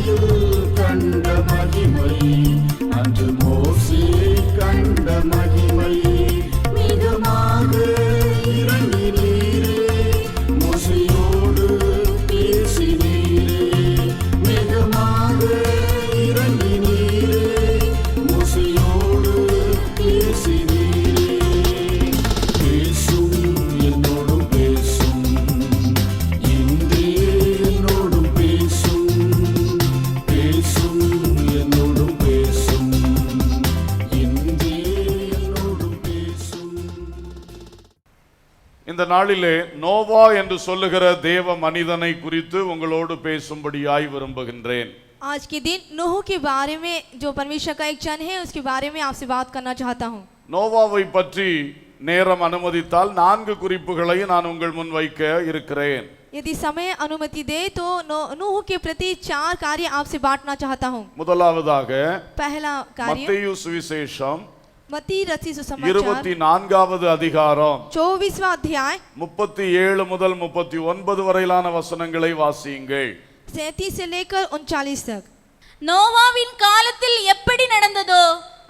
மலையில் கண்ட மகிமை, அன்று மோசே கண்ட மகிமை, மிகமாக இறங்கினீரே, மோசேயோடு பேசினீரே, மிகமாக இறங்கினீரே, மோசேயோடு பேசினீரே. பேசும் என்னோடும் பேசும், இன்றே என்னோடும் பேசும், பேசும் என்னோடும் பேசும், இன்றே என்னோடும் பேசும். இந்த நாளிலே நோவா என்று சொல்லுகிற தேவ மனிதனை குறித்து உங்களோடு பேசும்படியாய் விரும்புகின்றேன். आज के दिन नूह के बारे में, जो परमेश्वर का एक जन है, उसके बारे में आपसे बात करना चाहता हूँ. நோவாவை பற்றி நேரம் அனுமதித்தால் 4 குறிப்புகளை நான் உங்கள் முன் வைக்க இருக்கிறேன். यदि समय अनुमति दे तो नूह के प्रति 4 कार्य आपसे बांटना चाहता हूँ. முதலாவதாக पहला कार्य மத்தேயு சுவிசேஷம் मत्ती रचित सुसमाचार 24வது அதிகாரம் 24वां अध्याय 37 முதல் 39 வரையிலான வசனங்களை வாசியுங்கள். 37 से लेकर 39 तक. நோவாவின் காலத்தில் எப்படி நடந்ததோ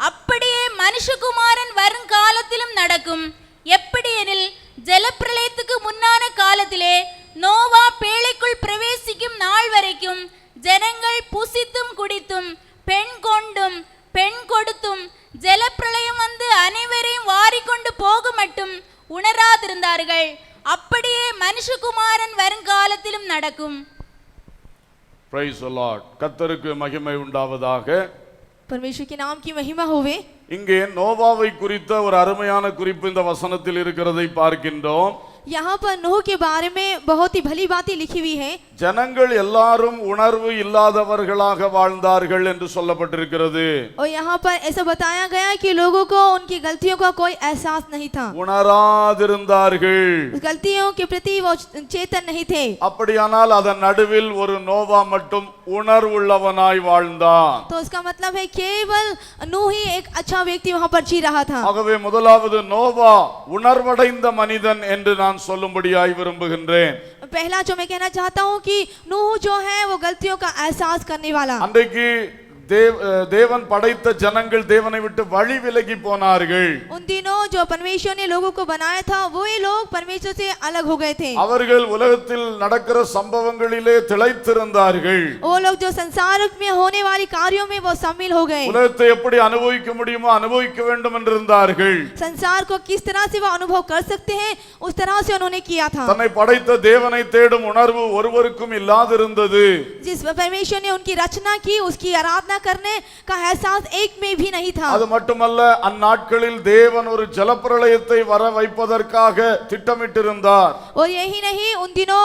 அப்படியே மனுஷகுமாரன் வருங்காலத்திலும் நடக்கும். எப்படி எனில், ஜலப்பிரளயத்துக்கு முன்னான காலத்திலே நோவா பேழைக்குள் பிரவேசிக்கும் நாள் வரைக்கும் ஜனங்கள் புசித்தும் குடித்தும் பெண் கொண்டும் பெண் கொடுத்தும் ஜலப்பிரளயம் வந்து அனைவரையும் வாரிக்கொண்டு போக மட்டும் உணராதிருந்தார்கள். அப்படியே மனுஷகுமாரன் வருங்காலத்திலும் நடக்கும். Praise the Lord. கர்த்தருக்கு மகிமை உண்டாவதாக. परमेश्वर के नाम की महिमा होवे. இங்கே நோவாவை குறித்த ஒரு அருமையான குறிப்பு இந்த வசனத்தில் இருக்கிறதை பார்க்கின்றோம். यहाँ पर नूह के बारे में बहुत ही भली बातें लिखी हुई है. ஜனங்கள் எல்லாரும் உணர்வு இல்லாதவர்களாக வாழ்ந்தார்கள் என்று சொல்லப்பட்டிருக்கிறது. और यहाँ पर ऐसा बताया गया कि लोगों को उनकी गलतियों का कोई एहसास नहीं था. உணராதிருந்தார்கள். उस गलतियों के प्रति वो चेतन नहीं थे. அப்படியானால் அதன் நடுவில் ஒரு நோவா மட்டும் உணர்வுள்ளவனாய் வாழ்ந்தான். तो इसका मतलब है केवल नूह ही एक अच्छा व्यक्ति वहाँ पर जी रहा था. ஆகவே முதலாவது நோவா உணர்வடைந்த மனிதன் என்று நான் சொல்லும்படியாய் விரும்புகின்றேன். पहला जो मैं कहना चाहता हूँ कि नूह जो है वो गलतियों का एहसास करने वाला. அன்றைக்கு தேவன் படைத்த ஜனங்கள் தேவனை விட்டு வழி விலகி போனார்கள். उन दिनों जो परमेश्वर ने लोगों को बनाया था वही लोग परमेश्वर से अलग हो गए थे. அவர்கள் உலகத்தில் நடக்கிற சம்பவங்களிலே திளைத்திருந்தார்கள். वो लोग जो संसार में होने वाली कार्यों में वो शामिल हो गए. உலகத்தை எப்படி அனுபவிக்க முடியுமோ அனுபவிக்க வேண்டும் என்று இருந்தார்கள். संसार को किस तरह से वो अनुभव कर सकते हैं उस तरह से उन्होंने किया था. தன்னை படைத்த தேவனை தேடும் உணர்வு ஒருவருக்கும் இல்லாதிருந்தது. जिस परमेश्वर ने उनकी रचना की उसकी आराधना करने का एहसास एक में भी नहीं था. அது மட்டுமல்ல, அந்நாட்களில் தேவன் ஒரு ஜலப்பிரளயத்தை வர வைப்பதற்காக திட்டமிட்டிருந்தார். और यही नहीं, उन दिनों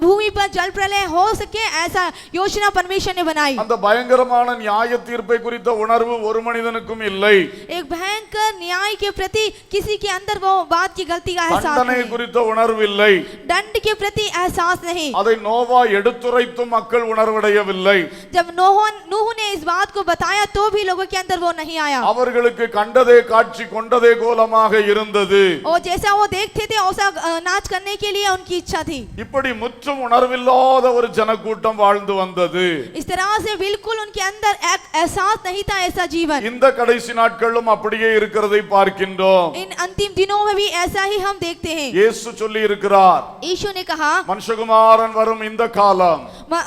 भूमि पर जल प्रलय हो सके ऐसा योजना परमेश्वर ने बनाई. அந்த பயங்கரமான நியாய தீர்ப்பை குறித்த உணர்வு ஒரு மனிதனுக்கும் இல்லை. एक भयंकर न्याय के प्रति किसी के अंदर वो बात की गलती का एहसास தண்டனை नहीं. குறித்த உணர்வு இல்லை. दंड के प्रति एहसास नहीं. அதை நோவா எடுத்துரைத்தும் மக்கள் உணர்வடையவில்லை. जब नूह ने इस बात को बताया तो भी लोगों के अंदर वो नहीं आया. அவர்களுக்கு கண்டதே காட்சி கொண்டதே கோலமாக இருந்தது. और जैसा वो देखते थे वैसा नाच करने के लिए उनकी इच्छा थी. இப்படி முற்றும் உணர்வில்லாத ஒரு ஜனக்கூட்டம் வாழ்ந்து வந்தது. इस तरह से बिल्कुल उनके अंदर एक एहसास नहीं था ऐसा जीवन. இந்த கடைசி நாட்களும் அப்படியே இருக்கிறதை பார்க்கின்றோம். इन अंतिम दिनों में भी ऐसा ही हम देखते हैं. இயேசு சொல்லி இருக்கிறார், यीशु ने कहा மனுஷகுமாரன் வரும் இந்த காலம்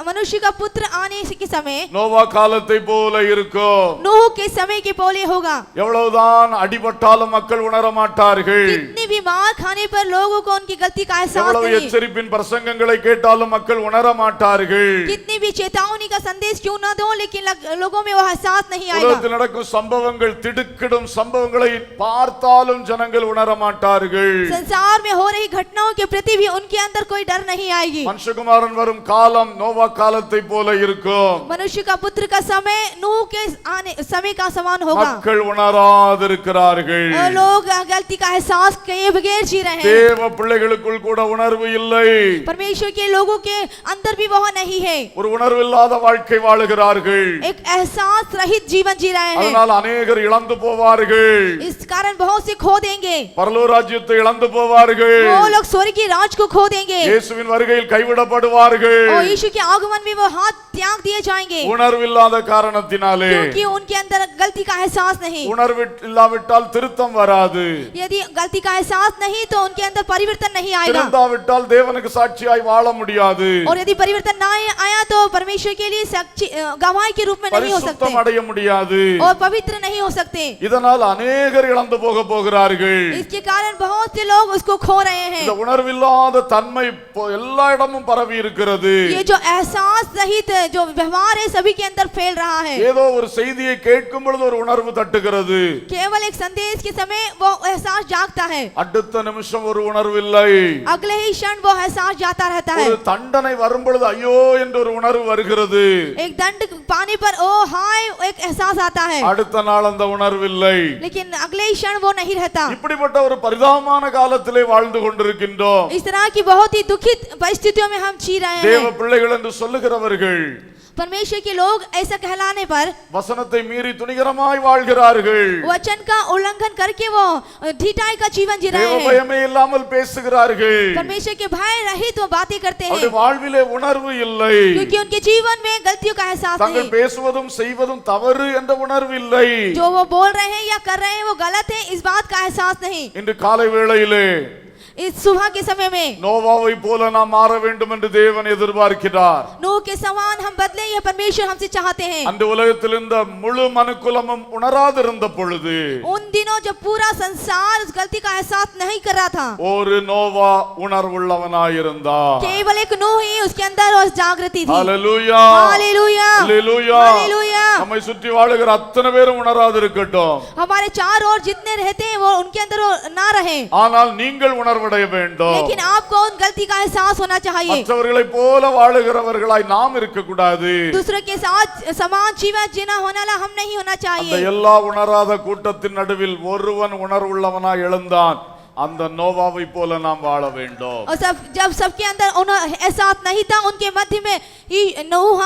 मनुष्य का पुत्र आने के समय நோவா காலத்தை போல இருக்கும். नूह के समय के बोले होगा. எவ்வளவுதான் அடிபட்டாலும் மக்கள் உணர மாட்டார்கள். कितनी भी मार खाने पर लोगों को उनकी गलती का एहसास எவ்வளவு नहीं. எச்சரிப்பின் பிரசங்கங்களை கேட்டாலும் மக்கள் உணர மாட்டார்கள். कितनी भी चेतावनी का संदेश क्यों ना दो लेकिन लोगों में वो एहसास नहीं आएगा. உலகத்தில் நடக்கும் சம்பவங்கள், திடுக்கிடும் சம்பவங்களை பார்த்தாலும் ஜனங்கள் உணர மாட்டார்கள். संसार में हो रही घटनाओं के प्रति भी उनके अंदर कोई डर नहीं आएगी. மனுஷகுமாரன் வரும் காலம் நோவா காலத்தை போல இருக்கும். मनुष्य का पुत्र का समय नूह के आने समय का समान होगा। மக்கள் உணராதிருக்கிறார்கள். लोग गलती का एहसास किए बगैर जी रहे हैं। தேவ பிள்ளைகளுக்குள் கூட உணர்வு இல்லை. परमेश्वर के लोगों के अंदर भी वह नहीं है। ஒரு உணர்வில்லாத வாழ்க்கை வாழுகிறார்கள். एक एहसास रहित जीवन जी रहे हैं। அதனால் அநேகர் இழந்து போவார்கள். इस कारण बहुत से खो देंगे। பரலோக ராஜ்யத்தை இழந்து போவார்கள். वो लोग स्वर्ग के राज को खो देंगे। இயேசுவின் வருகையில் கைவிடப்படுவார்கள். और यीशु के आगमन में वो हाथ त्याग दिए जाएंगे। உணர்வில்லாத காரணத்தினாலே. क्योंकि उनके अंदर गलती का एहसास नहीं। உணர்வு இல்லாவிட்டால் திருத்தம் வராது. यदि गलती का एहसास नहीं तो उनके अंदर परिवर्तन नहीं आएगा। திருந்தாவிட்டால் தேவனுக்கு சாட்சியாய் வாழ முடியாது. और यदि परिवर्तन ना आया तो परमेश्वर के लिए गवाही के रूप में नहीं हो सकते। பரிசுத்தம் அடைய முடியாது. और पवित्र नहीं हो सकते। இதனால் அநேகர் இழந்து போகிறார்கள். इसके कारण बहुत से लोग उसको खो रहे हैं। இந்த உணர்வில்லாத தன்மை எல்லா இடமும் பரவி இருக்கிறது. ये जो एहसास रहित जो व्यवहार है सभी के अंदर फैल रहा है। ஏதோ ஒரு செய்தியை கேட்கும் பொழுது ஒரு உணர்வு தட்டுகிறது. केवल एक संदेश के समय वो एहसास जागता है। அடுத்த நிமிஷம் ஒரு உணர்வு இல்லை. अगले ही क्षण वो एहसास जाता रहता है। ஒரு தண்டனை வரும் பொழுது ஐயோ என்ற ஒரு உணர்வு வருகிறது. एक दंड पाने पर ओ हाय एक एहसास आता है। அடுத்த நாள் அந்த உணர்வு இல்லை. लेकिन अगले ही क्षण वो नहीं रहता। இப்படிப்பட்ட ஒரு பரிதாபமான காலத்திலே வாழ்ந்து கொண்டிருக்கின்றோம். इस तरह की बहुत ही दुखित परिस्थितियों में हम जी रहे தேவ हैं। பிள்ளைகள் என்று சொல்லுகிறவர்கள் परमेश्वर के लोग ऐसा कहलाने पर வசனத்தை மீறி துணிகரமாய் வாழ்கிறார்கள். वचन का उल्लंघन करके वो ढिठाई का जीवन जी रहे தேவ हैं। பயமே இல்லாமல் பேசுகிறார்கள். परमेश्वर के भय रहित वो बातें करते हैं। அவருடைய வாழ்விலே உணர்வு இல்லை. क्योंकि उनके जीवन में गलतियों का एहसास தாங்கள் नहीं। பேசுவதும் செய்வதும் தவறு என்ற உணர்வு இல்லை. जो वो बोल रहे हैं या कर रहे हैं वो गलत है इस बात का एहसास नहीं। இன்று காலை வேளையிலே इस सुबह के समय में நோவாவை போல நாம் மாற வேண்டும் என்று தேவன் எதிர்பார்க்கிறார். नूह के समान हम बदले यह परमेश्वर हमसे चाहते हैं। அந்த உலகத்தில் இந்த முழு மனுக்குலமும் உணராதிருந்த பொழுது उन दिनों जब पूरा संसार उस गलती का एहसास नहीं कर रहा था ஒரு நோவா உணர்வுள்ளவனாயிருந்தார். केवल एक नूह ही उसके अंदर उस जागृति थी। ஹalleluya हालेलुया ஹalleluya. हालेलुया। நம்மை சுற்றி வாழுகிற அத்தனை பேரும் உணராதிருக்கட்டும். हमारे चार ओर जितने रहते हैं वो उनके अंदर वो ना रहे। ஆனால் நீங்கள் உணர்வடைய வேண்டும். लेकिन आपको उन गलती का एहसास होना चाहिए। மற்றவர்களைப் போல வாழுகிறவர்களாய் நாம் இருக்க கூடாது. दूसरे के साथ समान जीवन जीना होना हम नहीं होना அந்த चाहिए। எல்லா உணராத கூட்டத்தின் நடுவில் ஒருவன் உணர்வுள்ளவனாய் எழுந்தான். அந்த நோவாவை போல நாம் வாழ வேண்டும். और जब सबके अंदर एहसास नहीं था उनके मध्य में ही नूह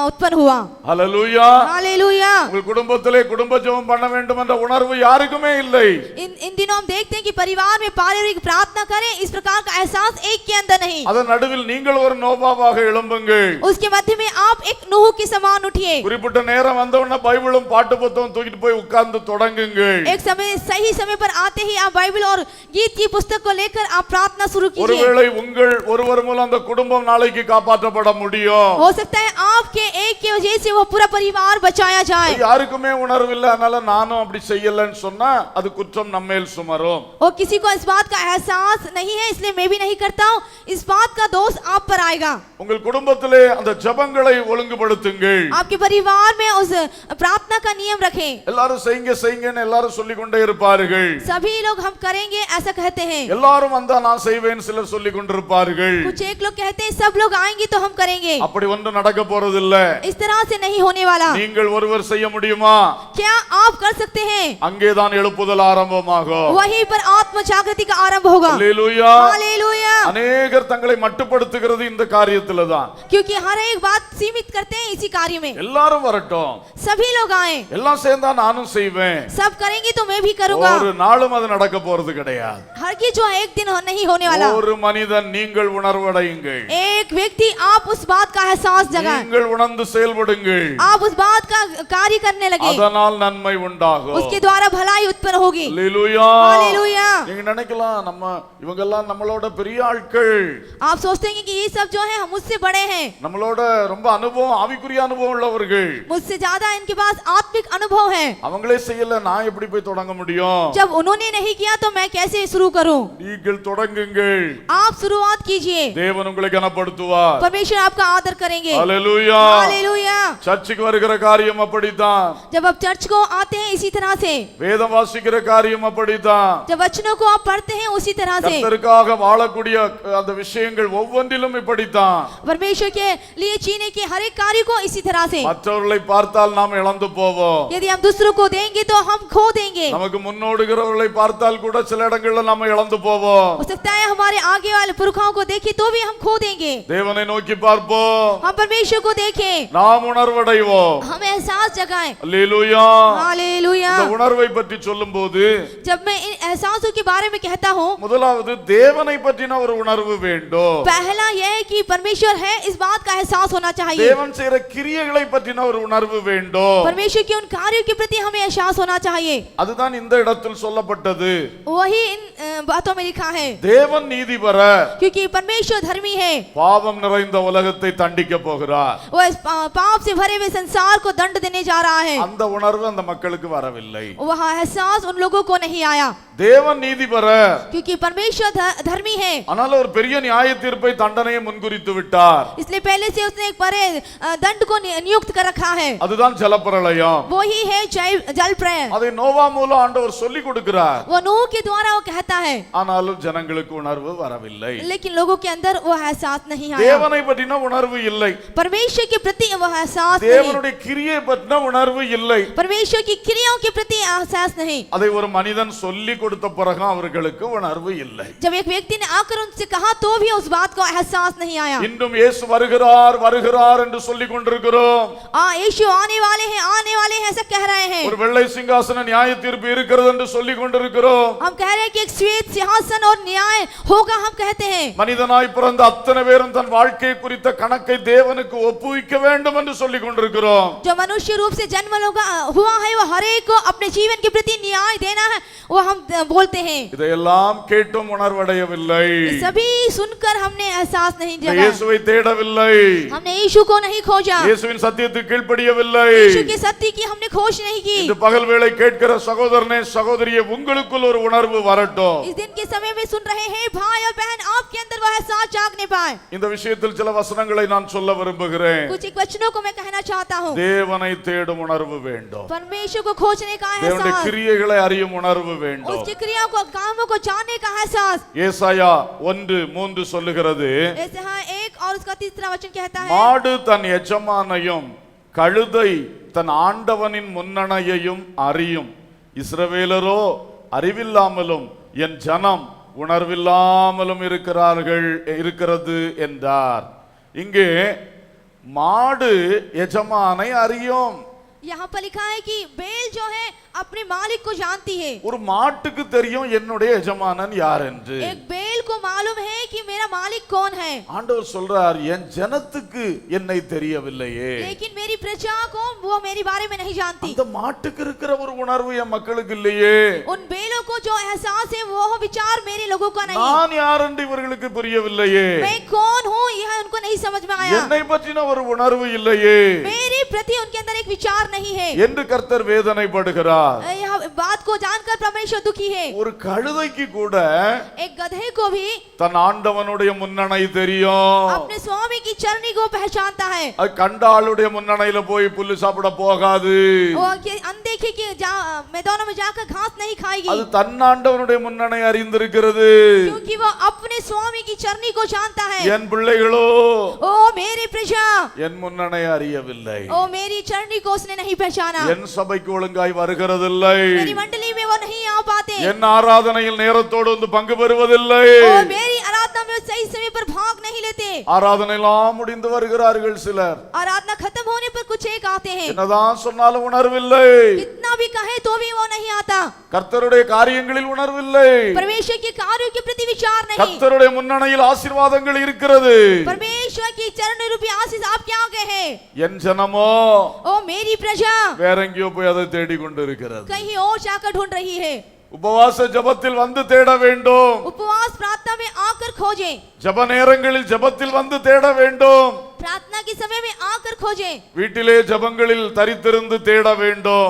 उत्पन्न हुआ। ஹalleluya. हालेलुया। உங்கள் குடும்பத்திலே குடும்ப ஜெபம் பண்ண வேண்டும் என்ற உணர்வு யாருக்குமே இல்லை. इन दिनों हम देखते हैं कि परिवार में पारिवारिक प्रार्थना करें इस प्रकार का एहसास एक के अंदर नहीं। அதன் நடுவில் நீங்கள் ஒரு நோவாவாக எழும்புங்கள். उसके मध्य में आप एक नूह के समान उठिए। குறிப்பிட்ட நேரம் வந்தவுடனே பைபிளும் பாட்டு புத்தகம் தூக்கிட்டு போய் உட்கார்ந்து தொடங்குங்கள். एक समय सही समय पर आते ही आप बाइबल और गीत की पुस्तक को लेकर आप प्रार्थना शुरू कीजिए। ஒருவேளை உங்கள் ஒருவர் மூலம் அந்த குடும்பம் நாளைக்கு காப்பாற்றப்பட முடியும். हो सकता है आपके एक की वजह से वो पूरा परिवार बचाया जाए। யாருக்குமே உணர்வு இல்லை அதனால நானும் அப்படி செய்யலன்னு சொன்னா அது குற்றம் நம்மேல் சுமரும். और किसी को इस बात का एहसास नहीं है इसलिए मैं भी नहीं करता हूँ इस बात का दोष आप पर आएगा। உங்கள் குடும்பத்திலே அந்த ஜெபங்களை ஒழுங்குபடுத்துங்கள். आपके परिवार में उस प्रार्थना का नियम रखें। எல்லாரும் செய்யுங்கன்னு எல்லாரும் சொல்லிக் கொண்டே இருப்பார்கள். सभी लोग हम करेंगे ऐसा कहते हैं। எல்லாரும் வந்தா நான் செய்வேன் சிலர் சொல்லிக் கொண்டிருப்பார்கள். कुछ एक लोग कहते हैं सब लोग आएंगे तो हम करेंगे। அப்படி ஒன்று நடக்க போறதில்ல. इस तरह से नहीं होने वाला। நீங்கள் ஒருவர் செய்ய முடியுமா? क्या आप कर सकते हैं? அங்கேதான் எழுப்புதல் ஆரம்பமாகும். वहीं पर आत्म जागृति का आरंभ होगा। அல்லேலூயா. हालेलुया। அநேகர் தங்களை மட்டுப்படுத்துகிறது இந்த காரியத்தில தான். क्योंकि हर एक बात सीमित करते हैं इसी कार्य में। எல்லாரும் வரட்டும். सभी लोग आए। எல்லாம் சேர்ந்தா நானும் செய்வேன். सब करेंगे तो मैं भी करूंगा। ஒரு நாளும் அது நடக்க போறது கிடையாது. हर की जो एक दिन नहीं होने वाला। ஒரு மனிதன் நீங்கள் உணர்வடையுங்கள். एक व्यक्ति आप उस बात का एहसास जगाएं। நீங்கள் உணர்ந்து செயல்படுங்கள். आप उस बात का कार्य करने लगे। அதனால் நன்மை உண்டாகும். उसके द्वारा भलाई उत्पन्न होगी। அல்லேலூயா. हालेलुया। நீங்க நினைக்கலாம் நம்ம இவங்கெல்லாம் நம்மளோட பெரிய ஆட்கள். आप सोचते हैं कि ये सब जो है हम मुझसे बड़े हैं। நம்மளோட ரொம்ப அனுபவம் ஆவிக்குரிய அனுபவம் உள்ளவர்கள். मुझसे ज्यादा इनके पास आत्मिक अनुभव है। அவங்களே செய்யல நான் எப்படி போய் தொடங்க முடியும்? जब उन्होंने नहीं किया तो मैं कैसे शुरू करूं? நீங்கள் தொடங்குங்கள். आप शुरुआत कीजिए, தேவன் உங்களை கனப்படுத்துவார். परमेश्वर आपका आदर करेंगे। ஹalleluya. हालेलुया। சர்ச்சுக்கு வருகிற காரியம் அப்படித்தான். जब आप चर्च को आते हैं इसी तरह से, வேதம் வாசிக்கிற காரியம் அப்படித்தான். जब वचनों को आप पढ़ते हैं उसी तरह से, கர்த்தருக்காக வாழக்கூடிய அந்த விஷயங்கள் ஒவ்வொன்றிலும் இப்படித்தான். परमेश्वर के लिए जीने के हर एक कार्य को इसी तरह से। மற்றவர்களை பார்த்தால் நாம் இழந்து போவோம். यदि हम दूसरों को देंगे तो हम खो देंगे। நமக்கு முன்னோடுகிறவர்களை பார்த்தால் கூட சில இடங்கள்ல நம்ம இழந்து போவோம். हो सकता है हमारे आगे वाले पुरखाओं को देखें तो भी हम खो देंगे। தேவனை நோக்கி பார்ப்போம். हम परमेश्वर को देखें, நாம் உணர்வடைவோம். हम एहसास जगाएं। அல்லேலூயா. हालेलुया। இந்த உணர்வை பற்றி சொல்லும்போது जब मैं इन एहसासों के बारे में कहता हूँ, முதலாவது தேவனை பற்றின ஒரு உணர்வு வேண்டும். पहला यह है कि परमेश्वर है, इस बात का एहसास होना चाहिए। தேவன் செய்கிற கிரியைகளை பற்றின ஒரு உணர்வு வேண்டும். परमेश्वर के उन कार्यों के प्रति हमें एहसास होना चाहिए। அதுதான் இந்த இடத்தில் சொல்லப்பட்டது. वही इन बातों में लिखा है, தேவன் நீதிபர क्योंकि परमेश्वर धर्मी है। பாவம் நிறைந்த உலகத்தை தண்டிக்க போகிறார். वो इस पाप से भरे हुए संसार को दंड देने जा रहा है। அந்த உணர்வு அந்த மக்களுக்கு வரவில்லை. वह एहसास उन लोगों को नहीं आया, தேவன் நீதிபர क्योंकि परमेश्वर धर्मी है। ஆனால் ஒரு பெரிய நியாய தீர்ப்பை தண்டனையை முன்குறித்து விட்டார். इसलिए पहले से उसने एक बड़े दंड को नियुक्त कर रखा है। அதுதான் ஜலப்பிரளயம். वो ही है जल प्रलय। அதை நோவா மூலம் ஆண்டவர் சொல்லி கொடுக்கிறார். वो नूह के द्वारा वो कहता है, ஆனாலும் ஜனங்களுக்கு உணர்வு வரவில்லை. लेकिन लोगों के अंदर वो एहसास नहीं आया। தேவனை பற்றின உணர்வு இல்லை. परमेश्वर के प्रति वो एहसास नहीं, தேவனுடைய கிரியை பற்றின உணர்வு இல்லை. परमेश्वर की क्रियाओं के प्रति एहसास नहीं। அதை ஒரு மனிதன் சொல்லி கொடுத்த பிறகு அவர்களுக்கு உணர்வு இல்லை. जब एक व्यक्ति ने आकर उनसे कहा तो भी उस बात को एहसास नहीं आया। இன்னும் இயேசு வருகிறார் வருகிறார் என்று சொல்லிக் கொண்டிருக்கிறோம். यीशु आने वाले हैं ऐसा कह रहे हैं। ஒரு வெள்ளை சிங்காசன நியாய தீர்ப்பு இருக்கிறது என்று சொல்லிக் கொண்டிருக்கிறோம். हम कह रहे हैं कि एक श्वेत सिंहासन और न्याय होगा, हम कहते हैं। மனிதனாய் பிறந்த அத்தனை பேரும் தன் வாழ்க்கை குறித்த கணக்கை தேவனுக்கு ஒப்புவிக்க வேண்டும் என்று சொல்லிக் கொண்டிருக்கிறோம். जो मनुष्य रूप से जन्म हुआ है वो हर एक को अपने जीवन के प्रति न्याय देना है, वो हम बोलते हैं। இதையெல்லாம் கேட்டும் உணர்வடையவில்லை. सभी सुनकर हमने एहसास नहीं जगा, இயேசுவை தேடவில்லை. हमने यीशु को नहीं खोजा, இயேசுவின் சத்தியத்துக்கு கீழ்ப்படியவில்லை. यीशु के सत्य की हमने खोज नहीं की। இந்த பகல் வேளை கேட்கிற சகோதரனே சகோதரியே உங்களுக்குள் ஒரு உணர்வு வரட்டும். इस दिन के समय में सुन रहे हैं भाई और बहन, आपके अंदर वह एहसास जागने पाए। இந்த விஷயத்தில் சில வசனங்களை நான் சொல்ல விரும்புகிறேன். कुछ एक वचनों को मैं कहना चाहता हूँ। தேவனை தேடும் உணர்வு வேண்டும். परमेश्वर को खोजने का தேவனுடைய एहसास, கிரியைகளை அறியும் உணர்வு வேண்டும். उसकी क्रियाओं को कामों को जानने का एहसास। ஏசாயா 1:3 சொல்லுகிறது, ऐसे हाँ एक और उसका तीसरा वचन कहता है, மாடு தன் எஜமானையும் கழுதை தன் ஆண்டவனின் முன்னணையையும் அறியும், இஸ்ரவேலரோ அறிவில்லாமலும் என் ஜனம் உணர்வில்லாமலும் இருக்கிறது என்றார். இங்கே மாடு எஜமானை அறியும். यहाँ पर लिखा है कि बैल जो है अपने मालिक को जानती है। ஒரு மாட்டுக்கு தெரியும் என்னுடைய எஜமானன் யார் என்று. एक बैल को मालूम है कि मेरा मालिक कौन है। ஆண்டவர் சொல்றார், என் ஜனத்துக்கு என்னை தெரியவில்லையே. लेकिन मेरी प्रजा को वो मेरे बारे में नहीं जानती। அந்த மாட்டுக்கு இருக்கிற ஒரு உணர்வு என் மக்களுக்கு இல்லையே. उन बैलों को जो एहसास है वो विचार मेरे लोगों का नहीं। நான் யார் என்று இவர்களுக்கு புரியவில்லையே. मैं कौन हूँ यह उनको नहीं समझ में आया। என்னை பற்றின ஒரு உணர்வு இல்லையே मेरे प्रति उनके अंदर एक विचार नहीं है என்று கர்த்தர் வேதனைப்படுகிறார். यह बात को जानकर परमेश्वर दुखी है। ஒரு கழுதைக்கு கூட एक गधे को भी தன் ஆண்டவனுடைய முன்னணை தெரியும். अपने स्वामी की चरनी को पहचानता है। அது கண்ட ஆளுடைய முன்னணையில போய் புல்லு சாப்பிட போகாது. वो अनदेखे कि मैदानों में जाकर घास नहीं खाएगी, அது தன் ஆண்டவனுடைய முன்னணை அறிந்திருக்கிறது. क्योंकि वो अपने स्वामी की चरनी को जानता है। என் பிள்ளைகளோ ओ मेरी प्रजा என் முன்னணை அறியவில்லை. ओ मेरी चरनी को उसने नहीं पहचाना। என் சபைக்கு ஒழுங்காய் வருகிறதில்லை. मेरी मंडली में वो नहीं आ पाते। என் ஆராதனையில் நேரத்தோடு வந்து பங்கு பெறுவதில்லை. और मेरी आराधना में सही समय पर भाग नहीं लेते। ஆராதனைலாம் முடிந்து வருகிறார்கள் சிலர். आराधना खत्म होने पर कुछ एक आते हैं, என்னதான் சொன்னாலும் உணர்வில்லை. कितना भी कहे तो भी वो नहीं आता। கர்த்தருடைய காரியங்களில் உணர்வில்லை. परमेश्वर के कार्यों के प्रति विचार नहीं। கர்த்தருடைய முன்னணையில் ஆசீர்வாதங்கள் இருக்கிறது. परमेश्वर की चरण रूपी आशीष आपके आगे है। என் ஜனமோ ओ मेरी प्रजा வேற எங்கேயோ போய் அதை தேடிக் கொண்டிருக்கிறது. कहीं और जाकर ढूंढ रही है। உபவாச ஜெபத்தில் வந்து தேட வேண்டும். उपवास प्रार्थना में आकर खोजें, ஜெப நேரங்களில் ஜெபத்தில் வந்து தேட வேண்டும். प्रार्थना के समय में आकर खोजें, வீட்டிலே ஜெபங்களில் தரித்திருந்து தேட வேண்டும்.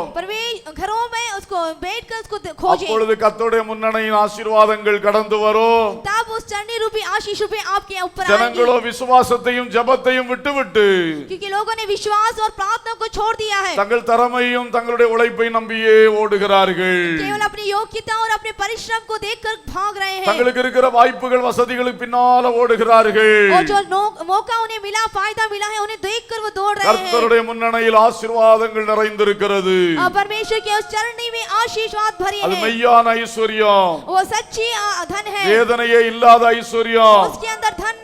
घरों में उसको बैठकर उसको खोजें। அப்பொழுது கர்த்தருடைய முன்னணையின் ஆசீர்வாதங்கள் கடந்து வரும். तब उस चरनी रूपी आशीष रूपी आपके ऊपर ஜனங்களோ आएंगे। விசுவாசத்தையும் ஜெபத்தையும் விட்டுவிட்டு क्योंकि लोगों ने विश्वास और प्रार्थना को छोड़ दिया है, தங்கள் திறமையும் தங்களுடைய உழைப்பை நம்பியே ஓடுகிறார்கள். केवल अपनी योग्यता और अपने परिश्रम को देखकर भाग रहे हैं, தங்களுக்கு இருக்கிற வாய்ப்புகள் வசதிகளுக்கு பின்னால ஓடுகிறார்கள். और जो मौका उन्हें मिला, फायदा मिला है, उन्हें देखकर वो दौड़ रहे हैं। கர்த்தருடைய முன்னணையில் ஆசீர்வாதங்கள் நிறைந்திருக்கிறது. परमेश्वर के उस चरनी में आशीर्वाद भरी அது है, மெய்யான ஐஸ்வர்யம், वो सच्ची धन है, வேதனையே இல்லாத ஐஸ்வர்யம். उसके अंदर धन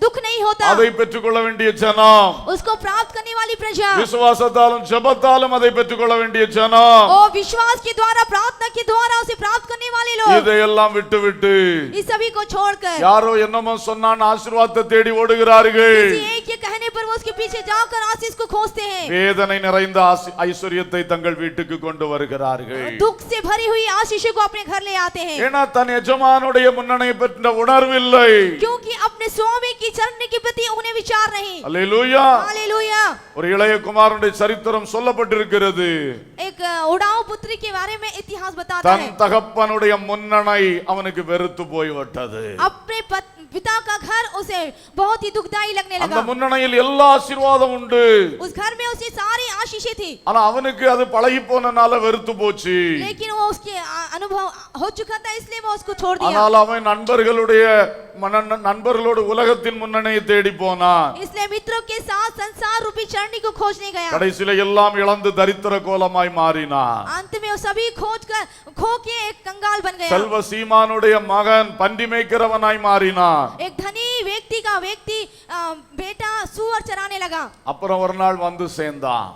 दुख नहीं होता, அதை பெற்றுக்கொள்ள வேண்டிய ஜனம், उसको प्राप्त करने वाली प्रजा, விசுவாசத்தாலும் ஜெபத்தாலும் அதை பெற்றுக்கொள்ள வேண்டிய ஜனம், और विश्वास के द्वारा प्रार्थना के द्वारा उसे प्राप्त करने वाले लोग, இதையெல்லாம் விட்டுவிட்டு इस सभी को छोड़कर யாரோ என்னமோ சொன்னான் ஆசீர்வாதத்தை தேடி ஓடுகிறார்கள். किसी एक के कहने पर वो उसके पीछे जाकर आशीष को खोजते हैं, வேதனை நிறைந்த ஐஸ்வர்யத்தை தங்கள் வீட்டுக்கு கொண்டு வருகிறார்கள். दुख से भरी हुई आशीष को अपने घर ले आते हैं, ஏன்னா தன் எஜமானுடைய முன்னணை பெற்ற உணர்வில்லை. क्योंकि अपने स्वामी की चरण के प्रति उन्हें विचार नहीं। அல்லேலூயா. हालेलुया। ஒரு இளைய குமாரனுடைய சரித்திரம் சொல்லப்பட்டிருக்கிறது. एक उड़ाऊ पुत्री के बारे में इतिहास बताता தன் है, தகப்பனுடைய முன்னணை அவனுக்கு வெறுத்து போய்விட்டது. अपने पिता का घर उसे बहुत ही दुखदाई लगने அந்த लगा। முன்னணையில் எல்லா ஆசீர்வாதம் உண்டு, उस घर में उसे सारी आशीषें थी, ஆனா அவனுக்கு அது பழகி போனனால வெறுத்து போச்சு. लेकिन वो उसके अनुभव हो चुका था, इसलिए वो उसको छोड़ दिया। ஆனால் அவன் நண்பர்களோடு உலகத்தின் முன்னணியை தேடி போனான். इसलिए मित्रों के साथ संसार रूपी चरनी को खोजने गया। கடைசியில எல்லாம் இழந்து தரித்திர கோலமாய் மாறினான். अंत में वो सभी खोज कर खो के एक कंगाल बन गया। செல்வ சீமானுடைய மகன் பண்டி மேய்க்கிறவனாய் மாறினான். एक धनी व्यक्ति का बेटा सुअर चराने लगा, அப்புறம் ஒரு நாள் வந்து சேர்ந்தான்.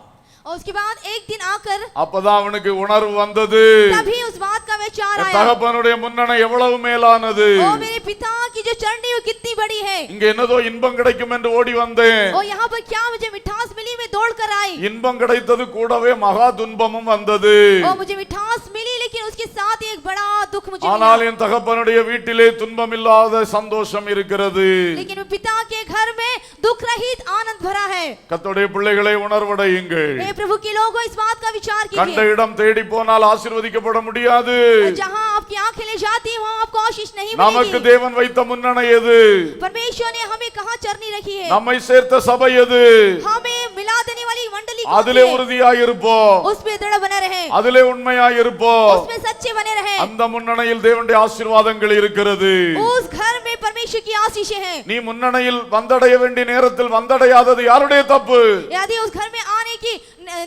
और उसके बाद एक दिन आकर அப்பதான் அவனுக்கு உணர்வு வந்தது, तभी उस बात का विचार என் आया, தகப்பனுடைய முன்னணை எவ்வளவு மேலானது. ओ मेरे पिता की जो चरनी वो कितनी बड़ी है, இங்க என்னதோ இன்பம் கிடைக்கும் என்று ஓடி வந்தேன். और यहाँ पर क्या मुझे मिठास मिली, मैं दौड़ कर आई, இன்பம் கிடைத்தது, கூடவே மகா துன்பமும் வந்தது. और मुझे मिठास मिली, लेकिन उसके साथ एक बड़ा दुख मुझे ஆனால் मिला। என் தகப்பனுடைய வீட்டிலே துன்பம் இல்லாத சந்தோஷம் இருக்கிறது. लेकिन पिता के घर में दुख रहित आनंद भरा है। கர்த்தருடைய பிள்ளைகளை உணர்வடையுங்கள். हे प्रभु के लोगों, इस बात का विचार கண்ட कीजिए, இடம் தேடி போனால் ஆசீர்வதிக்கப்பட முடியாது. जहाँ आपकी आंखें ले जाती वहाँ आपको आशीष नहीं நமக்கு मिलेगी। தேவன் வைத்த முன்னணை எது? परमेश्वर ने हमें कहाँ चरनी रखी है, நம்மை சேர்த்த சபை எது? हमें मिला देने वाली मंडली कौन அதிலே सी है? உறுதியாய் இருப்போம், उसमें दृढ़ बने रहे, அதிலே உண்மையாய் இருப்போம். उसमें सच्चे बने रहे। அந்த முன்னணையில் தேவனுடைய ஆசீர்வாதங்கள் இருக்கிறது. उस घर में परमेश्वर की आशीषें हैं। நீ முன்னணையில் வந்தடைய வேண்டிய நேரத்தில் வந்தடையாதது யாருடைய தப்பு? यदि उस घर में आने की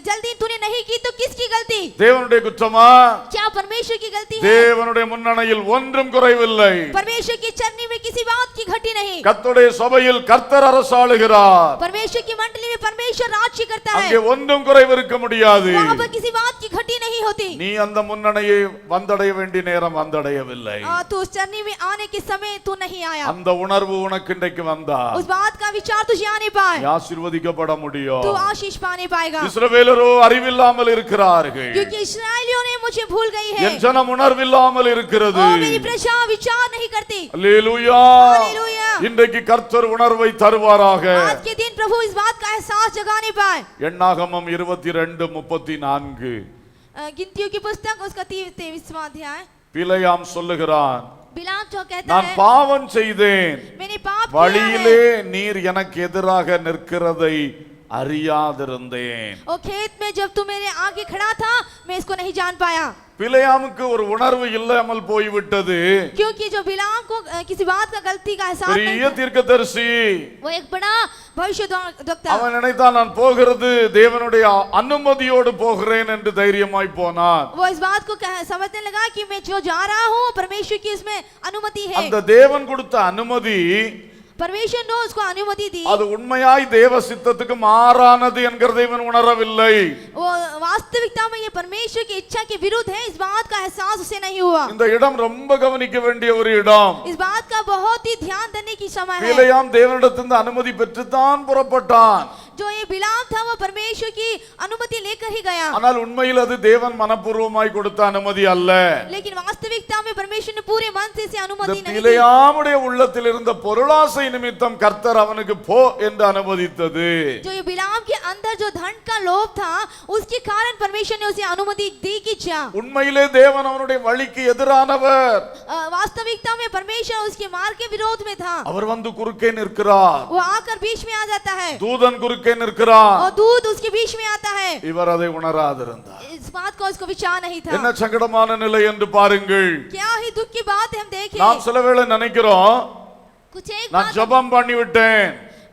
जल्दी तूने नहीं की तो किसकी गलती? தேவனுடைய குற்றமா? क्या परमेश्वर की गलती है? தேவனுடைய முன்னணையில் ஒன்றும் குறைவில்லை. परमेश्वर की चरनी में किसी बात की घटी नहीं। கர்த்தருடைய சபையில் கர்த்தர் அரசாளுகிறார். परमेश्वर की मंडली में परमेश्वर राज्य करता है, அங்கே ஒன்றும் குறைவு இருக்க முடியாது. वहाँ पर किसी बात की घटी नहीं होती। நீ அந்த முன்னணையை வந்தடைய வேண்டிய நேரம் வந்தடையவில்லை. तू उस चरनी में आने के समय तू नहीं आया, அந்த உணர்வு உனக்கு இன்றைக்கு வந்தா उस बात का विचार तुझे आने पाए, நீ ஆசீர்வதிக்கப்பட முடியும். तू आशीष पाने पाएगा। இஸ்ரவேலரோ அறிவில்லாமல் இருக்கிறார்கள். क्योंकि इस्राएलियों ने मुझे भूल गई है, என் ஜனம் உணர்வில்லாமல் இருக்கிறது. ओ मेरी प्रजा विचार नहीं करती। அல்லேலூயா. हालेलुया। இன்றைக்கு கர்த்தர் உணர்வை தருவாராக. आज के दिन प्रभु इस बात का एहसास जगाने पाए। எண்ணாகமம் 22:34 गिनतियों की पुस्तक उसका 23वां अध्याय। பிலேயாம் சொல்லுகிறான், बिलाम जो कहता நான் है, பாவம் செய்தேன், मैंने पाप किया வழியிலே है, நீர் எனக்கு எதிராக நிற்கிறதை அறியாதிருந்தேன். और खेत में जब तू मेरे आगे खड़ा था मैं इसको नहीं जान पाया। பிலேயாமுக்கு ஒரு உணர்வு இல்லாமல் போய்விட்டது. क्योंकि जो बिलाम को किसी बात का गलती का एहसास नहीं பெரிய था, தீர்க்கதரிசி, वो एक बड़ा भविष्यद्वक्ता, அவன் நினைத்தான் நான் போகிறது தேவனுடைய அனுமதியோடு போகிறேன் என்று தைரியமாய் போனான். वो इस बात को समझने लगा कि मैं जो जा रहा हूँ परमेश्वर की इसमें अनुमति है। அந்த தேவன் கொடுத்த அனுமதி परमेश्वर ने उसको अनुमति दी, அது உண்மையாய் தேவ சித்தத்துக்கு மாறானது என்கிறதை இவன் உணரவில்லை. वो वास्तविकता में ये परमेश्वर की इच्छा के विरुद्ध है, इस बात का एहसास उसे नहीं हुआ। இந்த இடம் ரொம்ப கவனிக்க வேண்டிய ஒரு இடம். इस बात का बहुत ही ध्यान देने की समय है। பிலேயாம் தேவனிடத்திலிருந்து அனுமதி பெற்றுத்தான் புறப்பட்டான். जो ये बिलाम था वो परमेश्वर परमेश्वर की अनुमति लेकर ही गया, ஆனால் உண்மையில் அது தேவன் மனப்பூர்வமாய் கொடுத்த அனுமதி அல்ல. लेकिन वास्तविकता में परमेश्वर ने पूरे मन से इसे अनुमति नहीं दी। பிலேயாமுடைய உள்ளத்தில் இருந்த பொருளாசை நிமித்தம் கர்த்தர் அவனுக்கு போ என்று அனுமதித்தது. जो ये बिलाम के अंदर जो धन का लोभ था, उसके कारण परमेश्वर ने उसे अनुमति दी कि जा। உண்மையிலே தேவன் அவனுடைய வழிக்கு எதிரானவர். वास्तविकता में परमेश्वर उसके मार्ग के विरोध में था। அவர் வந்து குறுக்கே நிற்கிறார். वो आकर बीच में आ जाता है, தூதன் குறுக்கே நிற்கிறார். और दूत उसके बीच में आता है। இவர் அதை உணராதிருந்தார். इस बात को उसको विचार नहीं था। என்ன சங்கடமான நிலை என்று பாருங்கள். क्या ही दुख की बात है, हम देखें। நாம் சில வேளை நினைக்கிறோம், कुछ एक நான் बात ஜெபம் பண்ணி விட்டேன்,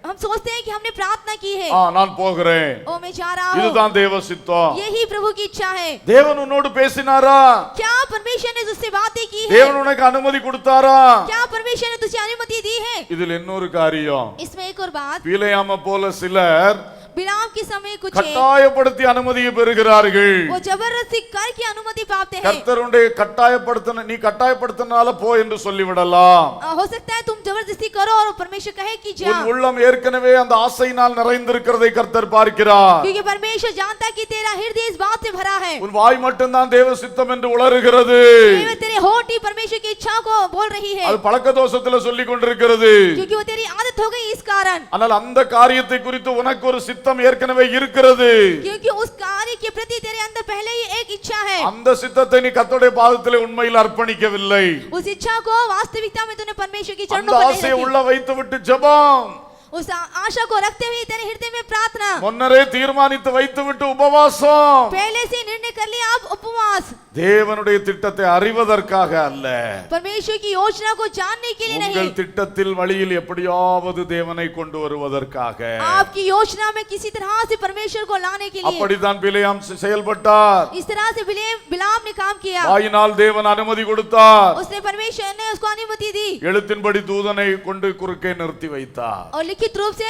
हम सोचते हैं कि हमने प्रार्थना की है, நான் போகிறேன், ओ मैं जा रहा हूँ, இதுதான் தேவ சித்தம். यही प्रभु की इच्छा है। தேவன் உன்னோடு பேசினாரா? क्या परमेश्वर ने उससे बातें की है? தேவன் உனக்கு அனுமதி கொடுத்தாரா? क्या परमेश्वर ने तुझे अनुमति दी है? இதில் இன்னொரு காரியம், इसमें एक और बात, பிலேயாமை போல சிலர் बिलाम के समय कुछ கட்டாயப்படுத்தி அனுமதியை பெறுகிறார்கள். वो जबरदस्ती करके अनुमति पाते हैं। கர்த்தர் உன்னை கட்டாயப்படுத்தின, நீ கட்டாயப்படுத்தினால போ என்று சொல்லிவிடலாம். हो सकता है तुम जबरदस्ती करो और परमेश्वर कहे कि जा, உன் உள்ளம் ஏற்கனவே அந்த ஆசையினால் நிறைந்திருக்கிறதை கர்த்தர் பார்க்கிறார். क्योंकि परमेश्वर जानता है कि तेरा हृदय इस बात से भरा है। உன் வாய் மட்டும்தான் தேவ சித்தம் என்று உளறுகிறது. केवल तेरे होठ ही परमेश्वर की इच्छा को बोल रही है, அது பழக்க தோஷத்துல சொல்லிக் கொண்டிருக்கிறது. क्योंकि वो तेरी आदत हो गई इस कारण। ஆனால் அந்த காரியத்தை குறித்து உனக்கு ஒரு சித்தம் ஏற்கனவே இருக்கிறது. क्योंकि उस कार्य के प्रति तेरे अंदर पहले ही एक इच्छा है। அந்த சித்தத்தை நீ கர்த்தருடைய பாதத்திலே உண்மையில் அர்ப்பணிக்கவில்லை. उस इच्छा को वास्तविकता में तूने परमेश्वर की அந்த चरणों पर नहीं ஆசையை रखी। உள்ள வைத்து விட்டு ஜெபம், उस आशा को रखते हुए तेरे हृदय में प्रार्थना, முன்னரே தீர்மானித்து வைத்து விட்டு உபவாசம், पहले से निर्णय कर लिया अब उपवास, தேவனுடைய திட்டத்தை அறிவதற்காக அல்ல, परमेश्वर की योजना को जानने के लिए உங்கள் नहीं, திட்டத்தில் வழியில் எப்படியாவது தேவனை கொண்டு வருவதற்காக. आपकी योजना में किसी तरह से परमेश्वर को लाने के लिए। அப்படித்தான் பிலேயாம் செயல்பட்டார். इस तरह से बिलाम ने काम किया। வாயினால் தேவன் அனுமதி கொடுத்தார், उसने परमेश्वर ने उसको अनुमति दी எழுத்தின்படி தூதனை கொண்டு குறுக்கே நிறுத்தி வைத்தார். और लिखित रूप से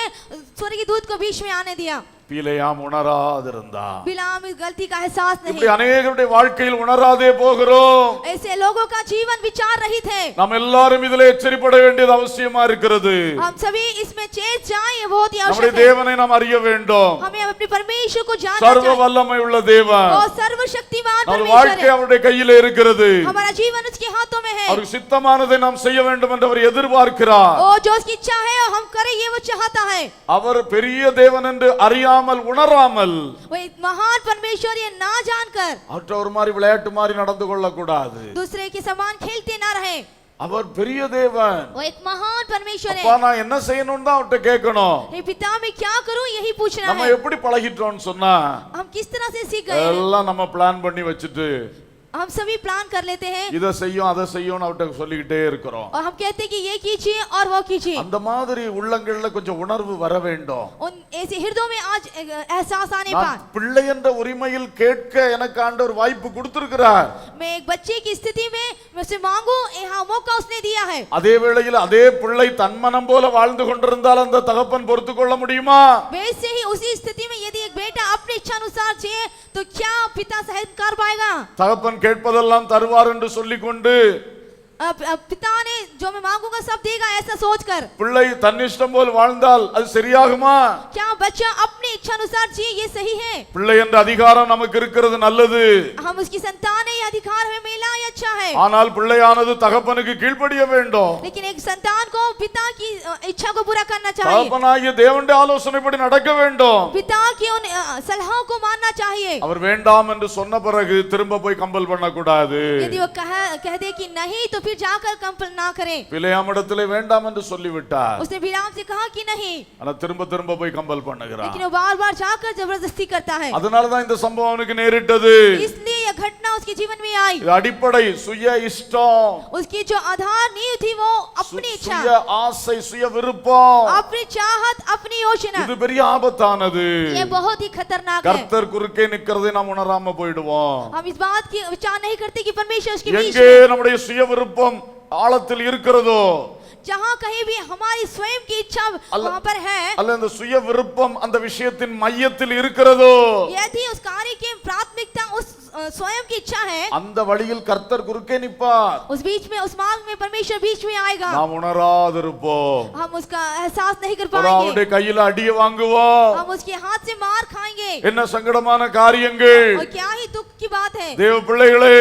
स्वर्गीय दूत को बीच में आने दिया। பிலேயாம் உணராதிருந்தார். बिलाम इस गलती का एहसास இப்படி नहीं। அநேகருடைய வாழ்க்கையில் உணராதே போகிறோம். ऐसे लोगों का जीवन विचार रहित है। நாம் எல்லாரும் இதிலே எச்சரிப்பட வேண்டியது அவசியமா இருக்கிறது. हम सभी इसमें चेत जाएं, ये बहुत ही நம்முடைய आवश्यक है। தேவனை நாம் அறிய வேண்டும். हमें अपने परमेश्वर को जानना சர்வ चाहिए। வல்லமை உள்ள தேவன், वो सर्वशक्तिमान நம்ம परमेश्वर வாழ்க்கை है। அவருடைய கையிலே இருக்கிறது. हमारा जीवन उसके हाथों में है। அவருக்கு சித்தமானதை நாம் செய்ய வேண்டும் என்று அவர் எதிர்பார்க்கிறார். और जो उसकी इच्छा है हम करें, ये वो चाहता है। அவர் பெரிய தேவன் என்று அறியாமல் உணராமல் वो एक महान परमेश्वर ये ना जानकर அவற்றை ஒரு மாதிரி விளையாட்டு மாதிரி நடந்து கொள்ள கூடாது. दूसरे के समान खेलते ना रहे। அவர் பெரிய தேவன். वो एक महान परमेश्वर அப்பா है। நான் என்ன செய்யணும்னு தான் அவர்கிட்ட கேட்கணும். हे पिता मैं क्या करूं, यही पूछना நம்ம है। எப்படி பழகிட்டோம்னு சொன்னா हम किस तरह से सीख गए हैं? எல்லாம் நம்ம பிளான் பண்ணி வச்சுட்டு हम सभी प्लान कर लेते हैं இதை செய்யும் அதை செய்யும் அவர்கிட்ட சொல்லிக்கிட்டே இருக்கிறோம். और हम कहते हैं कि ये कीजिए और वो कीजिए। அந்த மாதிரி உள்ளங்கள்ல கொஞ்சம் உணர்வு வர வேண்டும். उन ऐसे हृदयों में आज एहसास आने நான் पाए। பிள்ளை என்ற உரிமையில் கேட்க எனக்கு ஆண்டவர் வாய்ப்பு கொடுத்திருக்கிறார். मैं एक बच्चे की स्थिति में मुझसे मांगू, यहाँ मौका उसने दिया है। அதே வேளையில் அதே பிள்ளை தன்மனம் போல வாழ்ந்து கொண்டிருந்தால் அந்த தகப்பன் பொறுத்து கொள்ள முடியுமா? वैसे ही उसी स्थिति में यदि एक बेटा अपनी इच्छा अनुसार चाहिए तो क्या पिता सहन कर पाएगा? தகப்பன் கேட்பதெல்லாம் தருவார் என்று சொல்லிக்கொண்டு पिता ने जो मैं मांगूंगा सब देगा ऐसा सोचकर பிள்ளை தன்னிஷ்டம் போல் வாழ்ந்தால் அது சரியாகுமா? क्या बच्चा अपनी इच्छा अनुसार जिए ये सही है? பிள்ளை என்ற அதிகாரம் நமக்கு இருக்கிறது நல்லது. हम उसकी संतान है, ये अधिकार हमें मिला, ये अच्छा है। ஆனால் பிள்ளையானது தகப்பனுக்கு கீழ்ப்படிய வேண்டும். लेकिन एक संतान को पिता की इच्छा को पूरा करना चाहिए। தகப்பனாகிய தேவனுடைய ஆலோசனைப்படி நடக்க வேண்டும். पिता की उन सलाहों को मानना चाहिए। அவர் வேண்டாம் என்று சொன்ன பிறகு திரும்ப போய் கம்பல் பண்ணக்கூடாது. यदि वो कह दे कि नहीं तो फिर जाकर कंपल ना करें। பிலேயாமிடத்திலே வேண்டாம் என்று சொல்லிவிட்டார். उसने बिलाम से कहा कि नहीं, ஆனா திரும்ப திரும்ப போய் கம்பல் பண்ணுகிறார். लेकिन वो बार-बार जाकर जबरदस्ती करता है। அதனால தான் இந்த சம்பவம் அவனுக்கு நேரிட்டது. इसलिए यह घटना उसके जीवन में आई। இது அடிப்படை சுய இஷ்டம், उसकी जो आधार नींव थी वो अपनी इच्छा, சுய ஆசை, சுய விருப்பம். अपनी चाहत, अपनी योजना। இது பெரிய ஆபத்தானது. ये बहुत ही खतरनाक है। கர்த்தர் குறுக்கே நிக்கிறதை நாம் உணராம போயிடுவோம். हम इस बात की विचार नहीं करते कि परमेश्वर उसके बीच எங்கே में, நம்முடைய சுய விருப்பம் ஆழத்தில் இருக்கிறதோ जहाँ कहीं भी हमारी स्वयं की इच्छा वहाँ पर है, அல்ல அந்த சுய விருப்பம் அந்த விஷயத்தின் மையத்தில் இருக்கிறதோ यदि उस कार्य की प्राथमिकता उस स्वयं की इच्छा है, அந்த வழியில் கர்த்தர் குறுக்கே நிற்பார். उस बीच में, उस मार्ग में परमेश्वर बीच में आएगा. நாம் உணராதிருப்போம். हम उसका एहसास नहीं कर ஒரு அவருடைய पाएंगे, கையில அடிய வாங்குவோம். हम उसके हाथ से मार खाएंगे. என்ன சங்கடமான காரியங்கள். और क्या ही दुख की बात है. தேவ பிள்ளைகளே,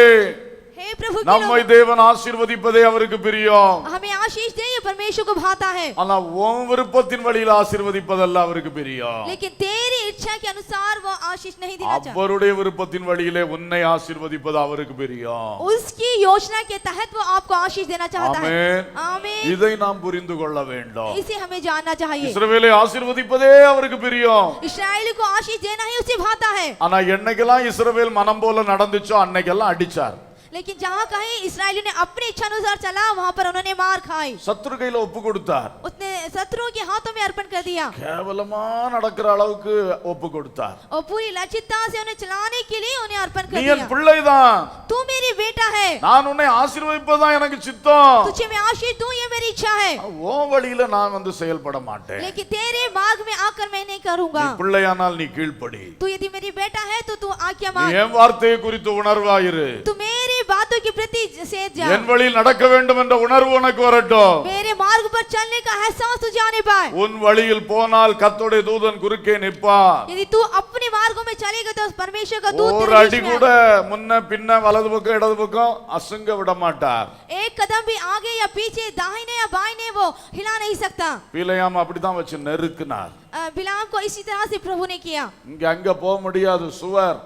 हे प्रभु के நம்மை लोग, தேவன் ஆசீர்வதிப்பதே அவருக்கு பிரியம். हमें आशीष दे, ये परमेश्वर को भाता है. ஆனா உன் விருப்பத்தின் வழியில் ஆசீர்வதிப்பதல்ல அவருக்கு பிரியம். लेकिन तेरी इच्छा के अनुसार वो आशीष नहीं देना चाहता. அவருடைய விருப்பத்தின் வழியிலே உன்னை ஆசீர்வதிப்பது அவருக்கு பிரியம். उसकी योजना के तहत वो आपको आशीष देना चाहता है. ஆமென். आमीन. இதை நாம் புரிந்து கொள்ள வேண்டும். इसे हमें जानना चाहिए. இஸ்ரவேலை ஆசீர்வதிப்பதே அவருக்கு பிரியம். इस्राएल को आशीष देना ही उसे भाता है. ஆனா என்னைக்கெல்லாம் இஸ்ரவேல் மனம் போல நடந்துச்சோ அன்னைக்கெல்லாம் அடிச்சார். लेकिन जहाँ कहीं इस्राएलियों ने अपनी इच्छा अनुसार चला, वहाँ पर उन्होंने मार खाई. சத்துரு கையில ஒப்பு கொடுத்தார். उसने शत्रुओं के हाथों में अर्पण कर दिया கேவலமா நடக்கிற அளவுக்கு ஒப்பு கொடுத்தார். और पूरी लज्जितता से उन्हें चलाने के लिए उन्हें अर्पण कर நீ என் दिया. பிள்ளைதான், तू मेरी बेटा है, நான் உன்னை ஆசீர்வதிப்பதுதான் எனக்கு சித்தம். तुझे मैं आशीष दूं, ये मेरी इच्छा है. உன் வழியில நான் வந்து செயல்பட மாட்டேன். लेकिन तेरे मार्ग में आकर मैं नहीं करूंगा. நீ பிள்ளையானால் நீ கீழ்ப்படி. तू यदि मेरी बेटा है तो तू आज्ञा நீ मान. என் வார்த்தையை குறித்து உணர்வாயிரு. तू मेरी बातों के प्रति सेध जा. என் வழியில் நடக்க வேண்டும் என்ற உணர்வு உனக்கு வரட்டும். मेरे मार्ग पर चलने का एहसास तुझे आने पाए. உன் வழியில் போனால் கர்த்தருடைய தூதன் குறுக்கே நிற்பார். यदि तू अपने मार्गों में चलेगा तो परमेश्वर का दूत ஒரு तेरे அடி बीच में கூட முன்ன பின்ன வலது பக்கம் இடது பக்கம் அசங்க விட மாட்டார். एक कदम भी आगे या पीछे, दाहिने या बाइने वो हिला नहीं सकता. பிலேயாம் அப்படிதான் வச்சு நெருக்கினார். बिलाम को इसी तरह से प्रभु ने किया. இங்க அங்க போக முடியாது, சுவர்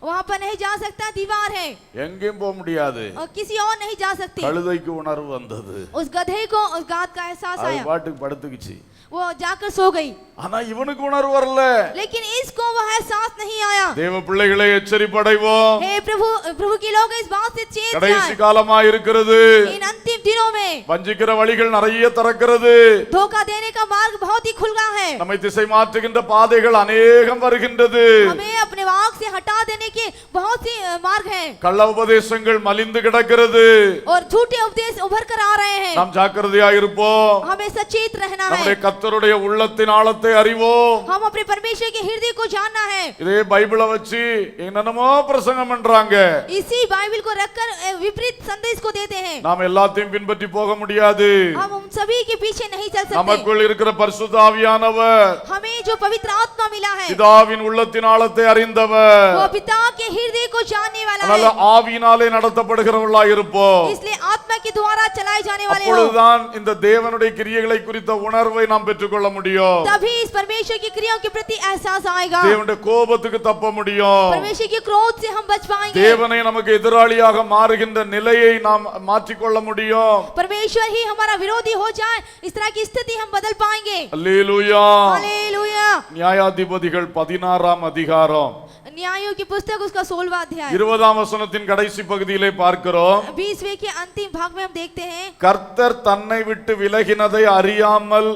वहाँ पर नहीं जा सकता, दीवार है எங்கேயும் போக முடியாது. और किसी और नहीं जा सकती. கழுதைக்கு உணர்வு வந்தது. उस गधे को उस गात का एहसास அது आया, பாட்டுக்கு படுத்துக்குச்சு. वो जाकर सो गई. ஆனா இவனுக்கு உணர்வு வரல. लेकिन इसको वह एहसास नहीं आया. தேவ பிள்ளைகளை எச்சரிப்படைவோம். हे प्रभु, प्रभु के लोग इस बात से चेत கடைசி जाएं. காலமா இருக்கிறது. इन अंतिम दिनों में வஞ்சிக்கிற வழிகள் நிறைய திறக்கிறது. धोखा देने का मार्ग बहुत ही खुल गया है. நம்மை திசை மாற்றுகின்ற பாதைகள் अनेகம் வருகின்றது. हमें अपने मार्ग से हटा देने के बहुत सी मार्ग हैं கள்ள உபதேசங்கள் மலிந்து கிடக்கிறது. और झूठे उपदेश उभर कर आ रहे हैं. நாம் ஜாக்கிரதையா இருப்போம். हमें सचेत रहना நம்முடைய है. கர்த்தருடைய உள்ளத்தின் ஆழத்தை அறிவோம். हम अपने परमेश्वर के हृदय को जानना है. இதே பைபிளை வச்சு என்னென்னமோ பிரசங்கம் பண்றாங்க. इसी बाइबल को रखकर विपरीत संदेश को देते हैं. நாம் எல்லாத்தையும் பின்பற்றி போக முடியாது. हम उन सभी के पीछे नहीं चल सकते. நமக்குள் இருக்கிற பரிசுத்த ஆவியானவர் हमें जो पवित्र आत्मा मिला है, பிதாவின் உள்ளத்தின் ஆழத்தை அறிந்தவர். वो पिता के हृदय को जानने वाला அதனால है. ஆவியினாலே நடத்தப்படுகிறவர்களாய் இருப்போம். इसलिए आत्मा के द्वारा चलाए जाने वाले हो. அப்பொழுதுதான் இந்த தேவனுடைய கிரியைகளை குறித்த உணர்வை நாம் பெற்றுக்கொள்ள முடியும். तभी इस परमेश्वर की क्रियाओं के प्रति एहसास आएगा. தேவனுடைய கோபத்துக்கு தப்ப முடியும். परमेश्वर के क्रोध से हम बच पाएंगे. தேவனை நமக்கு எதிராளியாக மாறுகின்ற நிலையை நாம் மாற்றிக்கொள்ள முடியும். परमेश्वर ही हमारा विरोधी हो जाए, इस तरह की स्थिति हम बदल पाएंगे. அல்லேலூயா. हालेलुया. நியாயாதிபதிகள் 16ஆம் அதிகாரம் न्यायों की पुस्तक उसका 16वां अध्याय 20ஆம் வசனத்தின் கடைசி பகுதியிலே பார்க்கிறோம். 20वें के अंतिम भाग में हम देखते हैं, கர்த்தர் தன்னை விட்டு விலகினதை அறியாமல்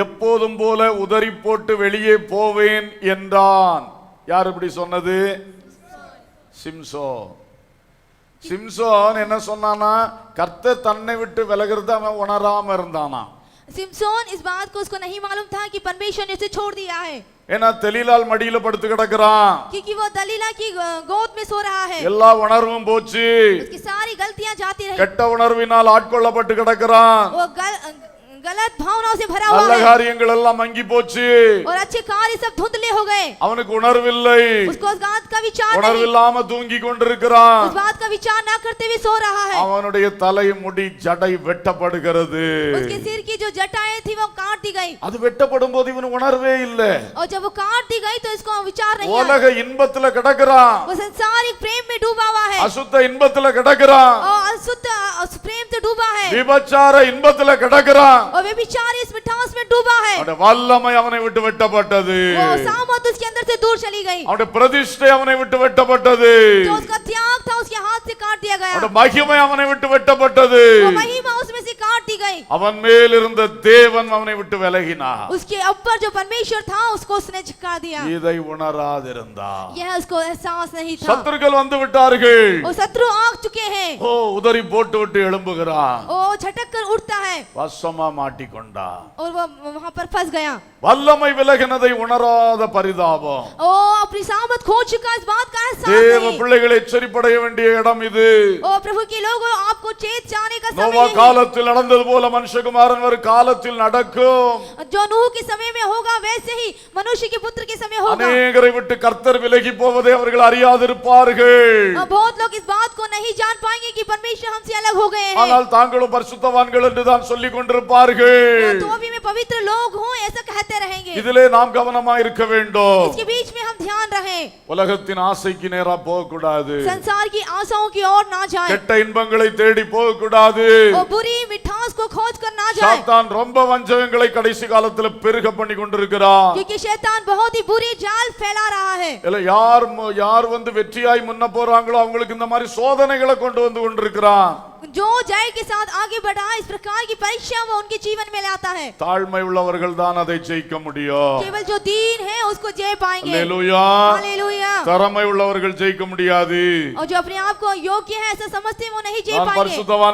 எப்போதும் போல உதறி போட்டு வெளியே போவேன் என்றான். யார் இப்படி சொன்னது? சிம்சோன். சிம்சோன் என்ன சொன்னானா? கர்த்தர் தன்னை விட்டு விலகிறது அவன் உணராம இருந்தானா. सिमसोन इस बात को उसको नहीं मालूम था कि परमेश्वर ने उसे छोड़ दिया है, ஏன்னா தெலீலால் மடியில படுத்து கிடக்குறான். क्योंकि वो दलीला की गोद में सो रहा है. எல்லா உணர்வும் போச்சு. उसकी सारी गलतियां जाती रही. கெட்ட உணர்வினால் ஆட்கொள்ளப்பட்டு கிடக்குறான். वो गलत भावनाओं से भरा हुआ நல்ல है காரியங்கள் எல்லாம் மங்கி போச்சு. और अच्छे कार्य सब धुंधले हो गए. அவனுக்கு உணர்வில்லை. उसको उस बात का विचार नहीं, உணர்வில்லாம தூங்கி கொண்டிருக்கிறான். उस बात का विचार ना करते हुए सो रहा है. அவனுடைய தலை முடி ஜடை வெட்டப்படுகிறது. उसके सिर की जो जटाएं थी वो काट दी गई, அது வெட்டப்படும் போது இவனுக்கு உணர்வே இல்லை. और जब वो काट दी गई तो इसको विचार नहीं आया. உலக இன்பத்துல கிடக்குறான். वो संसारिक प्रेम में डूबा हुआ है அசுத்த இன்பத்துல கிடக்குறான். और अशुद्ध उस प्रेम से डूबा है விபச்சார இன்பத்துல கிடக்குறான். और व्यभिचार इस मिठास में डूबा है. அவனுடைய வல்லமை அவனை விட்டு வெட்டப்பட்டது. वो सामत उसके अंदर से दूर चली गई. அவனுடைய பிரதிஷ்டை அவனை விட்டு வெட்டப்பட்டது. जो उसका त्याग था उसके हाथ से काट दिया गया. அவனுடைய மகிமை அவனை விட்டு வெட்டப்பட்டது. वो महिमा उसमें से काट दी गई. அவன் மேல் இருந்த தேவன் அவனை விட்டு விலகினார். उसके ऊपर जो परमेश्वर था उसको उसने झुका दिया. இதை உணராதிருந்தார். यह उसको एहसास नहीं था. சத்துருக்கள் வந்து விட்டார்கள். वो शत्रु आ चुके हैं. ஓ உதறி போட்டு விட்டு எழும்புகிறார். எழும்புகிறான். वो झटक कर उठता है வசமா மாட்டிக்கொண்டான். और वो वहां पर फंस गया. வல்லமை விலகினதை உணராத பரிதாபம். ओ अपनी सामत खो चुका, इस बात का एहसास தேவ नहीं. பிள்ளைகள் எச்சரிப்படைய வேண்டிய இடம் இது. ओ प्रभु के लोगों, आपको चेत जाने का நோவா समय है. காலத்தில் நடந்தது போல மனுஷகுமாரன் வரும் காலத்தில் நடக்கும். जो नूह के समय में होगा वैसे ही मनुष्य के पुत्र के समय होगा. அநேகரை விட்டு கர்த்தர் விலகி போவதை அவர்கள் அறியாதிருப்பார்கள். बहुत लोग इस बात को नहीं जान पाएंगे कि परमेश्वर हमसे अलग हो गए हैं. ஆனால் தாங்களும் பரிசுத்தவான்கள் என்று தான் சொல்லிக் கொண்டிருப்பார்கள். तो भी मैं पवित्र लोग हूं ऐसा कहते रहेंगे. இதிலே நாம் கவனமாக இருக்க வேண்டும். इसके बीच में हम ध्यान रखें. உலகத்தின் ஆசைக்கு நேரா போக கூடாது. संसार की आशाओं की ओर ना जाएं. கெட்ட இன்பங்களை தேடி போக கூடாது. और बुरी मिठास को खोज कर ना जाएं. சாத்தான் ரொம்ப வஞ்சகங்களை கடைசி காலத்துல பெருக பண்ணி கொண்டிருக்கிறான். क्योंकि शैतान बहुत ही बुरी जाल फैला रहा है. இல்ல யார் வந்து வெற்றியாய் முன்ன போறாங்களோ அவங்களுக்கு இந்த மாதிரி சோதனைகளை கொண்டு வந்து கொண்டிருக்கிறான். जो जय के साथ आगे बढ़ा, इस प्रकार की परीक्षा वो उनके जीवन में लाता है. தாழ்மை உள்ளவர்கள் தான் அதை ஜெயிக்க முடியும். केवल जो दीन है उसको जय पाएंगे. அல்லேலூயா. हालेलुया. திறமை உள்ளவர்கள் ஜெயிக்க முடியாது. और जो अपने आप को योग्य है ऐसा समझते हैं वो नहीं जय நான் पाएंगे.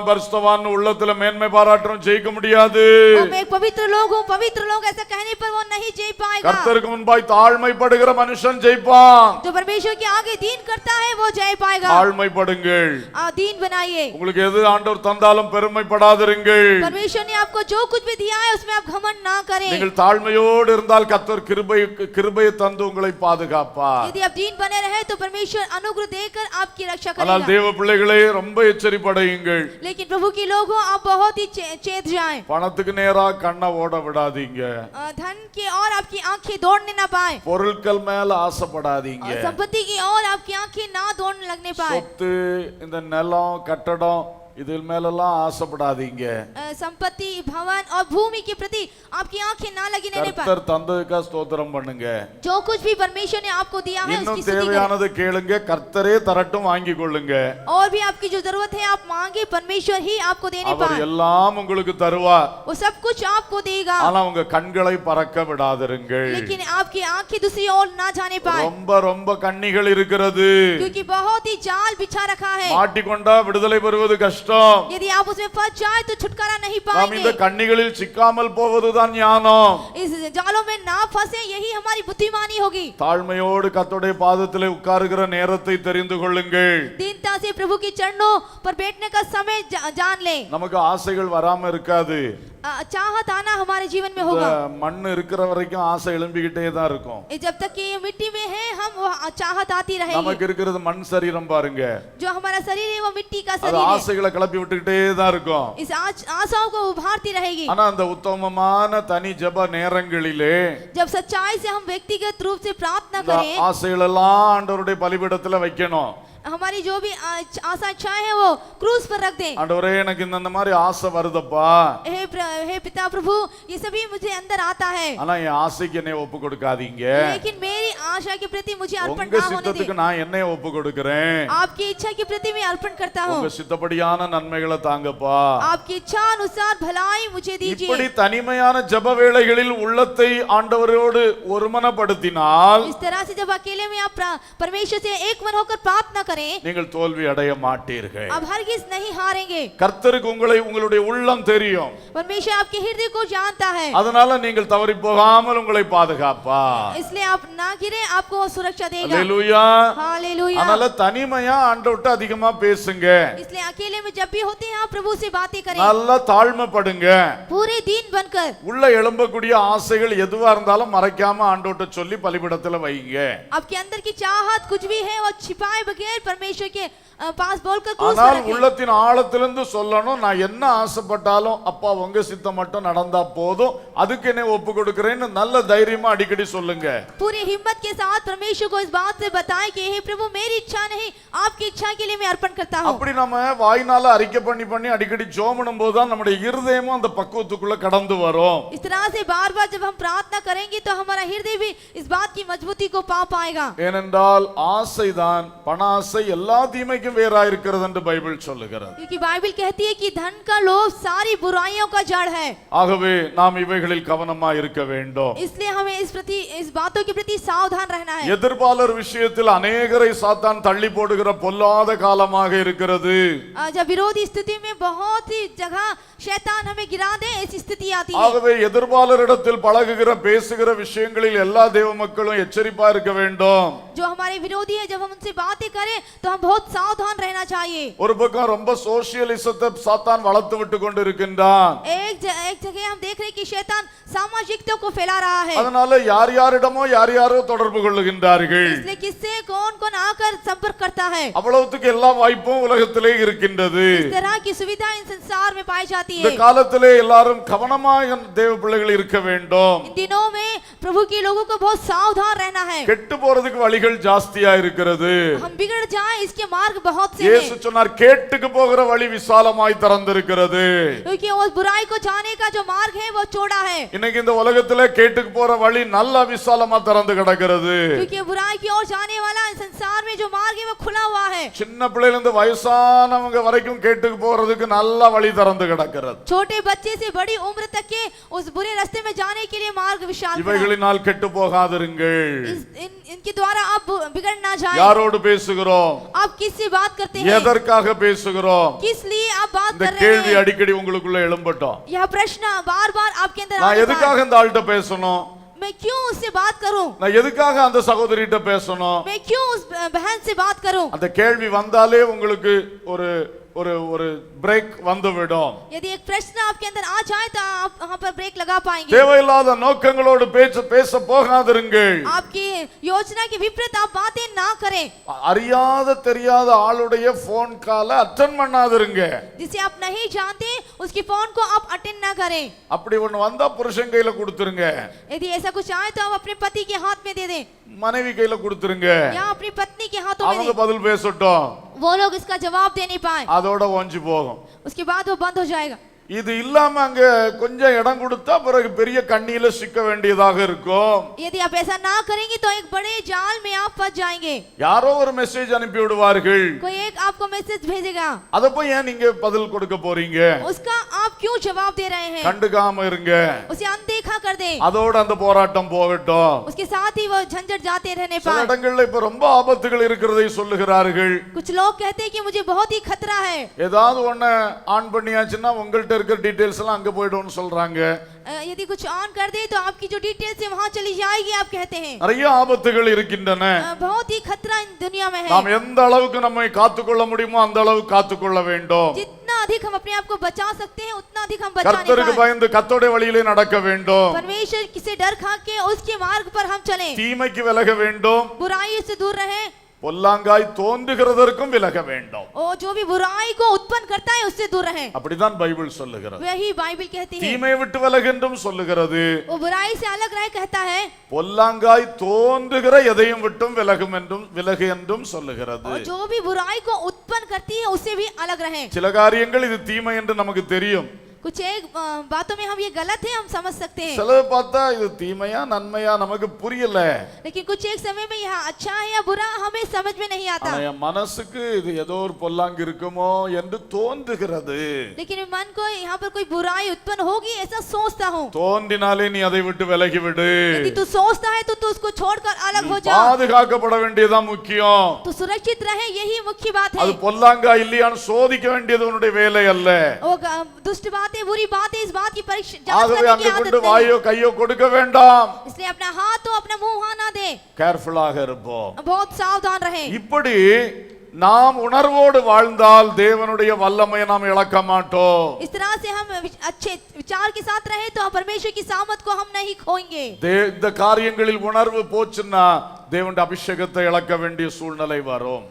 பரிசுத்தவான் உள்ளத்துல மேன்மை பாராட்டுறோம் ஜெயிக்க முடியாது. और मैं एक पवित्र लोग हूं, पवित्र लोग ऐसा कहने पर वो नहीं जय पाएगा. கர்த்தருக்கு முன்பாய் தாழ்மைப்படுகிற மனுஷன் ஜெயிப்பான். जो परमेश्वर के आगे दीन करता है वो जय पाएगा. தாழ்மைப்படுங்கள். दीन बनाइए. உங்களுக்கு எது ஆண்டவர் தந்தாலும் பெருமைப்படாதிருங்கள். परमेश्वर ने आपको जो कुछ भी दिया है उसमें आप घमंड ना करें. நீங்கள் தாழ்மையோடு இருந்தால் கர்த்தர் கிருபையை தந்து உங்களை பாதுகாப்பார். यदि आप दीन बने रहे तो परमेश्वर अनुग्रह देकर आपकी रक्षा ஆனால் करेगा. தேவ பிள்ளைகளே ரொம்ப எச்சரிப்படையுங்கள். लेकिन प्रभु के लोग हो, आप बहुत ही चेत जाएं. பணத்துக்கு நேரா கண்ணை ஓட விடாதீங்க. धन की ओर आपकी आंखें दौड़ने ना पाए. பொருட்கள் மேல ஆசைப்படாதீங்க. संपत्ति की ओर आपकी आंखें ना दौड़ने लगने पाए. சொத்து, இந்த நிலம், கட்டடம் இதில் மேலெல்லாம் ஆசைப்படாதீங்க. संपत्ति, भवन और भूमि के प्रति आपकी आंखें ना लगी रहने पाए. கர்த்தர் தந்ததுக்கு ஸ்தோத்திரம் பண்ணுங்க. जो कुछ भी परमेश्वर ने आपको दिया है இன்னும் उसकी स्तुति करें. தேவையானது கேளுங்க, கர்த்தரே தரட்டும் வாங்கி கொள்ளுங்க. और भी आपकी जो जरूरत है आप मांगे, परमेश्वर ही आपको देने அவர் पाए. எல்லாம் உங்களுக்கு தருவார். वो सब कुछ आपको देगा. ஆனா உங்க கண்களை பறக்க விடாதிருங்கள். लेकिन आपकी आंखें दूसरी ओर ना जाने पाए. ரொம்ப கண்ணிகள் இருக்கிறது. क्योंकि बहुत ही जाल बिछा रखा है. மாட்டிக்கொண்டா விடுதலை பெறுவது கஷ்டம். यदि आप उसमें फंस जाए तो छुटकारा नहीं நாம் இந்த पाएंगे. கண்ணிகளில் சிக்காமல் போவதுதான் ஞானம். इस जालों में ना फंसे, यही हमारी बुद्धिमानी होगी. தாழ்மையோடு கர்த்தருடைய பாதத்திலே உட்காருகிற நேரத்தை தெரிந்து கொள்ளுங்கள். दीनता से प्रभु के चरणों पर बैठने का समय जान ले. நமக்கு ஆசைகள் வராம இருக்காது. चाहत आना हमारे जीवन में होगा. மண் இருக்கிற வரைக்கும் ஆசை எழும்பிக்கிட்டே தான் இருக்கும். जब तक कि ये मिट्टी में है हम वो चाहत आती रहेगी. நமக்கு இருக்கிறது மண் சரீரம் பாருங்க. जो हमारा शरीर है वो मिट्टी का அது शरीर है. ஆசைகளை கிளப்பி விட்டுக்கிட்டே தான் இருக்கும். इस आशाओं को उभारती रहेगी. ஆனா அந்த உத்தமமான தனி ஜெப நேரங்களிலே जब सच्चाई से हम व्यक्तिगत रूप से प्रार्थना இந்த करें, ஆசைகள் எல்லாம் ஆண்டவருடைய பலிபீடத்துல வைக்கணும். हमारी जो भी आशा इच्छाएं हैं वो क्रूस पर रख दें. ஆண்டவரே எனக்கு இந்த மாதிரி ஆசை வருதப்பா. हे पिता प्रभु, ये सभी मुझे अंदर आता है. ஆனா என் ஆசைக்கு என்னை ஒப்பு கொடுக்காதீங்க. लेकिन मेरी आशा के प्रति मुझे अर्पण உங்க ना होने சித்தத்துக்கு दें. நான் என்னை ஒப்பு கொடுக்கிறேன். आपकी इच्छा के प्रति मैं अर्पण करता हूँ. உங்க சித்தப்படியான நன்மைகளை தாங்கப்பா. आपकी इच्छा अनुसार भलाई मुझे दीजिए. இப்படி தனிமையான ஜெப வேளைகளில் உள்ளத்தை ஆண்டவரோடு ஒருமனப்படுத்தினால் इस तरह से जब अकेले में आप परमेश्वर से एक मन होकर प्रार्थना करें, நீங்கள் தோல்வி அடைய மாட்டீர்கள். आप हरगिज नहीं हारेंगे. கர்த்தருக்கு உங்களுடைய உள்ளம் தெரியும். परमेश्वर आपके हृदय को जानता है. அதனால நீங்கள் தவறி போகாமல் உங்களை பாதுகாப்பா. इसलिए आप ना गिरे, आपको सुरक्षा देगा. அல்லேலூயா. हालेलुया. அதனால தனிமையா ஆண்டவர்ட்ட அதிகமா பேசுங்க. इसलिए अकेले में जब भी होते हैं आप प्रभु से बातें करें. நல்லா தாழ்மைப்படுங்க. पूरे दिन बनकर உள்ள எழும்பக்கூடிய ஆசைகள் எதுவா இருந்தாலும் மறைக்காம ஆண்டவர்ட்ட சொல்லி பலிபீடத்துல வைங்க. आपके अंदर की चाहत कुछ भी है वो छिपाए बगैर परमेश्वर के पास बोलकर क्रूस पर ஆனால் रखें. உள்ளத்தின் ஆழத்திலிருந்து சொல்லணும், நான் என்ன ஆசைப்பட்டாலும் அப்பா உங்க சித்தம் மட்டும் நடந்தா போதும், அதுக்கு என்ன ஒப்பு கொடுக்கிறேன்னு நல்ல தைரியமா அடிக்கடி சொல்லுங்க. पूरी हिम्मत के साथ परमेश्वर को इस बात से बताएं कि हे प्रभु, मेरी इच्छा नहीं आपकी इच्छा के लिए मैं अर्पण करता हूँ. அப்படி நம்ம வாய்னால அறிக்கை பண்ணி அடிக்கடி ஜெபம் போதுதான் நம்முடைய இருதயமும் அந்த பக்குவத்துக்குள்ள கடந்து வரும். इस तरह से बार-बार जब हम प्रार्थना करेंगे तो हमारा हृदय भी इस बात की मजबूती को पा पाएगा. ஏனென்றால் ஆசைதான், பண ஆசை எல்லா தீமைக்கும் வேறா இருக்கிறது என்று பைபிள் சொல்லுகிறது. क्योंकि बाइबल कहती है कि धन का लोभ सारी बुराइयों का जड़ है. ஆகவே நாம் இவைகளில் கவனமாக இருக்க வேண்டும். इसलिए हमें इस बातों के प्रति सावधान रहना है. எதிர்பாலர் விஷயத்தில் अनेகரை சாத்தான் தள்ளி போடுகிற பொல்லாத காலமாக இருக்கிறது. जब विरोधी स्थिति में बहुत ही जगह शैतान हमें गिरा दे ऐसी स्थिति आती है. ஆகவே எதிர்பாலரிடத்தில் பழகுகிற பேசுகிற விஷயங்களில் எல்லா தேவ மக்களும் எச்சரிப்பா இருக்க வேண்டும். जो हमारे विरोधी है जब हम उनसे बातें करें तो हम बहुत सावधान रहना चाहिए. ஒரு பக்கம் ரொம்ப சோஷியலிசத்தை சாத்தான் வளர்த்து விட்டு கொண்டு இருக்கின்றான். एक जगह हम देख रहे हैं कि शैतान सामाजिकता को फैला रहा है. அதனால யார் யாரிடமோ யார் யாரோ தொடர்பு கொள்ளுகின்றார்கள். इसलिए किससे कौन आकर संपर्क करता है. அவ்வளவுக்கு எல்லா வாய்ப்பும் உலகத்திலே இருக்கின்றது. इस तरह की सुविधा इन संसार में पाई जाती இந்த है. காலத்திலே எல்லாரும் கவனமாக தேவ பிள்ளைகள் இருக்க வேண்டும். इन दिनों में प्रभु के लोगों को बहुत सावधान रहना है. கெட்டு போறதுக்கு வழிகள் ஜாஸ்தியா இருக்கிறது. हम बिगड़ जाए इसके मार्ग बहुत से இயேசு हैं. சொன்னார் கேட்டுக்கு போகிற வழி விசாலமாய் திறந்திருக்கிறது. क्योंकि उस बुराई को जाने का जो मार्ग है वो चौड़ा है. இன்னைக்கு இந்த உலகத்திலே கேட்டுக்கு போற வழி நல்ல விசாலமா திறந்து கிடக்கிறது. क्योंकि बुराई की ओर जाने वाला संसार में जो मार्ग है वो खुला हुआ है. சின்ன பிள்ளையில இருந்து வயசானவங்க வரைக்கும் கேட்டுக்கு போறதுக்கு நல்ல வழி திறந்து கிடக்கிறது. छोटे बच्चे से बड़ी उम्र तक के उस बुरे रास्ते में जाने के लिए मार्ग विशाल है. இவைகளினால் கெட்டு போகாதிருங்கள். इनके द्वारा आप बिगड़ ना जाए. யாரோடு பேசுகிறோம்? आप किससे बात करते हैं? எதற்காக பேசுகிறோம்? किस लिए आप बात இந்த कर रहे கேள்வி हैं? அடிக்கடி உங்களுக்குள்ள எழும்பட்டும். यह प्रश्न बार बार आपके अंदर நான் आता है. எதுக்காக இந்த ஆள்கிட்ட பேசணும்? मैं क्यों उससे बात करूं? நான் எதுக்காக அந்த சகோதரிட்ட பேசணும்? मैं क्यों उस बहन से बात करूं? அந்த கேள்வி வந்தாலே உங்களுக்கு ஒரு ஒரு ஒரு பிரேக் வந்துவிடும். यदि एक प्रश्न आपके अंदर आ जाए तो आप वहां पर ब्रेक लगा पाएंगे. தேவையில்லாத நோக்கங்களோடு பேச போகாதிருங்கள். आपकी योजना के विपरीत आप बातें ना करें. அறியாத தெரியாத ஆளுடைய போன் கால அட்டெண்ட் பண்ணாதிருங்க. जिसे आप नहीं जानते उसकी फोन को आप अटेंड ना करें. அப்படி ஒண்ணு வந்தா புருஷன் கையில கொடுத்துருங்க. यदि ऐसा कुछ आए तो आप अपने पति के हाथ में दे दें மனைவி கையில கொடுத்துருங்க. या अपनी पत्नी के हाथों में அவங்க दें. பதில் பேசட்டும். वो लोग इसका जवाब दे नहीं पाए அதோட ஒஞ்சி போகும். उसके बाद वो बंद हो जाएगा. இது இல்லாம அங்க கொஞ்சம் இடம் கொடுத்தா பிறகு பெரிய கண்ணியில சிக்க வேண்டியதாக இருக்கும். यदि आप ऐसा ना करेंगे तो एक बड़े जाल में आप फंस जाएंगे. யாரோ ஒரு மெசேஜ் அனுப்பி விடுவார்கள். कोई एक आपको मैसेज भेजेगा, அத போய் ஏன் நீங்க பதில் கொடுக்க போறீங்க? उसका आप क्यों जवाब दे रहे हैं? கண்டுக்காம இருங்க. उसे अनदेखा कर दे. அதோட அந்த போராட்டம் போகட்டும். उसके साथ ही वो झंझट जाते रहने சில पाए. இடங்கள்ல இப்ப ரொம்ப ஆபத்துகள் இருக்கிறதை சொல்லுகிறார்கள். कुछ लोग कहते हैं कि मुझे बहुत ही खतरा है. ஏதாவது ஒண்ணு ஆன் பண்ணியாச்சுன்னா உங்கள்ட்ட இருக்கிற டீடைல்ஸ் எல்லாம் அங்க போய்டும்னு சொல்றாங்க. यदि कुछ ऑन कर दे तो आपकी जो डिटेल्स है वहां चली जाएगी आप कहते हैं. நிறைய ஆபத்துகள் இருக்கின்றன. बहुत ही खतरा इन दुनिया में है. நாம் எந்த அளவுக்கு நம்மை காத்துக்கொள்ள முடியுமோ அந்த அளவுக்கு காத்துக்கொள்ள வேண்டும். जितना अधिक हम अपने आप को बचा सकते हैं उतना अधिक हम बचाने கர்த்தருக்கு पाए. பயந்து கர்த்தருடைய வழியிலே நடக்க வேண்டும். परमेश्वर से डर खा के उसके मार्ग पर हम चलें. தீமைக்கு விலக வேண்டும். बुराई से दूर रहें. பொல்லாங்காய் தோன்றுகிறதற்கும் விலக வேண்டும். और जो भी बुराई को उत्पन्न करता है उससे दूर रहें. அப்படிதான் பைபிள் சொல்லுகிறது. वही बाइबल कहती है. தீமையை விட்டு விலகு என்றும் சொல்லுகிறது. वो बुराई से अलग रहे कहता है. பொல்லாங்காய் தோன்றுகிற எதையும் விட்டும் விலகு என்றும் சொல்லுகிறது. और जो भी बुराई को उत्पन्न करती है उससे भी अलग रहें. சில காரியங்கள் இது தீமை என்று நமக்கு தெரியும். कुछ एक बातों में हम ये गलत है हम समझ सकते हैं. சிலது பார்த்தா இது தீமையா நன்மையா நமக்கு புரியல. लेकिन कुछ एक समय में यह अच्छा है या बुरा हमें समझ में नहीं आता. ஆனா என் மனசுக்கு இது ஏதோ ஒரு பொல்லாங்கு இருக்குமோ என்று தோன்றுகிறது. लेकिन मन को यहाँ पर कोई बुराई उत्पन्न होगी ऐसा सोचता हूँ. தோன்றினாலே நீ அதை விட்டு விலகி விடு. यदि तू सोचता है तो तू उसको छोड़कर अलग हो जा. பாதுகாக்கப்பட வேண்டியதுதான் முக்கியம். तू सुरक्षित रहे यही मुख्य बात है. அது பொல்லாங்கா இல்லையான்னு சோதிக்க வேண்டியது உன்னுடைய வேலை அல்ல. वो दुष्ट बातें बुरी बातें इस बात की परीक्षा जांच ஆகவே करने की அங்க கொண்டு आदत வாயோ नहीं. கையோ கொடுக்க வேண்டாம். इसलिए अपना हाथ तो अपना मुंह वहां ना दे. கேர்ஃபுல்லாக இருப்போம். बहुत सावधान रहे. இப்படி நாம் உணர்வோடு வாழ்ந்தால் தேவனுடைய வல்லமையை நாம் இழக்க மாட்டோம். इस तरह से हम अच्छे विचार के साथ रहे तो परमेश्वर की सामर्थ को हम नहीं खोएंगे. இந்த காரியங்களில் உணர்வு போச்சுன்னா தேவனுடைய அபிஷேகத்தை இழக்க வேண்டிய சூழ்நிலை வரும்.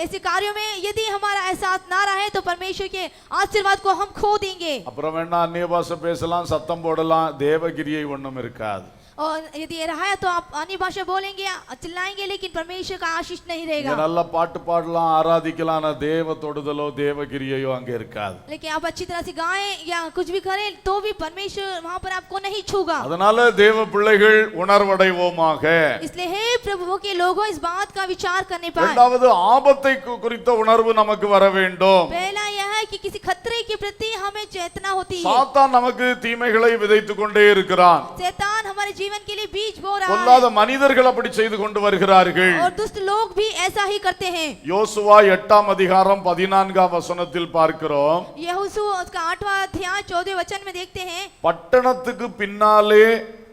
ऐसे कार्यों में यदि हमारा एहसास ना रहे तो परमेश्वर के आशीर्वाद को हम खो देंगे. அப்புறம் வேணா அந்நிய பாஷை பேசலாம், சத்தம் போடலாம், தேவகிரியை ஒண்ணும் இருக்காது. और यदि ये रहा है तो आप अन्य भाषा बोलेंगे, चिल्लाएंगे, लेकिन परमेश्वर का आशीष नहीं இங்க रहेगा। நல்ல பாட்டு பாடலாம், ஆராதிக்கலாம், ஆனா தேவ தொடுதலோ தேவ கிரியையோ அங்க இருக்காது. लेकिन आप अच्छी तरह से गाएं या कुछ भी करें तो भी परमेश्वर वहां पर आपको नहीं छूगा। அதனால தேவ பிள்ளைகள் உணர்வடைவோமாக. इसलिए हे प्रभु के लोगों, इस बात का विचार करने पाए। இரண்டாவது ஆபத்தை குறித்த உணர்வு நமக்கு வர வேண்டும். पहला यह है कि किसी खतरे के प्रति हमें चेतना होती है। சாத்தான் நமக்கு தீமைகளை விதைத்துக் கொண்டே இருக்கிறான். शैतान हमारे जीवन के लिए बीज बो रहा பொல்லாத है மனிதர்கள் அப்படி செய்து கொண்டு வருகிறார்கள். और दुष्ट लोग भी ऐसा ही करते हैं। யோசுவா 8ஆம் அதிகாரம் 14ஆம் வசனத்தில் பார்க்கிறோம். यहोशू उसका 8वां अध्याय 14वें वचन में देखते हैं, பட்டணத்துக்கு பின்னாலே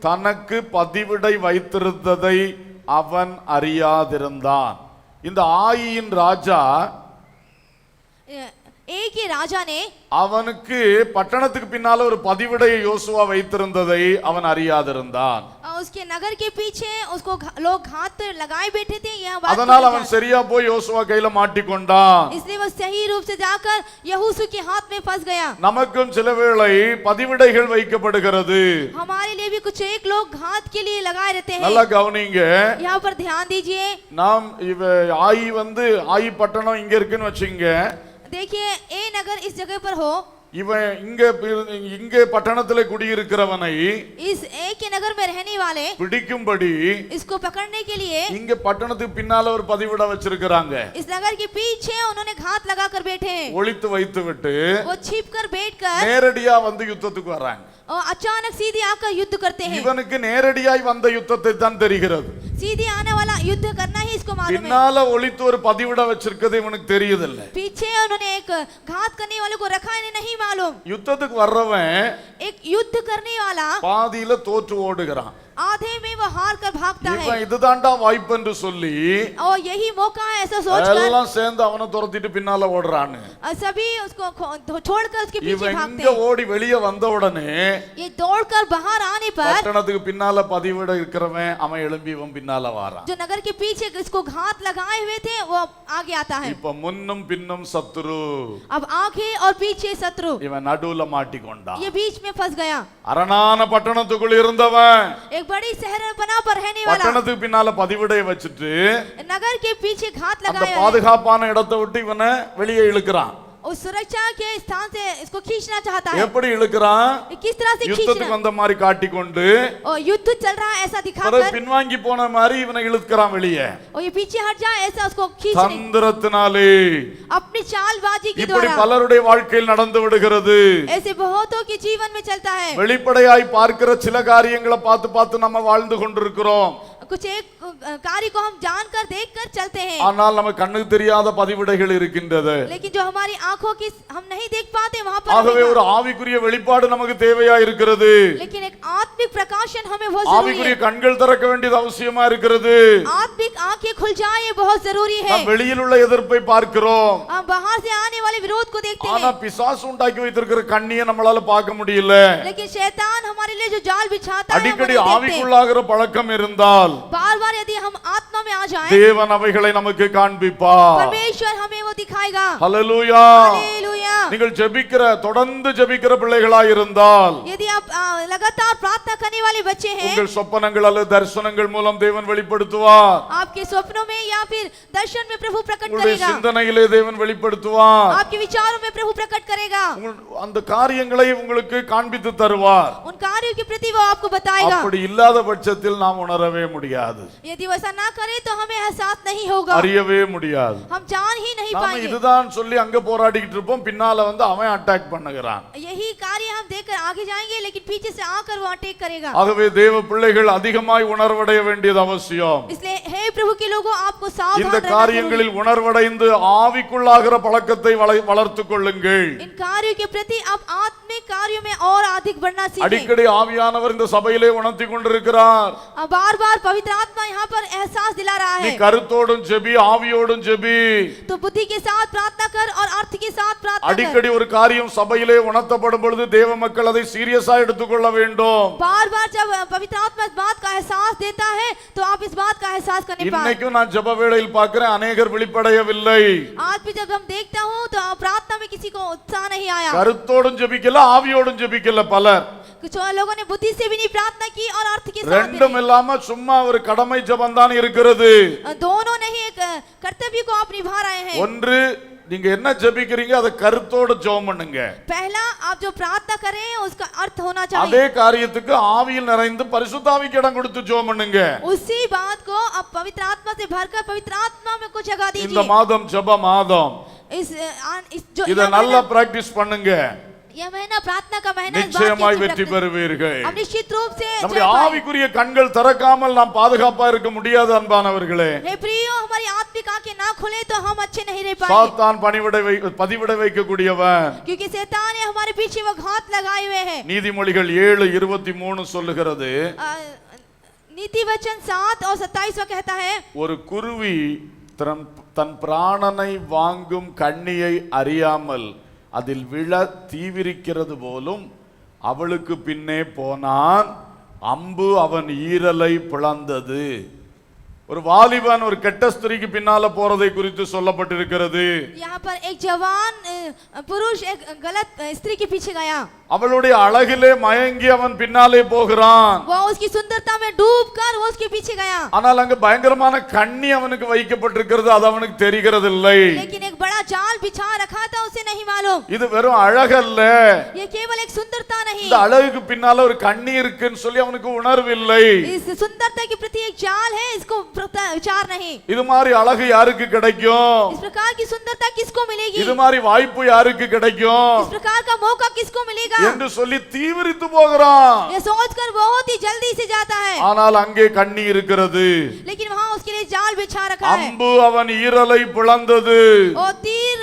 தனக்கு பதிவிடை வைத்திருந்ததை அவன் அறியாதிருந்தான். இந்த ஆயியின் ராஜா एक ही राजा ने அவனுக்கு பட்டணத்துக்கு பின்னால ஒரு பதிவிடையை யோசுவா வைத்திருந்ததை அவன் அறியாதிருந்தான். उसके नगर के पीछे उसको लोग घात लगाए बैठे थे। यह बात அதனால அவன் சரியா போய் யோசுவா கையில மாட்டிக்கொண்டான். इसलिए वो सही रूप से जाकर यहोशू के हाथ में फंस गया। நமக்கும் சில வேளை பதிவிடைகள் வைக்கப்படுகிறது. हमारे लिए भी कुछ एक लोग घात के लिए लगाए रहते हैं। நல்லா கவனிங்க. यहाँ पर ध्यान दीजिए। நாம் ஆயி பட்டணம் இங்க இருக்குன்னு வச்சுங்க. देखिए, ए नगर इस जगह पर हो, இவன் இங்க பட்டணத்திலே குடியிருக்கிறவனை इस एक के नगर में रहने वाले பிடிக்கும்படி इसको पकड़ने के लिए இங்க பட்டணத்துக்கு பின்னால ஒரு பதிவிட வச்சிருக்கிறாங்க. इस नगर के पीछे उन्होंने घात लगाकर बैठे हैं। ஒளித்து வைத்து விட்டு वो छिप कर बैठ कर நேரடியா வந்து யுத்தத்துக்கு வர்றாங்க. और अचानक सीधे आकर युद्ध करते हैं। இவனுக்கு நேரடியாய் வந்த யுத்தத்தை தான் தெரிகிறது. सीधे आने वाला युद्ध करना ही इसको मालूम है। பின்னால ஒளித்து ஒரு பதிவிட வச்சிருக்கிறது இவனுக்கு தெரியுதில்ல. पीछे उन्होंने एक घात करने वाले को रखा है, नहीं मालूम। யுத்தத்துக்கு வர்றவன் एक युद्ध करने वाला பாதியில தோற்று ஓடுகிறான். आधे में वो हार कर भागता है இவன் இதுதான்டா வாய்ப்பு என்று சொல்லி और यही मौका है ऐसा सोचकर எல்லாம் சேர்ந்து அவனை துரத்திட்டு பின்னால ஓடுறான்னு. सभी उसको छोड़कर उसके पीछे இவன் भागते இங்க हैं। ஓடி வெளியே வந்த உடனே ये दौड़कर बाहर आने पर பட்டணத்துக்கு பின்னால பதிவிட இருக்கிறவன் அவன் எழும்பி இவன் பின்னால வாரான். जो नगर के पीछे इसको घात लगाए हुए थे वो आगे आता है। இப்ப முன்னும் பின்னும் சத்துரு, अब आगे और पीछे शत्रु, இவன் நடுவுல மாட்டிக்கொண்டான். ये बीच में फंस गया। அரணான பட்டணத்துக்குள் இருந்தவன் एक बड़ी शहर बना पर रहने वाला பட்டணத்துக்கு பின்னால பதிவிடைய வச்சுட்டு नगर के पीछे घात அந்த लगाया है। பாதுகாப்பான இடத்தை விட்டு இவனை வெளியே இழுக்கிறான். उस सुरक्षा के स्थान से इसको खींचना चाहता है। எப்படி இழுக்கிறான்? किस तरह से யுத்தத்துக்கு खींचना? வந்த மாதிரி காட்டிக்கொண்டு और युद्ध चल रहा है ऐसा பிறகு दिखाकर பின்வாங்கி போன மாதிரி இவனை இழுக்கிறான் வெளியே. और ये पीछे हट जाए ऐसा उसको खींचने தந்திரத்தினாலே अपनी चालबाजी के இப்படி द्वारा பலருடைய வாழ்க்கையில் நடந்து விடுகிறது. ऐसे बहुतों के जीवन में चलता है। வெளிப்படையாய் பார்க்கிற சில காரியங்களை பார்த்து பார்த்து நம்ம வாழ்ந்து கொண்டிருக்கிறோம். कुछ एक कार्य को हम जानकर देखकर चलते हैं, ஆனால் நம்ம கண்ணுக்கு தெரியாத பதிவிடைகள் இருக்கின்றது. लेकिन जो हमारी आंखों की हम नहीं देख पाते वहां पर ஆகவே हमें ஒரு ஆவிக்குரிய வெளிப்பாடு நமக்கு தேவையா இருக்கிறது. लेकिन एक आत्मिक प्रकाशन हमें बहुत जरूरी ஆவிக்குரிய है। கண்கள் திறக்க வேண்டியது அவசியமா இருக்கிறது. आत्मिक आंखें खुल जाए ये बहुत जरूरी है। நாம் வெளியில் உள்ள எதிர்ப்பை பார்க்கிறோம், हम बाहर से आने वाले विरोध को देखते ஆனா हैं, பிசாசு உண்டாக்கி வைத்திருக்கிற கண்ணியை நம்மளால பார்க்க முடியல. लेकिन शैतान हमारे लिए जो जाल बिछाता है हम அடிக்கடி नहीं देखते। ஆவிக்குள்ளாகிற பழக்கம் இருந்தால் बार बार यदि हम आत्मा में आ जाएं, தேவன் அவைகளை நமக்கு காண்பிப்பார். परमेश्वर हमें वो दिखाएगा। ஹல்லேலூயா. हालेलुया। நீங்கள் தொடர்ந்து ஜெபிக்கிற பிள்ளைகளாய் இருந்தால் यदि आप लगातार प्रार्थना करने वाले बच्चे हैं, உங்கள் சொப்பனங்கள் அல்லது தரிசனங்கள் மூலம் தேவன் வெளிப்படுத்துவார். आपके स्वप्नों में या फिर दर्शन में प्रभु प्रकट உங்களுடைய करेगा, சிந்தனையிலே தேவன் வெளிப்படுத்துவார். आपके विचारों में प्रभु प्रकट करेगा, அந்த காரியங்களை உங்களுக்கு காண்பித்து தருவார். उन कार्यों के प्रति वो आपको बताएगा। அப்படி இல்லாத பட்சத்தில் நாம் உணரவே முடியாது, यदि वैसा ना करे तो हमें एहसास नहीं होगा, அறியவே முடியாது. हम जान ही नहीं நாம पाएंगे। இதுதான் சொல்லி அங்க போராடிக்கிட்டு இருப்போம், பின்னால வந்து அவன் அட்டாக் பண்ணுகிறான். यही कार्य हम देखकर आगे जाएंगे, लेकिन पीछे से आकर वो अटैक करेगा। ஆகவே தேவ பிள்ளைகள் அதிகமாய் உணர்வடைய வேண்டியது அவசியம். इसलिए हे प्रभु के लोगों, आपको இந்த सावधान रहना காரியங்களில் जरूरी है। உணர்வடைந்து ஆவிக்குள்ளாகிற பழக்கத்தை வளர்த்துக் கொள்ளுங்கள். इन कार्यों के प्रति आप आत्मिक कार्यों में और अधिक बढ़ना सीखें। அடிக்கடி ஆவியானவர் இந்த சபையிலே உணர்த்தி கொண்டிருக்கிறார். बार बार पवित्र आत्मा यहाँ पर एहसास दिला रहा நீ है, கருத்தோடும் ஜெபி, ஆவியோடும் ஜெபி. तो बुद्धि के साथ प्रार्थना कर और अर्थ के साथ प्रार्थना कर। அடிக்கடி ஒரு காரியம் சபையிலே உணர்த்தப்படும் பொழுது தேவ மக்கள் அதை சீரியஸா எடுத்துக்கொள்ள வேண்டும். बार बार जब पवित्र आत्मा इस बात का एहसास देता है तो आप इस बात का एहसास करने पाए। இன்னைக்கும் நான் ஜெப வேளையில் பார்க்கிறேன், अनेகர் வெளிப்படையவில்லை. आज भी जब हम देखता हूँ तो प्रार्थना में किसी को उत्साह नहीं आया, கருத்தோடும் ஜெபிக்கல, ஆவியோடும் ஜெபிக்கல பலர். कुछ और लोगों ने बुद्धि से भी नहीं प्रार्थना की और अर्थ के साथ भी ரெண்டும் இல்லாம சும்மா ஒரு கடமை ஜெபம் தான் இருக்கிறது. नहीं। दोनों नहीं एक कर्तव्य को आप निभा रहे हैं। ஒன்று நீங்க என்ன ஜெபிக்கிறீங்க அதை கருத்தோட ஜெபம் பண்ணுங்க. पहला आप जो प्रार्थना कर रहे हैं उसका अर्थ होना அதே चाहिए। காரியத்துக்கு ஆவியில் நிறைந்து பரிசுத்த ஆவிக்கு இடம் கொடுத்து ஜெபம் பண்ணுங்க. उसी बात को आप पवित्र आत्मा से भरकर पवित्र आत्मा में को जगह இந்த दीजिए। மாதம் ஜெப மாதம். इस जो இத நல்லா பிராக்டீஸ் பண்ணுங்க. यह महीना प्रार्थना का महीना है। इस बात की நிச்சயமாய் अच्छी வெற்றி practice- பெறுவீர்கள். अब निश्चित रूप से நம்முடைய जय पाएंगे। ஆவிக்குரிய கண்கள் திறக்காமல் நாம் பாதுகாப்பா இருக்க முடியாது அன்பானவர்களே. हे प्रियो हमारी आत्मिक आंखें ना खुले तो हम अच्छे नहीं रह पाएंगे। சாத்தான் பதிவிட வைக்கக்கூடியவன். क्योंकि शैतान ने हमारे पीछे वो घात लगाए हुए हैं। நீதிமொழிகள் 7:23 சொல்லுகிறது, नीति वचन 7 और 27 में कहता है, ஒரு குருவி தன் பிராணனை வாங்கும் கண்ணியை அறியாமல் அதில் விழ தீவிரிக்கிறது போலும் அவளுக்கு பின்னே போனான், அம்பு அவன் ஈரலை பிளந்தது. ஒரு வாலிபன் ஒரு கெட்ட ஸ்திரீக்கு பின்னால போறதை குறித்து சொல்லப்பட்டிருக்கிறது. यहाँ पर एक जवान पुरुष एक गलत स्त्री के पीछे गया। அவளுடைய அழகிலே மயங்கி அவன் பின்னாலே போகிறான். वो उसकी सुंदरता में डूबकर वो उसके पीछे गया। ஆனால் அங்கு பயங்கரமான கண்ணி அவனுக்கு வைக்கப்பட்டிருக்கிறது, அது அவனுக்கு தெரிகிறதில்லை. लेकिन एक बड़ा जाल बिछा रखा था, उसे नहीं मालूम। இது வெறும் அழகல்ல, ये केवल एक सुंदरता नहीं, இந்த அழகுக்கு பின்னால ஒரு கண்ணி இருக்குன்னு சொல்லி அவனுக்கு உணர்வில்லை. इस सुंदरता के प्रति एक जाल है, इसको विचार नहीं। இது மாதிரி அழகு யாருக்கு கிடைக்கும்? इस प्रकार की सुंदरता किसको मिलेगी? இது மாதிரி வாய்ப்பு யாருக்கு கிடைக்கும் इस प्रकार का मौका किसको मिलेगा? என்று சொல்லி தீவிரித்து போகிறான். ये सोचकर बहुत ही जल्दी से जाता है। ஆனால் அங்கே கண்ணி இருக்கிறது. लेकिन वहाँ उसके लिए जाल बिछा रखा है। அம்பு அவன் ஈரலை பிளந்தது. और तीर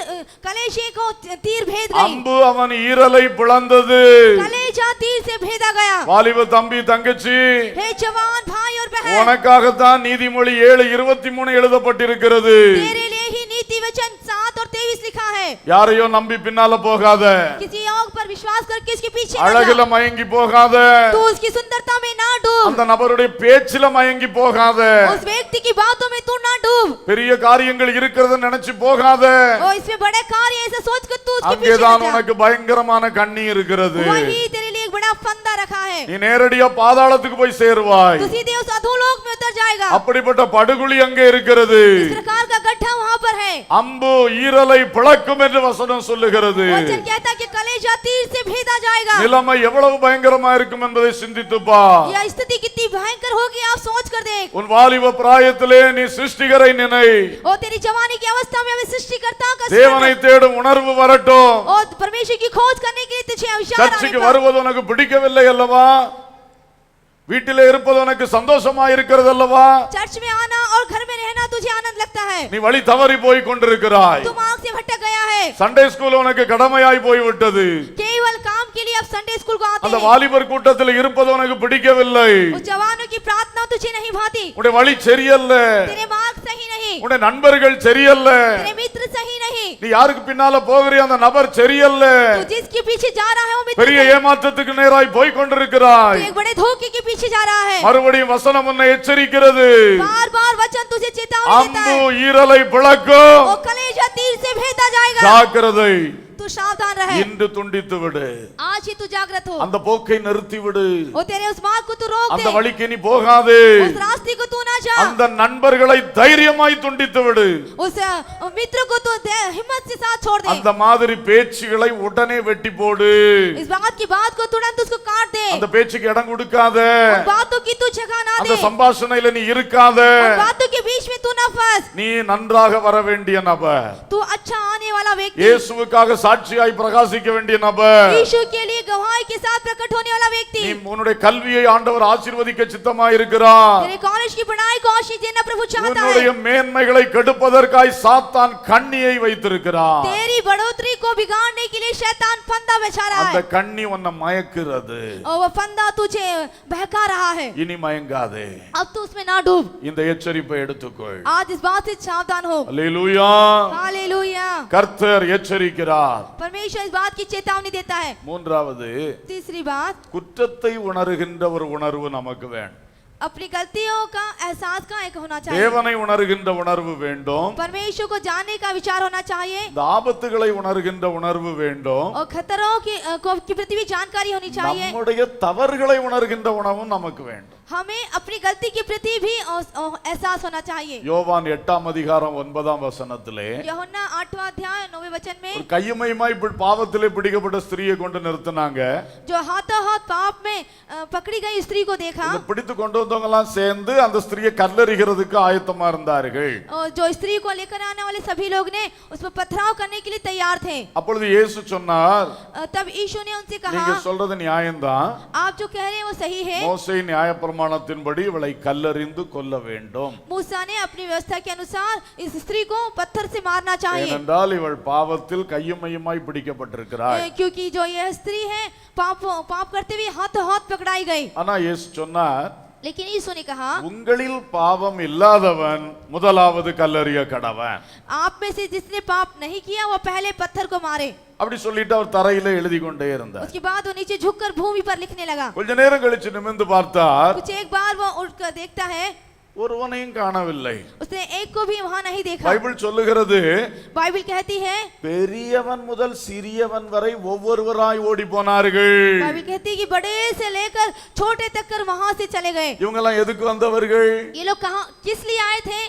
कलेजे को तीर भेद गई। அம்பு அவன் ஈரலை பிளந்தது. कलेजा तीर से भेदा गया। வாலிப தம்பி தங்கச்சி, हे जवान भाई और बहन, உனக்காகத்தான் நீதிமொழி 7:23 எழுதப்பட்டிருக்கிறது. तेरे लिए ही नीति वचन 7 और 23 लिखा है। யாரையோ நம்பி பின்னால போகாத, किसी और पर विश्वास करके उसके पीछे ना அழகுல जा। மயங்கி போகாத, तू उसकी सुंदरता में ना डूब। அந்த நபருடைய பேச்சில மயங்கி போகாத, उस व्यक्ति की बातों में तू ना डूब। பெரிய காரியங்கள் இருக்கிறது நினைச்சு போகாத. और इसमें बड़े कार्य ऐसा सोच कर तू उसके पीछे அங்கேதான் ना जा। உனக்கு பயங்கரமான கண்ணி இருக்கிறது. वही तेरे लिए एक बड़ा फंदा रखा है। நீ நேரடியா பாதாளத்துக்கு போய் சேருவாய். तू सीधे उस अधोलोक में उतर जाएगा। அப்படிப்பட்ட படுகுழி அங்கே இருக்கிறது. इस प्रकार का गड्ढा वहाँ पर है। அம்பு ஈரலை பிளக்கும் என்று வசனம் சொல்லுகிறது. वचन कहता है कि कलेजा तीर से भेदा जाएगा। நிலைமை எவ்வளவு பயங்கரமா இருக்கும் என்பதை சிந்தித்து பார். यह स्थिति कितनी भयंकर होगी आप सोच कर देख। உன் வாலிப பிராயத்திலே நீ சிருஷ்டிகரை நினை. और तेरी जवानी की अवस्था में हमें सृष्टिकर्ता का தேவனை தேடும் உணர்வு வரட்டும். और परमेश्वर की खोज करने के लिए तुझे विचार சர்ச்சுக்கு आने पर। வருவது உனக்கு பிடிக்கவில்லை அல்லவா? வீட்டிலே இருப்பது உனக்கு சந்தோஷமா இருக்கிறது அல்லவா? चर्च में आना और घर में रहना तुझे आनंद लगता है। நீ வழி தவறி போய் கொண்டிருக்கிறாய். तू मार्ग से भटक गया है। சண்டே ஸ்கூல் உனக்கு கடமையாய் போய்விட்டது. केवल काम के लिए अब संडे स्कूल को आते அந்த हैं। வாலிபர் கூட்டத்தில் இருப்பது உனக்கு பிடிக்கவில்லை. उस जवानों की प्रार्थना तुझे नहीं भाती। உன்னுடைய வழி சரியல்ல, तेरे मार्ग सही नहीं, உன்னுடைய நண்பர்கள் சரியல்ல, तेरे मित्र सही नहीं, நீ யாருக்கு பின்னால போகிறியோ அந்த நபர் சரியல்ல. तू जिसके पीछे जा रहा है वो मित्र பெரிய नहीं। ஏமாற்றத்துக்கு நேராய் போய் तू கொண்டிருக்கிறாய். एक बड़े धोखे के पीछे जा रहा है। மறுபடியும் வசனம் உன்னை எச்சரிக்கிறது. बार बार वचन तुझे चेतावनी देता அம்பு है। ஈரலை பிளக்கும். वो कलेजा तीर से भेदा जाएगा। ஜாக்கிரதை. तू सावधान रहे। இன்று துண்டித்து விடு. आज ही तू जागृत हो। அந்த போக்கை நிறுத்தி விடு. वो तेरे उस मार्ग को तू रोक அந்த दे। வழிக்கு நீ போகாதே. उस रास्ते को तू ना जा। அந்த நண்பர்களை தைரியமாய் துண்டித்து விடு. उस मित्र को तू हिम्मत से साथ छोड़ दे। அந்த மாதிரி பேச்சுகளை உடனே வெட்டி போடு. इस बात की बात को तुरंत उसको काट दे। அந்த பேச்சுக்கு இடம் கொடுக்காத. उन बातों की तू जगह ना அந்த दे। சம்பாஷணையில நீ இருக்காத. उन बातों के बीच में तू ना फंस। நீ நன்றாக வர வேண்டிய நபர். तू अच्छा आने वाला व्यक्ति, இயேசுவுக்காக சாட்சியாய் பிரகாசிக்க வேண்டிய நபர். यीशु के लिए गवाही के साथ प्रकट होने वाला व्यक्ति। நீ உன்னுடைய கல்வியை ஆண்டவர் ஆசீர்வதிக்க சித்தமாய் இருக்கிறார். तेरे कॉलेज की पढ़ाई को आशीष देना प्रभु चाहता உன்னுடைய है। மேன்மைகளை கெடுப்பதற்காய் சாத்தான் கண்ணியை வைத்திருக்கிறார். तेरी बढ़ोतरी को बिगाड़ने के लिए शैतान फंदा बिछा रहा அந்த है। கண்ணி உன்னை மயக்குறது. और वो फंदा तुझे बहका रहा है। இனி மயங்காதே. अब तू उसमें ना डूब। இந்த எச்சரிப்பை எடுத்துக்கொள். आज इस बात से सावधान हो। அல்லேலூயா. हालेलूया। கர்த்தர் எச்சரிக்கிறார். परमेश्वर इस बात की चेतावनी देता है। மூன்றாவது, तीसरी बात, குற்றத்தை உணர்கின்ற ஒரு உணர்வு நமக்கு வேண்டும். अपनी गलतियों का एहसास का एक होना चाहिए தேவனை உணர்கின்ற உணர்வு வேண்டும், परमेश्वर को जानने का विचार होना चाहिए இந்த ஆபத்துகளை உணர்கின்ற உணர்வு வேண்டும், और खतरों की प्रति भी जानकारी होनी चाहिए நம்முடைய தவறுகளை உணர்கின்ற உணர்வும் நமக்கு வேண்டும். हमें अपनी गलती के प्रति भी एहसास होना चाहिए யோவான் 8ஆம் அதிகாரம் 9ஆம் வசனத்திலே यूहन्ना 8वां अध्याय 9वें वचन में ஒரு கையுமையுமாய் பாவத்திலே பிடிக்கப்பட்ட ஸ்திரியை கொண்டு நிறுத்தினாங்க. जो हाथों हाथ पाप में पकड़ी गई स्त्री को देखा இதை பிடித்து கொண்டு வந்தவங்க எல்லாம் சேர்ந்து அந்த ஸ்திரியை கல்லெறிகிறதுக்கு ஆயத்தமா இருந்தார்கள். और जो स्त्री को लेकर आने वाले सभी लोग ने उस पर पथराव करने के लिए तैयार थे. அப்பொழுது இயேசு சொன்னார், तब यीशु ने उनसे நீங்க कहा சொல்றது நியாயம்தான், आप जो कह रहे हैं वो सही है. மோசே நியாயப்பிரமாணத்தின்படி இவளை கல்லெறிந்து கொல்ல வேண்டும். मूसा ने अपनी व्यवस्था के अनुसार इस स्त्री को पत्थर से मारना चाहिए ஏனென்றால் இவள் பாவத்தில் கையுமையுமாய் பிடிக்கப்பட்டிருக்கிறாள். क्योंकि जो यह स्त्री है पाप करते हुए हाथों हाथ पकड़ाई गई. ஆனா இயேசு சொன்னார், लेकिन यीशु ने कहा உங்களில் பாவம் இல்லாதவன் முதலாவது கல்லெறிய கடவன். आप में से जिसने पाप नहीं किया वो पहले पत्थर को मारे. அப்படி சொல்லிட்டு அவர் தரையில எழுதி கொண்டே இருந்தார். उसके बाद वो नीचे झुककर भूमि पर लिखने लगा. கொஞ்ச நேரம் கழிச்சு நிமிர்ந்து பார்த்தார், कुछ एक बार वो उठकर देखता है ஒருவனையும் காணவில்லை. उसने एक को भी वहां नहीं देखा. பைபிள் சொல்லுகிறது, बाइबल कहती है பெரியவன் முதல் சிறியவன் வரை ஒவ்வொருவராய் ஓடி போனார்கள். बाइबल कहती है कि बड़े से लेकर छोटे तक कर वहां से चले गए. இவங்க எல்லாம் எதுக்கு வந்தவர்கள்? ये लोग कहां किस लिए आए थे?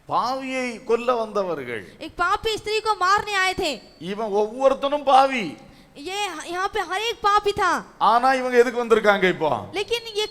பாவியை கொல்ல வந்தவர்கள். एक पापी स्त्री को मारने आए थे. இவன் ஒவ்வொருத்தனும் பாவி. ये यहाँ पे हर एक पापी था. ஆனா இவங்க எதுக்கு வந்திருக்காங்க இப்போ? लेकिन ये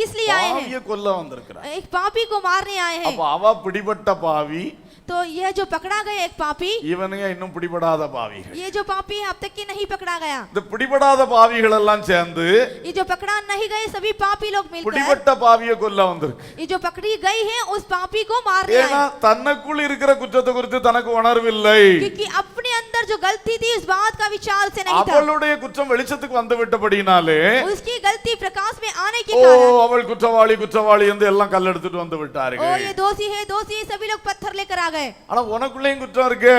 किस लिए आए हैं? பாவியை கொல்ல வந்திருக்காங்க. एक पापी को मारने आए हैं. அப்ப அவ பிடிபட்ட பாவி, तो यह जो पकड़ा गया एक पापी, இவனுங்க இன்னும் பிடிபடாத பாவிகள். ये जो पापी है अब तक की नहीं पकड़ा गया. இந்த பிடிபடாத பாவிகள் எல்லாம் சேர்ந்து ये जो पकड़ा नहीं गए सभी पापी लोग मिलकर பிடிபட்ட பாவியை கொல்ல வந்திருக்கு. ये जो पकड़ी गई है उस पापी को मारने ஏன்னா आए. தனக்குள் இருக்கிற குற்றத்தை குறித்து தனக்கு உணர்வில்லை. क्योंकि अपने अंदर जो गलती थी उस बात का विचार से नहीं था. அவளுடைய குற்றம் வெளிச்சத்துக்கு வந்து விட்டபடினாலே उसकी गलती प्रकाश में आने के ஓ कारण அவள் குற்றவாளி என்று எல்லாம் கல் எடுத்துட்டு வந்து ओ விட்டார்கள். ये दोषी है सभी लोग पत्थर लेकर आ गए. ஆனா உனக்குள்ளேயும் குற்றம் இருக்கு.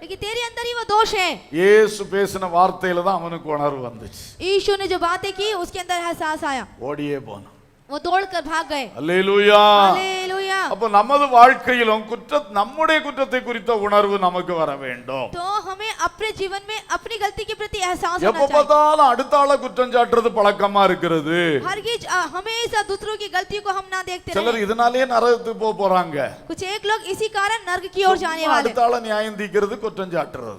लेकिन तेरे अंदर ही वो दोष है. இயேசு பேசின வார்த்தையில தான் அவனுக்கு உணர்வு வந்துச்சு. यीशु ने जो बातें की उसके अंदर एहसास आया. ஓடியே போனான். वो दौड़कर भाग गए. அல்லேலூயா. हालेलुया. அப்ப நமது வாழ்க்கையிலும் நம்முடைய குற்றத்தை குறித்த உணர்வு நமக்கு வர வேண்டும். तो हमें अपने जीवन में अपनी गलती के प्रति एहसास எப்ப होना चाहिए. பார்த்தாலும் அடுத்த ஆளை குற்றம் சாட்டுறது பழக்கமா இருக்கிறது. हरगिज हमेशा दूसरों की गलतियों को हम ना देखते சிலர் रहे. இதனாலேயே நரகத்துக்கு போறாங்க. कुछ एक लोग इसी कारण नरक की ओर जाने वाले அடுத்த ஆளை நியாயம் தீர்க்கிறது குற்றம் சாட்டுறது.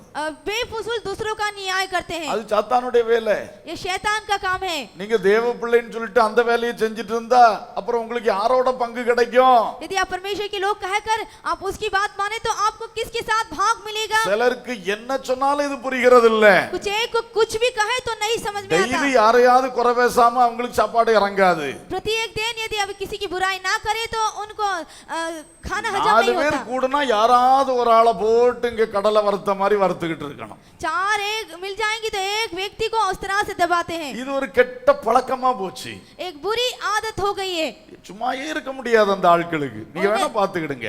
बेफजूल दूसरों का न्याय करते हैं. அது சாத்தானுடைய வேலை. ये शैतान का काम है. நீங்க தேவ பிள்ளைன்னு சொல்லிட்டு அந்த வேலையை செஞ்சுட்டு இருந்தா அப்புறம் உங்களுக்கு யாரோட பங்கு கிடைக்கும்? यदि आप परमेश्वर के लोग कहकर आप उसकी बात माने तो आपको किसके साथ भाग मिलेगा? சிலருக்கு என்ன சொன்னாலும் இது புரிகிறது இல்ல. कुछ एक को कुछ भी कहे तो नहीं समझ में आता. டெய்லி யாரையாவது குறை பேசாம அவங்களுக்கு சாப்பாடு இறங்காது. प्रत्येक दिन यदि अब किसी की बुराई ना करे तो उनको खाना हजम 4 नहीं பேர் होता. கூடனா யாராவது ஒரு ஆளை போட்டு இங்க கடலை வறுத்த மாதிரி வறுத்துக்கிட்டு இருக்கணும். 4 एक मिल जाएंगे तो एक व्यक्ति को उस तरह से दबाते हैं. இது ஒரு கெட்ட பழக்கமா போச்சு. एक बुरी आदत हो गई है. சும்மாயே இருக்க முடியாது அந்த ஆட்களுக்கு. நீங்க வேணா பாத்துக்கிடுங்க.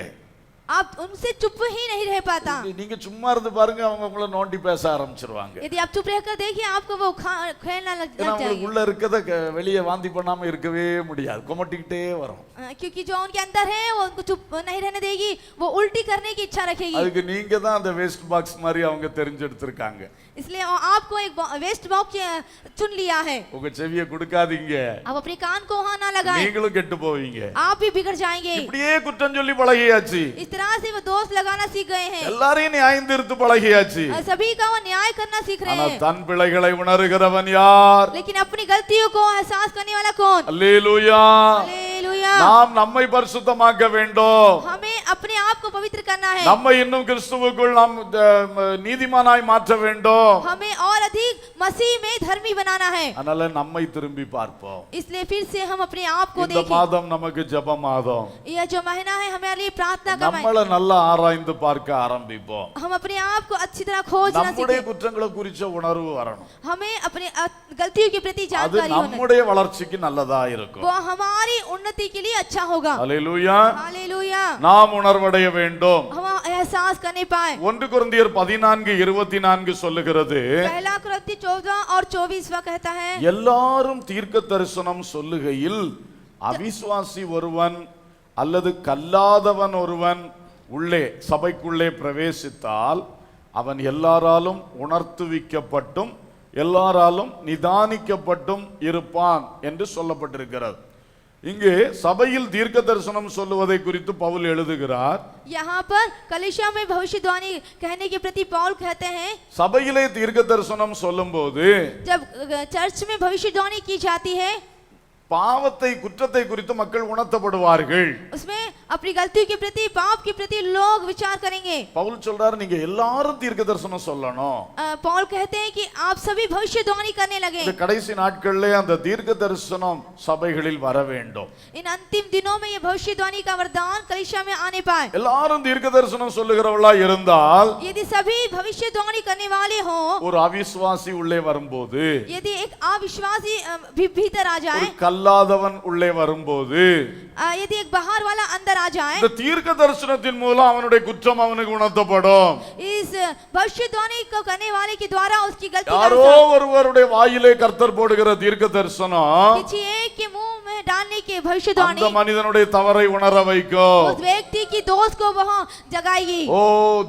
आप उनसे चुप ही नहीं रह पाता. நீங்க சும்மா இருந்து பாருங்க, அவங்க உங்களை நோண்டி பேச ஆரம்பிச்சிருவாங்க. यदि आप चुप रहकर देखिए आपको वो खेलना लग ஏன்னா உங்களுக்கு जाएंगे. உள்ள இருக்கத வெளியே வாந்தி பண்ணாம இருக்கவே முடியாது. கொமட்டிக்கிட்டே வரும். क्योंकि जो उनके अंदर है वो उनको चुप नहीं रहने देगी, वो उल्टी करने की इच्छा रखेगी. அதுக்கு நீங்க தான் அந்த வேஸ்ட் பாக்ஸ் மாதிரி அவங்க தெரிஞ்செடுத்திருக்காங்க. इसलिए आपको एक वेस्ट बॉक्स चुन लिया है. உங்க செவியை கொடுக்காதீங்க. आप अपने कान को वहां ना लगाएं. நீங்களும் கெட்டு போவீங்க. आप भी बिगड़ जाएंगे. இப்படியே குற்றம் சொல்லி பழகியாச்சு. इस तरह से वो दोष लगाना सीख गए हैं. எல்லாரையும் நியாயம் தீர்த்து பழகியாச்சு. सभी का वो न्याय करना सीख रहे ஆனா हैं. தன் பிழைகளை உணர்கிறவன் யார்? लेकिन अपनी गलतियों को एहसास करने वाला कौन? அல்லேலூயா. हालेलुया. நாம் நம்மை பரிசுத்தமாக்க வேண்டும். हमें अपने आप को पवित्र करना है. நம்மை இன்னும் கிறிஸ்துவுக்குள் நாம் நீதிமானாய் மாற்ற வேண்டும். हमें और अधिक मसीह में धर्मी बनाना है. அதனால நம்மை திரும்பி பார்ப்போம். इसलिए फिर से हम अपने आप को இந்த देखें. மாதம் நமக்கு ஜெப மாதம். यह जो महीना है हमारे लिए प्रार्थना का महीना. நம்மள நல்லா ஆராய்ந்து பார்க்க ஆரம்பிப்போம். हम अपने आप को अच्छी तरह खोजना நம்முடைய सीखें. குற்றங்களை குறிச்ச உணர்வு வரணும். हमें अपने गलतियों के प्रति அது जानकारी होना. நம்முடைய வளர்ச்சிக்கு நல்லதா இருக்கும். वो हमारी उन्नति के लिए अच्छा होगा. அல்லேலூயா. हालेलुया. நாம் உணர்வடைய வேண்டும். हम एहसास करने पाए. 1 கொரிந்தியர் 14:24 சொல்லுகிறது, पहला कुरिन्थी 14 और 24 कहता है, எல்லாரும் தீர்க்க தரிசனம் சொல்லுகையில் அவிசுவாசி ஒருவன் அல்லது கல்லாதவன் ஒருவன் உள்ளே சபைக்குள்ளே பிரவேசித்தால் அவன் எல்லாராலும் உணர்த்துவிக்கப்பட்டும் எல்லாராலும் நிதானிக்கப்பட்டும் இருப்பான் என்று சொல்லப்பட்டிருக்கிறது. இங்கே சபையில் தீர்க்க தரிசனம் சொல்லுவதை குறித்து பவுல் எழுதுகிறார். यहाँ पर कलीसिया में भविष्यवाणी कहने के प्रति पौल कहते हैं, சபையிலே தீர்க்க தரிசனம் சொல்லும்போது जब चर्च में भविष्यवाणी की जाती है பாவத்தை குற்றத்தை குறித்து மக்கள் உணர்த்தப்படுவார்கள். उसमें अपनी गलतियों के प्रति पाप के प्रति लोग विचार करेंगे. பவுல் சொல்றாரு நீங்க எல்லாரும் தீர்க்க தரிசனம் சொல்லணும். पौल कहते हैं कि आप सभी भविष्यवाणी करने लगे. இந்த கடைசி நாட்களிலே அந்த தீர்க்க தரிசனம் சபைகளில் வர வேண்டும். इन अंतिम दिनों में ये भविष्यवाणी का वरदान कलीसिया में आने पाए. எல்லாரும் தீர்க்க தரிசனம் சொல்லுகிறவளா இருந்தால் यदि सभी भविष्यवाणी करने वाले हों, ஒரு அவிசுவாசி உள்ளே வரும்போது यदि एक अविश्वासी भीतर आ जाए, கல்லாதவன் உள்ளே வரும்போது यदि एक बाहर वाला अंदर आ जाए, இந்த தீர்க்க தரிசனத்தின் மூலம் அவனுடைய குற்றம் அவனுக்கு உணர்த்தப்படும். इस भविष्यवाणी को करने वाले के द्वारा उसकी गलती யாரோ ஒருவருடைய வாயிலே கர்த்தர் போடுகிற தீர்க்க தரிசனம் किसी एक के मुंह में डालने के भविष्यवाणी அந்த மனிதனுடைய தவறை உணர வைக்கும். उस व्यक्ति की दोष को वह जगाएगी. ஓ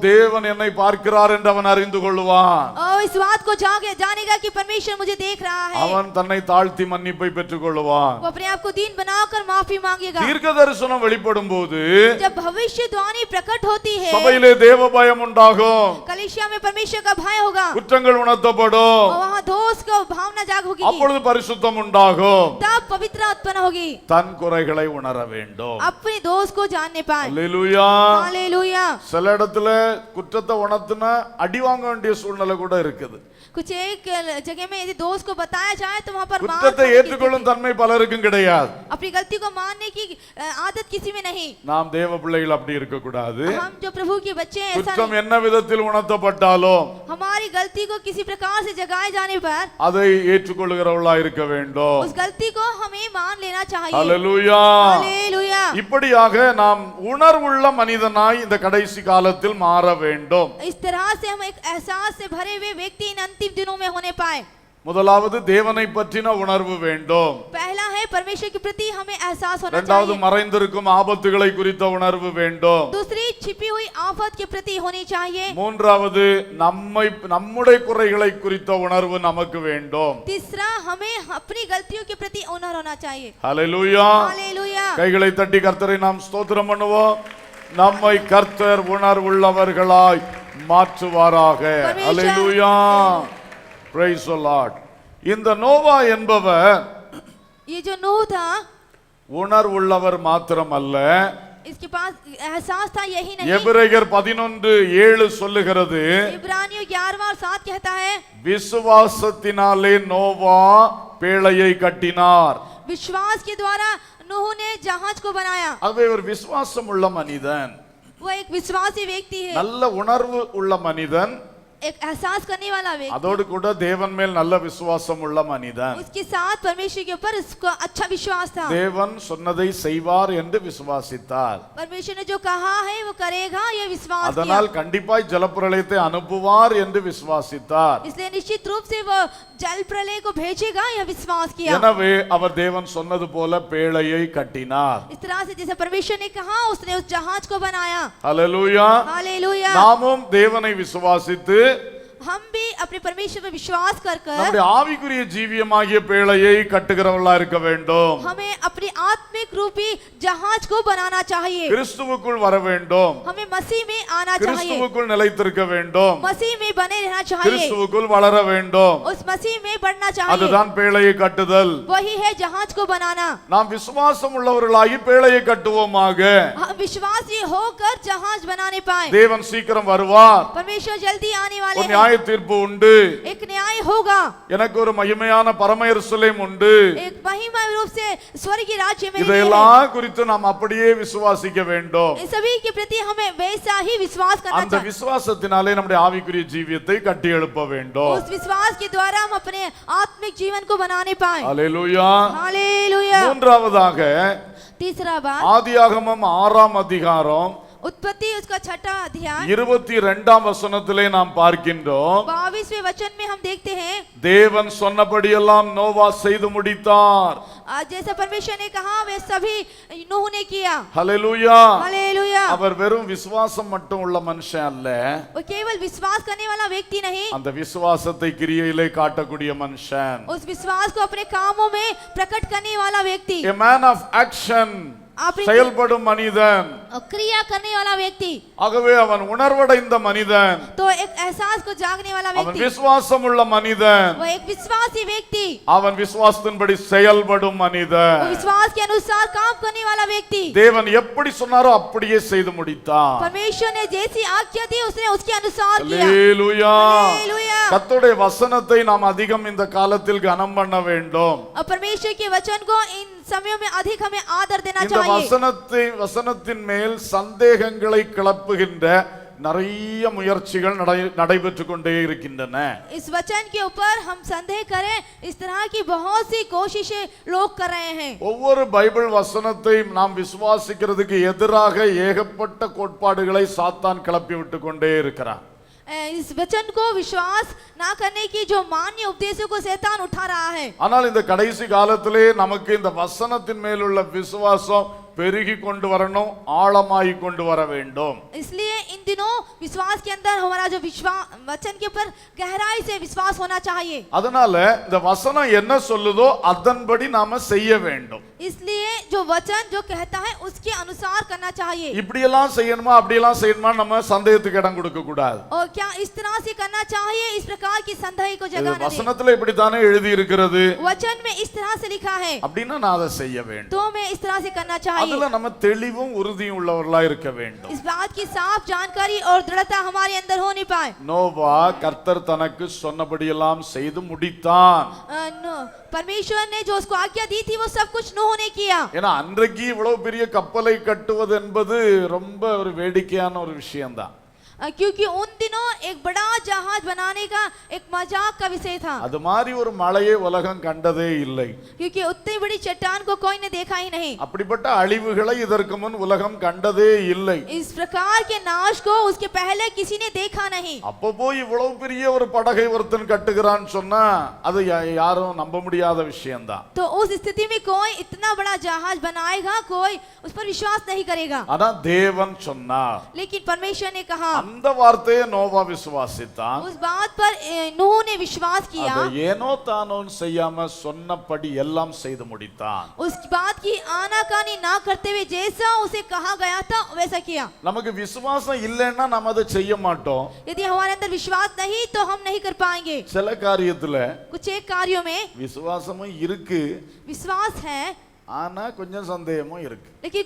தேவன் என்னை பார்க்கிறார் என்று அவன் அறிந்து கொள்வான். और इस बात को जानेगा कि परमेश्वर मुझे देख रहा है. அவன் தன்னை தாழ்த்தி மன்னிப்பை பெற்றுக் கொள்வான். वो अपने आप को दीन बनाकर माफी मांगेगा. தீர்க்க தரிசனம் வெளிப்படும் போது जब भविष्यवाणी प्रकट होती है, சபையிலே தேவ பயம் உண்டாகும். कलीसिया में परमेश्वर का भय होगा. குற்றங்கள் உணர்த்தப்படும். और वहाँ दोष को भावना जाग होगी. அப்பொழுது பரிசுத்தம் உண்டாகும். तब पवित्र उत्पन्न होगी. தன் குறைகளை உணர வேண்டும். अपने दोष को जानने पाए. அல்லேலூயா. हालेलुया. சில இடத்துல குற்றத்தை உணர்த்தினா அடி வாங்க வேண்டிய சூழ்நிலை கூட இருக்குது. कुछ एक जगह में यदि दोष को बताया जाए तो वहाँ पर मार குற்றத்தை खाने की ஏற்றுக்கொள்ளும் தன்மை பலருக்கும் கிடையாது. अपनी गलती को मानने की आदत किसी में नहीं. நாம் தேவ பிள்ளைகள் அப்படி இருக்க கூடாது. हम जो प्रभु के बच्चे हैं, ऐसा குற்றம் नहीं. என்ன விதத்தில் உணர்த்தப்பட்டாலும் हमारी गलती को किसी प्रकार से जगाए जाने पर அதை ஏற்றுக்கொள்கிறவளா இருக்க வேண்டும். उस गलती को हमें मान लेना चाहिए. அல்லேலூயா. हालेलुया. இப்படியாக நாம் உணர்வுள்ள மனிதனாய் இந்த கடைசி காலத்தில் மாற வேண்டும். इस तरह से हम एक एहसास से भरे हुए व्यक्ति इन अंतिम दिनों में होने पाए. முதலாவது தேவனை பற்றின உணர்வு வேண்டும். पहला है परमेश्वर के प्रति हमें एहसास होना இரண்டாவது चाहिए. மறைந்திருக்கும் ஆபத்துகளை குறித்த உணர்வு வேண்டும். दूसरी छिपी हुई आफत के प्रति होनी चाहिए. மூன்றாவது நம்முடைய குறைகளை குறித்த உணர்வு நமக்கு வேண்டும். तीसरा हमें अपनी गलतियों के प्रति ऑनर होना चाहिए. ஹல்லேலூயா. हालेलुया. கைகளை தட்டி கர்த்தரை நாம் ஸ்தோத்திரம் பண்ணுவோம். நம்மை கர்த்தர் உணர்வுள்ளவர்களாய் மாற்றுவாராக. ஹல்லேலூயா. Praise the Lord. இந்த நோவா என்பவர் ये जो नूह था, உணர்வுள்ளவர் மாத்திரமல்ல, इसके पास एहसास था यही नहीं. எபிரேயர் 11:7 சொல்லுகிறது, इब्रानियों 11:7 कहता है, விசுவாசத்தினாலே நோவா பேழையை கட்டினார். विश्वास के द्वारा नूह ने जहाज को बनाया. ஆகவே ஒரு விசுவாசம் உள்ள மனிதன், वो एक विश्वासी व्यक्ति है, நல்ல உணர்வு உள்ள மனிதன், एक एहसास करने वाला व्यक्ति. அதோடு கூட தேவன் மேல் நல்ல விசுவாசம் உள்ள மனிதன். उसके साथ परमेश्वर के ऊपर उसका अच्छा विश्वास था. தேவன் சொன்னதை செய்வார் என்று விசுவாசித்தார். परमेश्वर ने जो कहा है वो करेगा, ये विश्वास किया. அதனால் கண்டிப்பாய் ஜலப்பிரளயத்தை அனுப்புவார் என்று விசுவாசித்தார். इसलिए निश्चित रूप से वो जल प्रलय को भेजेगा, यह विश्वास किया. எனவே அவர் தேவன் சொன்னது போல பேழையை கட்டினார். इस तरह से जैसे परमेश्वर ने कहा, उसने उस जहाज को बनाया. ஹல்லேலூயா. हालेलुया. நாமும் தேவனை விசுவாசித்து हम भी अपने परमेश्वर पर विश्वास कर நம்முடைய ஆவிக்குரிய ஜீவியமாகிய பேழையை கட்டுகிறவர்களா இருக்க வேண்டும். हमें अपनी आत्मिक रूपी जहाज को बनाना चाहिए. கிறிஸ்துவுக்குள் வர வேண்டும். हमें मसीह में आना चाहिए. கிறிஸ்துவுக்குள் நிலைத்திருக்க வேண்டும். मसीह में बने रहना चाहिए. கிறிஸ்துவுக்குள் வளர வேண்டும். उस मसीह में बढ़ना चाहिए. அதுதான் பேழையை கட்டுதல். वही है जहाज को बनाना. நாம் விசுவாசம் உள்ளவர்களாகி பேழையை கட்டுவோமாக. हम विश्वासी होकर जहाज बनाने पाए. தேவன் சீக்கிரம் வருவார். परमेश्वर जल्दी आने वाले ஒரு हैं. நியாய தீர்ப்பு உண்டு. एक न्याय होगा. எனக்கு ஒரு மகிமையான பரம எருசலேம் உண்டு. एक महिमा रूप से स्वर्गीय राज्य में இதையெல்லாம் குறித்து நாம் அப்படியே விசுவாசிக்க வேண்டும். इन सभी के प्रति हमें वैसा ही विश्वास करना அந்த चाहिए. விசுவாசத்தினாலே நம்முடைய ஆவிக்குரிய ஜீவியத்தை கட்டி எழுப்ப வேண்டும். उस विश्वास के द्वारा हम अपने आत्मिक जीवन को बनाने पाए. அல்லேலூயா. हालेलुया. மூன்றாவதாக तीसरा बात, ஆதியாகமம் 6ஆம் அதிகாரம் उत्पत्ति उसका 6वां अध्याय 22ஆம் வசனத்திலே நாம் பார்க்கின்றோம் 22वें वचन में हम देखते हैं தேவன் சொன்னபடியெல்லாம் நோவா செய்து முடித்தார் जैसा परमेश्वर ने कहा वे सभी नूह ने किया ஹல்லேலூயா हालेलुया அவர் வெறும் விசுவாசம் மட்டும் உள்ள மனுஷன் அல்ல वो केवल विश्वास करने वाला व्यक्ति नहीं அந்த விசுவாசத்தை கிரியையிலே காட்டக்கூடிய மனுஷன் उस विश्वास को अपने कामों में प्रकट करने वाला व्यक्ति a man of action செயல்படும் மனிதன் क्रिया करने वाला व्यक्ति ஆகவே அவன் உணர்வடைந்த மனிதன் तो एक एहसास को जागने वाला அவன் व्यक्ति விசுவாசம் உள்ள மனிதன் वो एक विश्वासी व्यक्ति அவன் விசுவாசத்தின்படி செயல்படும் वो மனிதன் विश्वास के अनुसार काम करने वाला व्यक्ति தேவன் எப்படி சொன்னாரோ அப்படியே செய்து முடித்தான் परमेश्वर ने जैसी आज्ञा दी उसने उसके अनुसार किया அல்லேலூயா हालेलुया கர்த்தருடைய வசனத்தை நாம் அதிகம் இந்த காலத்தில் கனம் பண்ண வேண்டும் और परमेश्वर के वचन को इन समयों में अधिक हमें आदर देना இந்த चाहिए வசனத்தின் மேல் சந்தேகங்களை கிளப்புகின்ற நிறைய முயற்சிகள் நடைபெற்றுக் கொண்டே இருக்கின்றன इस वचन के ऊपर हम संदेह करें इस तरह की बहुत सी कोशिशें लोग कर रहे हैं ஒவ்வொரு பைபிள் வசனத்தை நாம் விசுவாசிக்கிறதுக்கு எதிராக ஏகப்பட்ட கோட்பாடுகளை சாத்தான் கிளப்பி விட்டு கொண்டே இருக்கிறான் इस वचन को विश्वास ना करने की जो मान्य उपदेशों को शैतान उठा रहा है ஆனால் இந்த கடைசி காலத்திலே நமக்கு இந்த வசனத்தின் மேலுள்ள விசுவாசம் பெருகி கொண்டு வரணும் ஆழமாய் கொண்டு வர வேண்டும் इसलिए इन दिनों विश्वास के अंदर हमारा जो विश्वास वचन के ऊपर गहराई से विश्वास होना चाहिए அதனால இந்த வசனம் என்ன சொல்லுதோ அதன்படி நாம செய்ய வேண்டும் इसलिए जो वचन जो कहता है उसके अनुसार करना चाहिए இப்படி எல்லாம் செய்யணுமா அப்படி எல்லாம் செய்யணுமா நம்ம சந்தேகத்துக்கு இடம் கொடுக்க கூடாது और क्या इस तरह से करना चाहिए इस प्रकार की संदेह को जगह न दें வசனத்துல இப்படி தானே எழுதி இருக்கிறது वचन में इस तरह से लिखा है அப்படினா நான் அதை செய்ய வேண்டும் तो मैं इस तरह से करना चाहिए அதுல நம்ம தெளிவும் உறுதியும் உள்ளவர்களா இருக்க வேண்டும் इस बात की साफ जानकारी और दृढ़ता हमारे अंदर होनी पाए நோவா கர்த்தர் தனக்கு சொன்னபடியெல்லாம் செய்து முடித்தான் परमेश्वर ने जो उसको आज्ञा दी थी वो सब कुछ नूह ने किया ஏன்னா அன்றைக்கு இவ்வளவு பெரிய கப்பலை கட்டுவது என்பது ரொம்ப ஒரு வேடிக்கையான ஒரு விஷயம்தான் क्योंकि उन दिनों एक बड़ा जहाज बनाने का एक मजाक का विषय था அது மாதிரி ஒரு மலையை உலகம் கண்டதே இல்லை क्योंकि उतनी बड़ी चट्टान को कोई ने देखा ही नहीं அப்படிப்பட்ட அழிவுகளை இதற்கு முன் உலகம் கண்டதே இல்லை इस प्रकार के नाश को उसके पहले किसी ने देखा नहीं அப்போ போய் இவ்வளவு பெரிய ஒரு படகை ஒருத்தன் கட்டுகிறான்னு சொன்னா அது யாரும் நம்ப முடியாத விஷயம்தான் तो उस स्थिति में कोई इतना बड़ा जहाज बनाएगा कोई उस पर विश्वास नहीं करेगा ஆனா தேவன் சொன்னார் लेकिन परमेश्वर ने कहा அந்த வார்த்தையை நோவா விசுவாசித்தான் उस बात पर नूह ने विश्वास किया அதை ஏனோ தானோன்னு செய்யாம சொன்னபடி எல்லாம் செய்து முடித்தான் उस बात की आनाकानी ना करते हुए जैसा उसे कहा गया था वैसा किया நமக்கு விசுவாசம் இல்லைன்னா நம்ம அதை செய்ய மாட்டோம் यदि हमारे अंदर विश्वास नहीं तो हम नहीं कर पाएंगे சில காரியத்துல कुछ एक कार्यों में விசுவாசமும் இருக்கு विश्वास है ஆனா கொஞ்சம் சந்தேகமும் இருக்கு लेकिन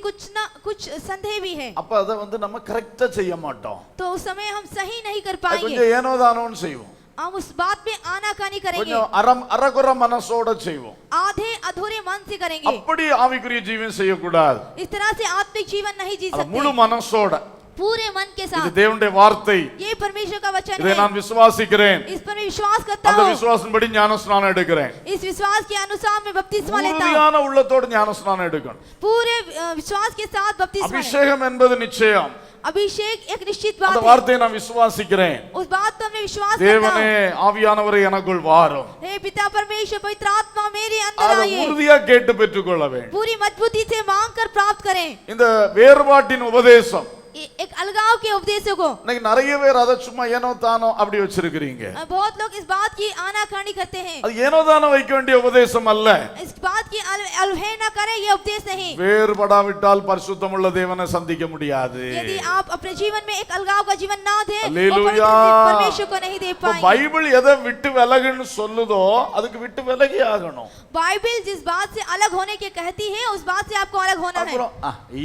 कुछ संदेह भी है அப்ப அதை நம்ம கரெக்ட்டா செய்ய மாட்டோம் तो उस समय हम सही नहीं कर पाएंगे கொஞ்சம் ஏனோ தானோன்னு செய்வோம் हम उस बात में आनाकानी करेंगे கொஞ்சம் அரகுற மனசோட செய்வோம் आधे अधूरे मन से करेंगे அப்படி ஆவிக்குரிய ஜீவன் செய்யக்கூடாது इस तरह से आत्मिक जीवन नहीं जी அது முழு सकते மனசோட पूरे मन के இது साथ தேவனுடைய வார்த்தை ये परमेश्वर का वचन இதை है நான் விசுவாசிக்கிறேன் इस पर मैं विश्वास करता அந்த हूँ விசுவாசத்தின்படி ஞானஸ்நானம் எடுக்கிறேன் इस विश्वास के अनुसार मैं बपतिस्मा लेता हूँ உறுதியான உள்ளத்தோடு ஞானஸ்நானம் எடுக்கணும் पूरे विश्वास के साथ बपतिस्मा लें। அபிஷேகம் என்பது நிச்சயம் अभिषेक एक निश्चित அந்த बात है வார்த்தையை நான் விசுவாசிக்கிறேன் उस बात पर मैं विश्वास करता தேவனே हूँ ஆவியானவரே எனக்குள் வாரும் हे पिता परमेश्वर पवित्र आत्मा मेरे अंदर அதை आइए உறுதியா கேட்டு பெற்றுக்கொள்ள வேண்டும் पूरी मजबूती से मांग कर प्राप्त करें இந்த வேறுபாட்டின் உபதேசம் एक अलगाव के उपदेशों को இன்னைக்கு நிறைய பேர் அதை சும்மா ஏனோ தானோ அப்படி வச்சிருக்கிறீங்க बहुत लोग इस बात की आनाकानी करते हैं அது ஏனோ தானோ வைக்க வேண்டிய உபதேசம் அல்ல इस बात की अवहेलना करें ये उपदेश नहीं வேறுபடாவிட்டால் பரிசுத்தமுள்ள தேவனை சந்திக்க முடியாது यदि आप अपने जीवन में एक अलगाव का जीवन ना दें तो அல்லேலூயா परमेश्वर को नहीं दे पाएंगे பைபிள் எதை விட்டு விலகுன்னு சொல்லுதோ அதுக்கு விட்டு விலகி ஆகணும் बाइबल जिस बात से अलग होने के कहती है उस बात से आपको अलग होना है அப்புறம்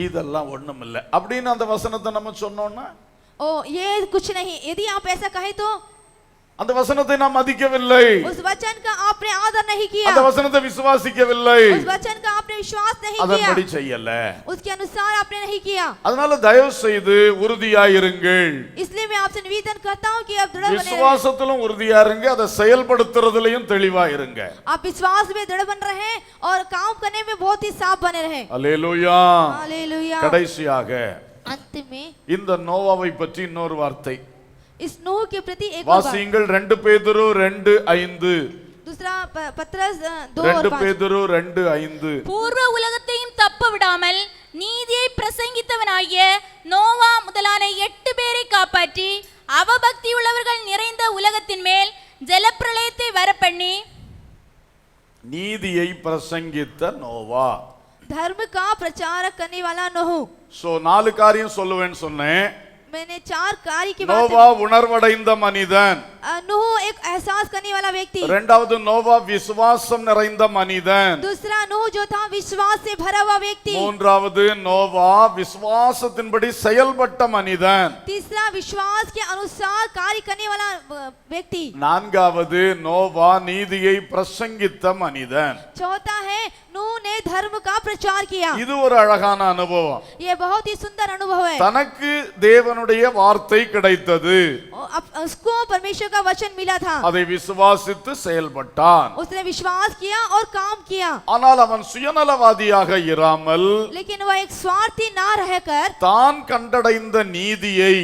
இதெல்லாம் ஒண்ணும் இல்ல அப்படின்னு அந்த வசனத்தை நம்ம சொன்னோம்னா ओ ये कुछ नहीं यदि आप ऐसा कहे तो அந்த வசனத்தை நாம் மதிக்கவில்லை उस वचन का आपने आदर नहीं किया அந்த வசனத்தை விசுவாசிக்கவில்லை उस वचन का आपने विश्वास नहीं किया அதன்படி செய்யல उसके अनुसार आपने नहीं किया அதனால தயவு செய்து உறுதியாயிருங்கள் इसलिए मैं आपसे निवेदन करता हूं कि आप दृढ़ बने रहें விசுவாசத்திலும் உறுதியா இருங்க அதை செயல்படுத்துறதுலயும் தெளிவா இருங்க आप विश्वास में दृढ़ बन रहे और काम करने में बहुत ही साफ बने रहे அல்லேலூயா हालेलुया கடைசியாக अंत में இந்த நோவாவை பற்றி இன்னொரு வார்த்தை इस नूह के प्रति एक और बात। வாசியுங்கள் 2 பேதுரு 2:5 दूसरा पत्रस 2 और 2 5 பேதுரு 2:5 பூர்வ உலகத்தையும் தப்ப விடாமல் நீதியை பிரசங்கித்தவனாகிய நோவா முதலான 8 பேரை காப்பாற்றி அவபக்தி உள்ளவர்கள் நிறைந்த உலகத்தின் மேல் ஜலப்பிரளயத்தை வரப்பண்ணி நீதியை பிரசங்கித்த நோவா. धर्म का प्रचार करने वाला नूह। சோ 4 காரியம் சொல்லுவேன்னு சொன்னேன். मैंने 4 कार्य की बात। நோவா உணர்வடைந்த மனிதன். नूह एक एहसास करने वाला व्यक्ति। இரண்டாவது நோவா விசுவாசம் நிறைந்த மனிதன். दूसरा नूह जो था विश्वास से भरा हुआ व्यक्ति। மூன்றாவது நோவா விசுவாசத்தின்படி செயல்பட்ட மனிதன். तीसरा विश्वास के अनुसार कार्य करने वाला व्यक्ति। நான்காவது நோவா நீதியை பிரசங்கித்த மனிதன். चौथा है नूह ने धर्म का प्रचार किया। இது ஒரு அழகான அனுபவம். ये बहुत ही सुंदर अनुभव है। தனக்கு தேவனுடைய வார்த்தை கிடைத்தது. उसको परमेश्वर का वचन मिला था। அதை விசுவாசித்து செயல்பட்டான். उसने विश्वास किया और काम किया। ஆனால் அவன் சுயநலவாதியாக இராமல் लेकिन वह एक स्वार्थी ना रहकर தான் கண்டடைந்த நீதியை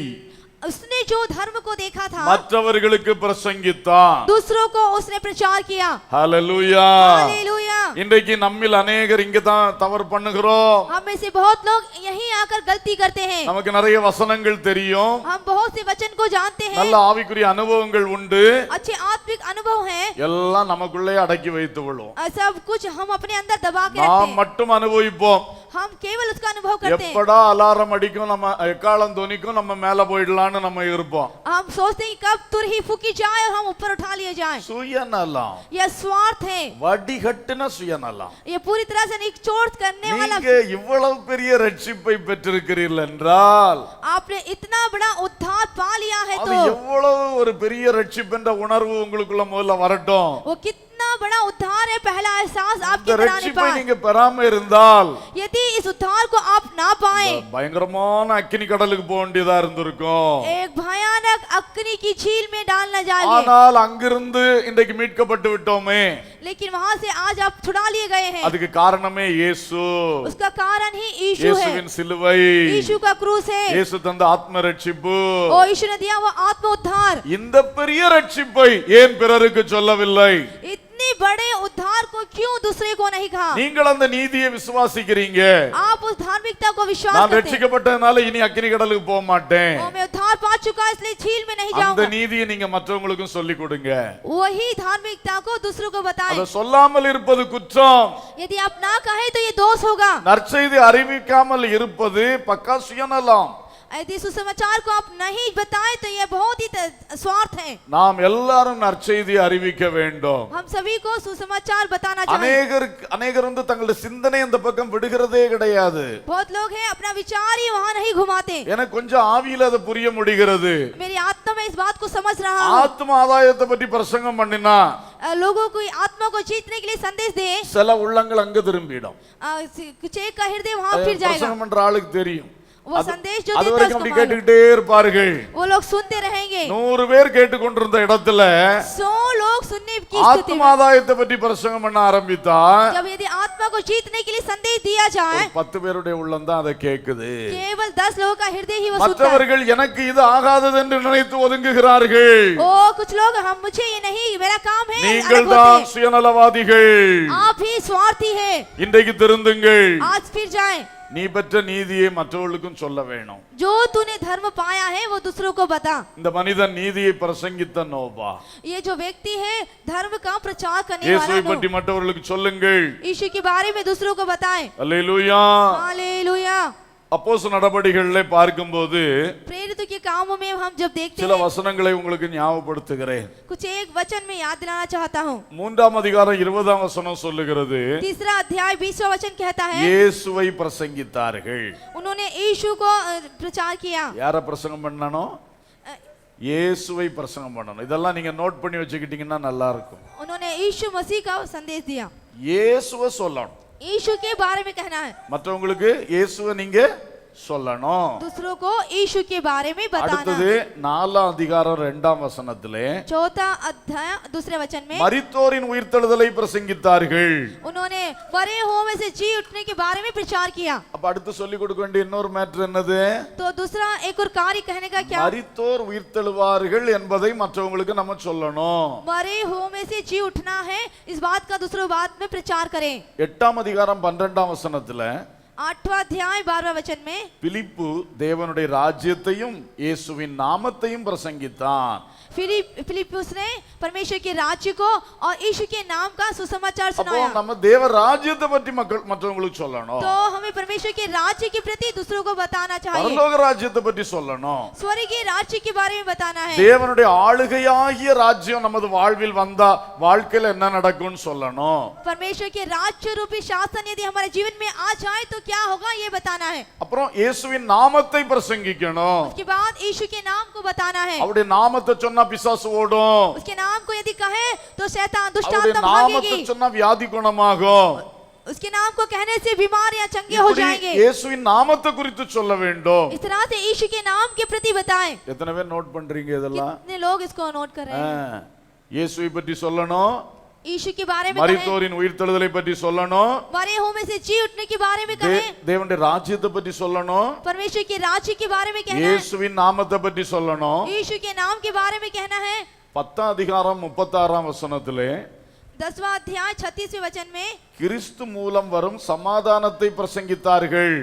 उसने जो धर्म को देखा था மற்றவர்களுக்கு பிரசங்கித்தான். दूसरों को उसने प्रचार किया। ஹல்லேலூயா. हालेलुया। இன்றைக்கு நம்மில் अनेகர் இங்க தான் தவறு பண்ணுகிறோம். हम में से बहुत लोग यहीं आकर गलती करते हैं। நமக்கு நிறைய வசனங்கள் தெரியும். हम बहुत से वचन को जानते हैं। நல்ல ஆவிக்குரிய அனுபவங்கள் உண்டு. अच्छे आत्मिक अनुभव हैं। எல்லாம் நமக்குள்ளே அடக்கி வைத்துக் கொள்வோம். सब कुछ हम अपने अंदर दबा के நாம் रखते हैं। மட்டும் அனுபவிப்போம். हम केवल उसका अनुभव करते हैं। எப்படா அலாரம் அடிக்கும் நம்ம எக்காலம் துணிக்கும் நம்ம மேல போயிடலாம்னு நம்ம இருப்போம். हम सोचते हैं कब तुरही फूकी जाए और हम ऊपर उठा लिए जाएं। சுயநலம். यह स्वार्थ है। வடிகட்டின சுயநலம். ये पूरी तरह से निचोड़ करने वाला। நீங்க இவ்வளவு பெரிய ரட்சிப்பை பெற்றிருக்கிறீர்கள் என்றால் आपने इतना बड़ा उद्धार पा लिया है அது तो எவ்வளவு ஒரு பெரிய ரட்சிப்பு என்ற உணர்வு உங்களுக்குள்ள முதல்ல வரட்டும். वो कितना बड़ा उद्धार है, पहला एहसास இந்த आपके अंदर आने ரட்சிப்பை पर। நீங்க பெறாம இருந்தால் यदि इस उद्धार को आप ना पाए பயங்கரமான அக்கினி கடலுக்கு போக வேண்டியதா இருந்திருக்கும். एक भयानक अग्नि की झील में डालना जाएंगे। ஆனால் அங்கிருந்து இன்றைக்கு மீட்கப்பட்டு விட்டோமே. लेकिन वहां से आज आप छुड़ा लिए गए हैं। அதுக்கு காரணமே இயேசு. उसका कारण ही यीशु है। இயேசுவின் சிலுவை. यीशु का क्रूस है। இயேசு தந்த ஆத்ம ரட்சிப்பு. और यीशु ने दिया वो आत्म उद्धार। இந்த பெரிய ரட்சிப்பை ஏன் பிறருக்கு சொல்லவில்லை? इतनी बड़े उद्धार को क्यों दूसरे को नहीं कहा? நீங்கள் அந்த நீதியை விசுவாசிக்கிறீங்க. आप उस धार्मिकता को विश्वास நான் करते हैं। ரட்சிக்கப்பட்டதனால இனி அக்கினி கடலுக்கு போக மாட்டேன். और मैं उद्धार पा चुका इसलिए झील में नहीं அந்த जाऊंगा। நீதியை நீங்க மற்றவங்களுக்கும் சொல்லி கொடுங்க. वही धार्मिकता को दूसरों को बताएं। அதை சொல்லாமல் இருப்பது குற்றம். यदि आप ना कहे तो ये दोष होगा। நற்செய்தி அறிவிக்காமல் இருப்பது பக்கா சுயநலம். यदि सुसमाचार को आप नहीं बताएं तो ये बहुत ही स्वार्थ है। நாம் எல்லாரும் நற்செய்தி அறிவிக்க வேண்டும். हम सभी को सुसमाचार बताना चाहिए। அநேகர் வந்து தங்களுடைய சிந்தனை அந்த பக்கம் விடுகிறதே கிடையாது. बहुत लोग हैं अपना विचार ही वहां नहीं घुमाते। எனக்கு கொஞ்சம் ஆவியில அதை புரிய முடிகிறது. मेरी आत्मा में इस बात को समझ रहा हूं। ஆத்ம ஆதாயத்தை பற்றி பிரசங்கம் பண்ணினா लोगों को आत्मा को जीतने के लिए संदेश दे, சில உள்ளங்கள் அங்க திரும்பிடும். कुछ एक का हृदय वहां फिर जाएगा। பிரசங்கம் பண்ற ஆளுக்கு தெரியும். वो संदेश जो அது देता है வரைக்கும் उसको அப்படி मालूम। கேட்டுக்கிட்டே இருப்பார்கள். वो लोग सुनते रहेंगे। 100 பேர் கேட்டுக்கொண்டிருந்த இடத்துல 100 लोग सुनने की स्थिति ஆத்ம में ஆதாயத்தை பற்றி பிரசங்கம் பண்ண ஆரம்பித்தா जब यदि आत्मा को जीतने के लिए संदेश दिया जाए 10 பேருடைய உள்ளம் தான் அதை கேக்குது. केवल 10 लोगों का हृदय ही वो सुनता है। மற்றவர்கள் எனக்கு இது ஆகாதது என்று நினைத்து ஒதுங்குகிறார்கள். ओ कुछ लोग हम मुझे ये नहीं मेरा काम है நீங்கள் अलग தான் होते हैं। சுயநலவாதிகள். आप ही स्वार्थी है। இன்றைக்கு திருந்துங்கள். आज फिर जाए। நீ பெற்ற நீதியை மற்றவர்களுக்கும் சொல்ல வேணும். जो तूने धर्म पाया है वो दूसरों को बता। இந்த மனிதன் நீதியை பிரசங்கித்த நோவா. ये जो व्यक्ति है धर्म का प्रचार करने இயேசுவை वाला பற்றி மற்றவர்களுக்கு சொல்லுங்கள். यीशु के बारे में दूसरों को बताएं। அல்லேலூயா. हालेलुया। அப்போஸ்தல நடபடிகளிலே பார்க்கும்போது प्रेरितों के कामों में हम जब देखते சில हैं வசனங்களை உங்களுக்கு ஞாபகப்படுத்துகிறேன். कुछ एक वचन में याद दिलाना चाहता हूँ। 3ஆம் அதிகாரம் 20ஆம் வசனம் சொல்லுகிறது, तीसरा अध्याय 20वां वचन कहता है இயேசுவை பிரசங்கித்தார்கள். उन्होंने यीशु को प्रचार किया। யார பிரசங்கம் பண்ணணும்? இயேசுவை பிரசங்கம் பண்ணணும். இதெல்லாம் நீங்க நோட் பண்ணி வச்சுக்கிட்டீங்கன்னா நல்லா இருக்கும். उन्होंने यीशु मसीह का संदेश दिया। இயேசுவை சொல்லணும். यीशु के बारे में कहना है। மற்றவங்களுக்கு இயேசுவை நீங்க சொல்லணும். दूसरों को यीशु के बारे में बताना। அடுத்தது 4ஆம் அதிகாரம் 2ஆம் வசனத்திலே चौथा अध्याय दूसरे वचन में மரித்தோரின் உயிர்த்தெழுதலை பிரசங்கித்தார்கள். उन्होंने मरे हुओं में से जी उठने के बारे में प्रचार किया। அப்ப அடுத்து சொல்லி கொடுக்க வேண்டிய இன்னொரு மேட்டர் என்னது? तो दूसरा एक और कार्य कहने का क्या? மரித்தோர் உயிர்த்தெழுவார்கள் என்பதை மற்றவங்களுக்கு நம்ம சொல்லணும். मरे हुओं में से जी उठना है, इस बात का दूसरों बात में प्रचार करें। 8ஆம் அதிகாரம் 12ஆம் வசனத்துல 8वां अध्याय 12वां वचन में பிலிப்பு தேவனுடைய ராஜ்யத்தையும் இயேசுவின் நாமத்தையும் பிரசங்கித்தான். फिलिप्पुस ने परमेश्वर के राज्य को और यीशु के नाम का सुसमाचार அப்போ सुनाया। நம்ம தேவ ராஜ்யத்தை பற்றி மற்றவங்களுக்கு சொல்லணும். तो हमें परमेश्वर के राज्य के प्रति दूसरों को बताना चाहिए। பரலோக ராஜ்யத்தை பற்றி சொல்லணும். स्वर्गीय राज्य के बारे में बताना है। தேவனுடைய ஆளுகையாகிய ராஜ்யம் நமது வாழ்வில் வந்தா வாழ்க்கையில என்ன நடக்கும்னு சொல்லணும். परमेश्वर के राज्य रूपी शासन यदि हमारे जीवन में आ जाए तो क्या होगा ये बताना है। அப்புறம் இயேசுவின் நாமத்தை பிரசங்கிக்கணும். उसके बाद यीशु के नाम को बताना है। அவருடைய நாமத்தை சொன்னா பிசாசு ஓடும். उसके नाम को यदि कहे तो शैतान दुष्ट அவருடைய आत्मा நாமத்தை भागेगी। சொன்னா வியாதி குணமாகும். उसके नाम को कहने से बीमारियां चंगे हो இப்படி जाएंगे। இயேசுவின் நாமத்தை குறித்து சொல்ல வேண்டும். इस तरह से यीशु के नाम के प्रति बताएं। எத்தனை பேர் நோட் பண்றீங்க இதெல்லாம்? कितने लोग इसको नोट कर रहे हैं? இயேசுவை பற்றி சொல்லணும். यीशु के बारे में कहें। மரித்தோரின் உயிர்த்தெழுதலை பற்றி சொல்லணும். मरे हुओं में से जी उठने के बारे में कहें। தேவனுடைய ராஜ்யத்தை பற்றி சொல்லணும். परमेश्वर के राज्य के बारे में कहना है। இயேசுவின் நாமத்தை பற்றி சொல்லணும். यीशु के नाम के बारे में कहना है। 10ஆம் அதிகாரம் 36ஆம் வசனத்திலே 10वां अध्याय 36वें वचन में கிறிஸ்து மூலம் வரும் சமாதானத்தை பிரசங்கித்தார்கள்.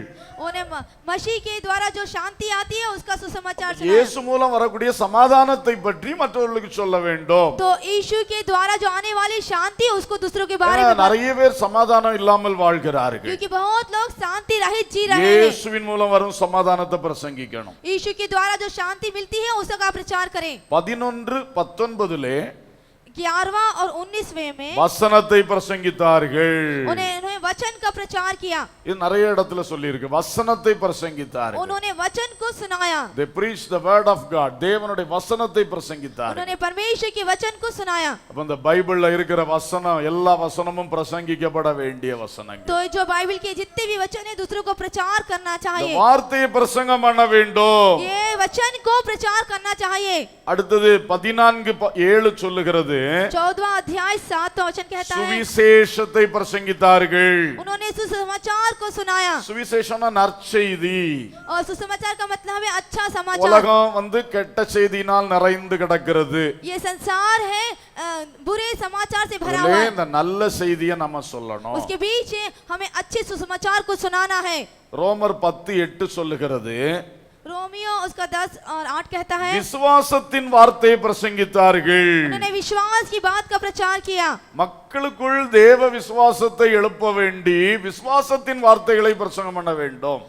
उन्हें मसीह के द्वारा जो शांति आती है उसका सुसमाचार सुनाया। இயேசு மூலம் வரக்கூடிய சமாதானத்தை பற்றி மற்றவர்களுக்கு சொல்ல வேண்டும். तो यीशु के द्वारा जो आने वाली शांति उसको दूसरों के बारे में நிறைய பேர் சமாதானம் இல்லாமல் வாழ்கிறார்கள். क्योंकि बहुत लोग शांति रहित जी रहे हैं। இயேசுவின் மூலம் வரும் சமாதானத்தை பிரசங்கிக்கணும். यीशु के द्वारा जो शांति मिलती है उसका प्रचार करें। 11:19 11वां और 19वें में வசனத்தை பிரசங்கித்தார்கள். उन्होंने वचन का प्रचार किया। இது நிறைய இடத்துல சொல்லி இருக்கு. வசனத்தை பிரசங்கித்தார்கள். उन्होंने वचन को सुनाया। They preached the word of God. தேவனுடைய வசனத்தை பிரசங்கித்தார்கள். उन्होंने परमेश्वर के वचन को सुनाया। அப்ப இந்த பைபிள்ல இருக்கிற வசனம் எல்லா வசனமும் பிரசங்கிக்கப்பட வேண்டிய வசனங்கள். तो जो बाइबल के जितने भी वचन है दूसरों को प्रचार करना இந்த चाहिए। வார்த்தையை பிரசங்கம் பண்ண வேண்டும். ये वचन को प्रचार करना चाहिए। அடுத்தது 14:7 சொல்லுகிறது 14वां अध्याय 7वां वचन कहता है சுவிசேஷத்தை பிரசங்கித்தார்கள். उन्होंने सुसमाचार को सुनाया। சுவிசேஷம்னா நற்செய்தி. और सुसमाचार का मतलब है अच्छा समाचार। உலகம் கெட்ட செய்தியினால் நிறைந்து கிடக்கிறது. ये संसार है बुरे समाचार से भरा हुआ है। இந்த நல்ல செய்தியை நம்ம சொல்லணும். उसके बीच हमें अच्छे सुसमाचार को सुनाना है। ரோமர் 10:8 சொல்லுகிறது रोमियो उसका 10 और 8 कहता है விசுவாசத்தின் வார்த்தையை பிரசங்கித்தார்கள். उन्होंने विश्वास की बात का प्रचार किया। மக்களுக்குள் தேவ விசுவாசத்தை எழுப்ப வேண்டி விசுவாசத்தின் வார்த்தைகளை பிரசங்கம் பண்ண வேண்டும்.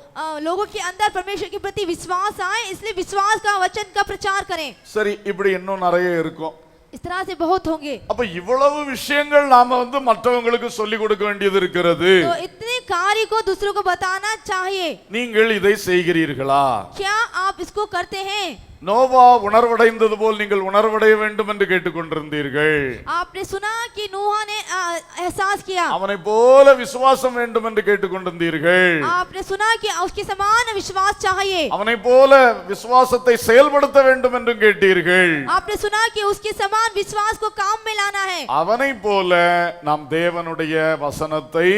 लोगों के अंदर परमेश्वर के प्रति विश्वास आए, इसलिए विश्वास का वचन का प्रचार करें। சரி, இப்படி இன்னும் நிறைய இருக்கும். इस तरह से बहुत होंगे। அப்ப இவ்வளவு விஷயங்கள் நாம மற்றவங்களுக்கு சொல்லி கொடுக்க வேண்டியது இருக்கிறது. तो इतने कार्य को दूसरों को बताना चाहिए। நீங்கள் இதை செய்கிறீர்களா? क्या आप इसको करते हैं? நோவா உணர்வடைந்தது போல் நீங்கள் உணர்வடைய வேண்டும் என்று கேட்டுக்கொண்டிருந்தீர்கள். आपने सुना कि नूह ने एहसास किया। அவனை போல விசுவாசம் வேண்டும் என்று கேட்டுக்கொண்டிருந்தீர்கள். आपने सुना कि उसके समान विश्वास चाहिए। அவனை போல விசுவாசத்தை செயல்படுத்த வேண்டும் என்று கேட்டீர்கள். आपने सुना कि उसके समान विश्वास को काम में लाना है। அவனை போல நாம் தேவனுடைய வசனத்தை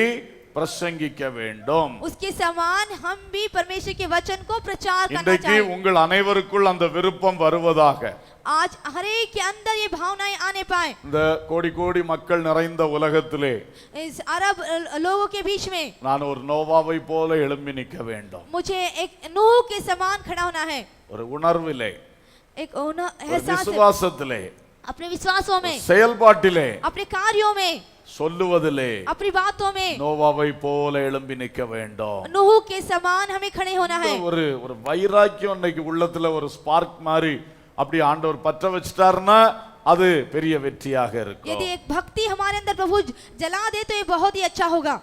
பிரசங்கிக்க வேண்டும். उसके समान हम भी परमेश्वर के वचन को प्रचार करना இன்றைக்கு चाहिए। உங்கள் அனைவருக்குள் அந்த விருப்பம் வருவதாக. आज हर एक के अंदर ये भावनाएं आने पाए। இந்த கோடி கோடி மக்கள் நிறைந்த உலகத்திலே इस अरब लोगों के बीच में நான் ஒரு நோவாவை போல எழும்பி நிற்க வேண்டும். मुझे एक नूह के समान खड़ा होना है। ஒரு உணர்விலே, एक ஒரு एहसास से, விசுவாசத்திலே, अपने विश्वासों में, செயல்பாட்டிலே, अपने कार्यों में, சொல்லுவதிலே अपनी बातों में நோவாவை போல எழும்பி நிற்க வேண்டும். नूह के समान हमें खड़े होना है। ஒரு ஒரு வைராக்கியம் இன்னைக்கு உள்ளத்துல ஒரு ஸ்பார்க் மாதிரி அப்படி ஆண்டவர் பற்ற வச்சிட்டாருன்னா அது பெரிய வெற்றியாக இருக்கும். यदि एक भक्ति हमारे अंदर प्रभु जला दे तो ये बहुत ही अच्छा होगा।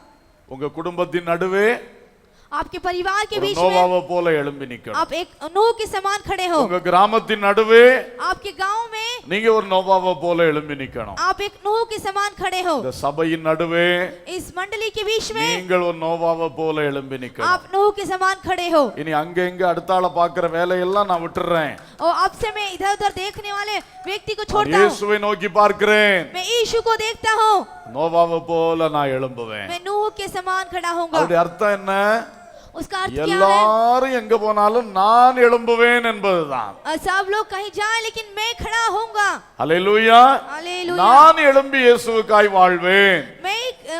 உங்க குடும்பத்தின் நடுவே, आपके परिवार के ஒரு बीच में நோவாவை போல எழும்பி நிக்கணும். आप एक नूह के समान खड़े हो। உங்க கிராமத்தின் நடுவே आपके गांव में நீங்க ஒரு நோவாவை போல எழும்பி நிக்கணும். आप एक नूह के समान खड़े हो। இந்த சபையின் நடுவே इस मंडली के बीच में நீங்கள் ஒரு நோவாவை போல எழும்பி நிக்கணும். आप नूह के समान खड़े हो। இனி அங்க இங்க அடுத்தால பாக்குற வேலையெல்லாம் நான் விட்டுறேன். और अब से मैं इधर उधर देखने वाले व्यक्ति को छोड़ता हूँ। இயேசுவை நோக்கி பார்க்கிறேன். मैं यीशु को देखता हूँ। நோவாவை போல நான் எழும்புவேன். मैं नूह के समान खड़ा होऊंगा। அவருடைய அர்த்தம் என்ன? उसका अर्थ क्या है? எல்லாரும் எங்க போனாலும் நான் எழும்புவேன் என்பதுதான். सब लोग कहीं जाए लेकिन मैं खड़ा होऊंगा। அல்லேலூயா. हालेलुया। நான் எழும்பி இயேசுவுக்காய் வாழ்வேன். मैं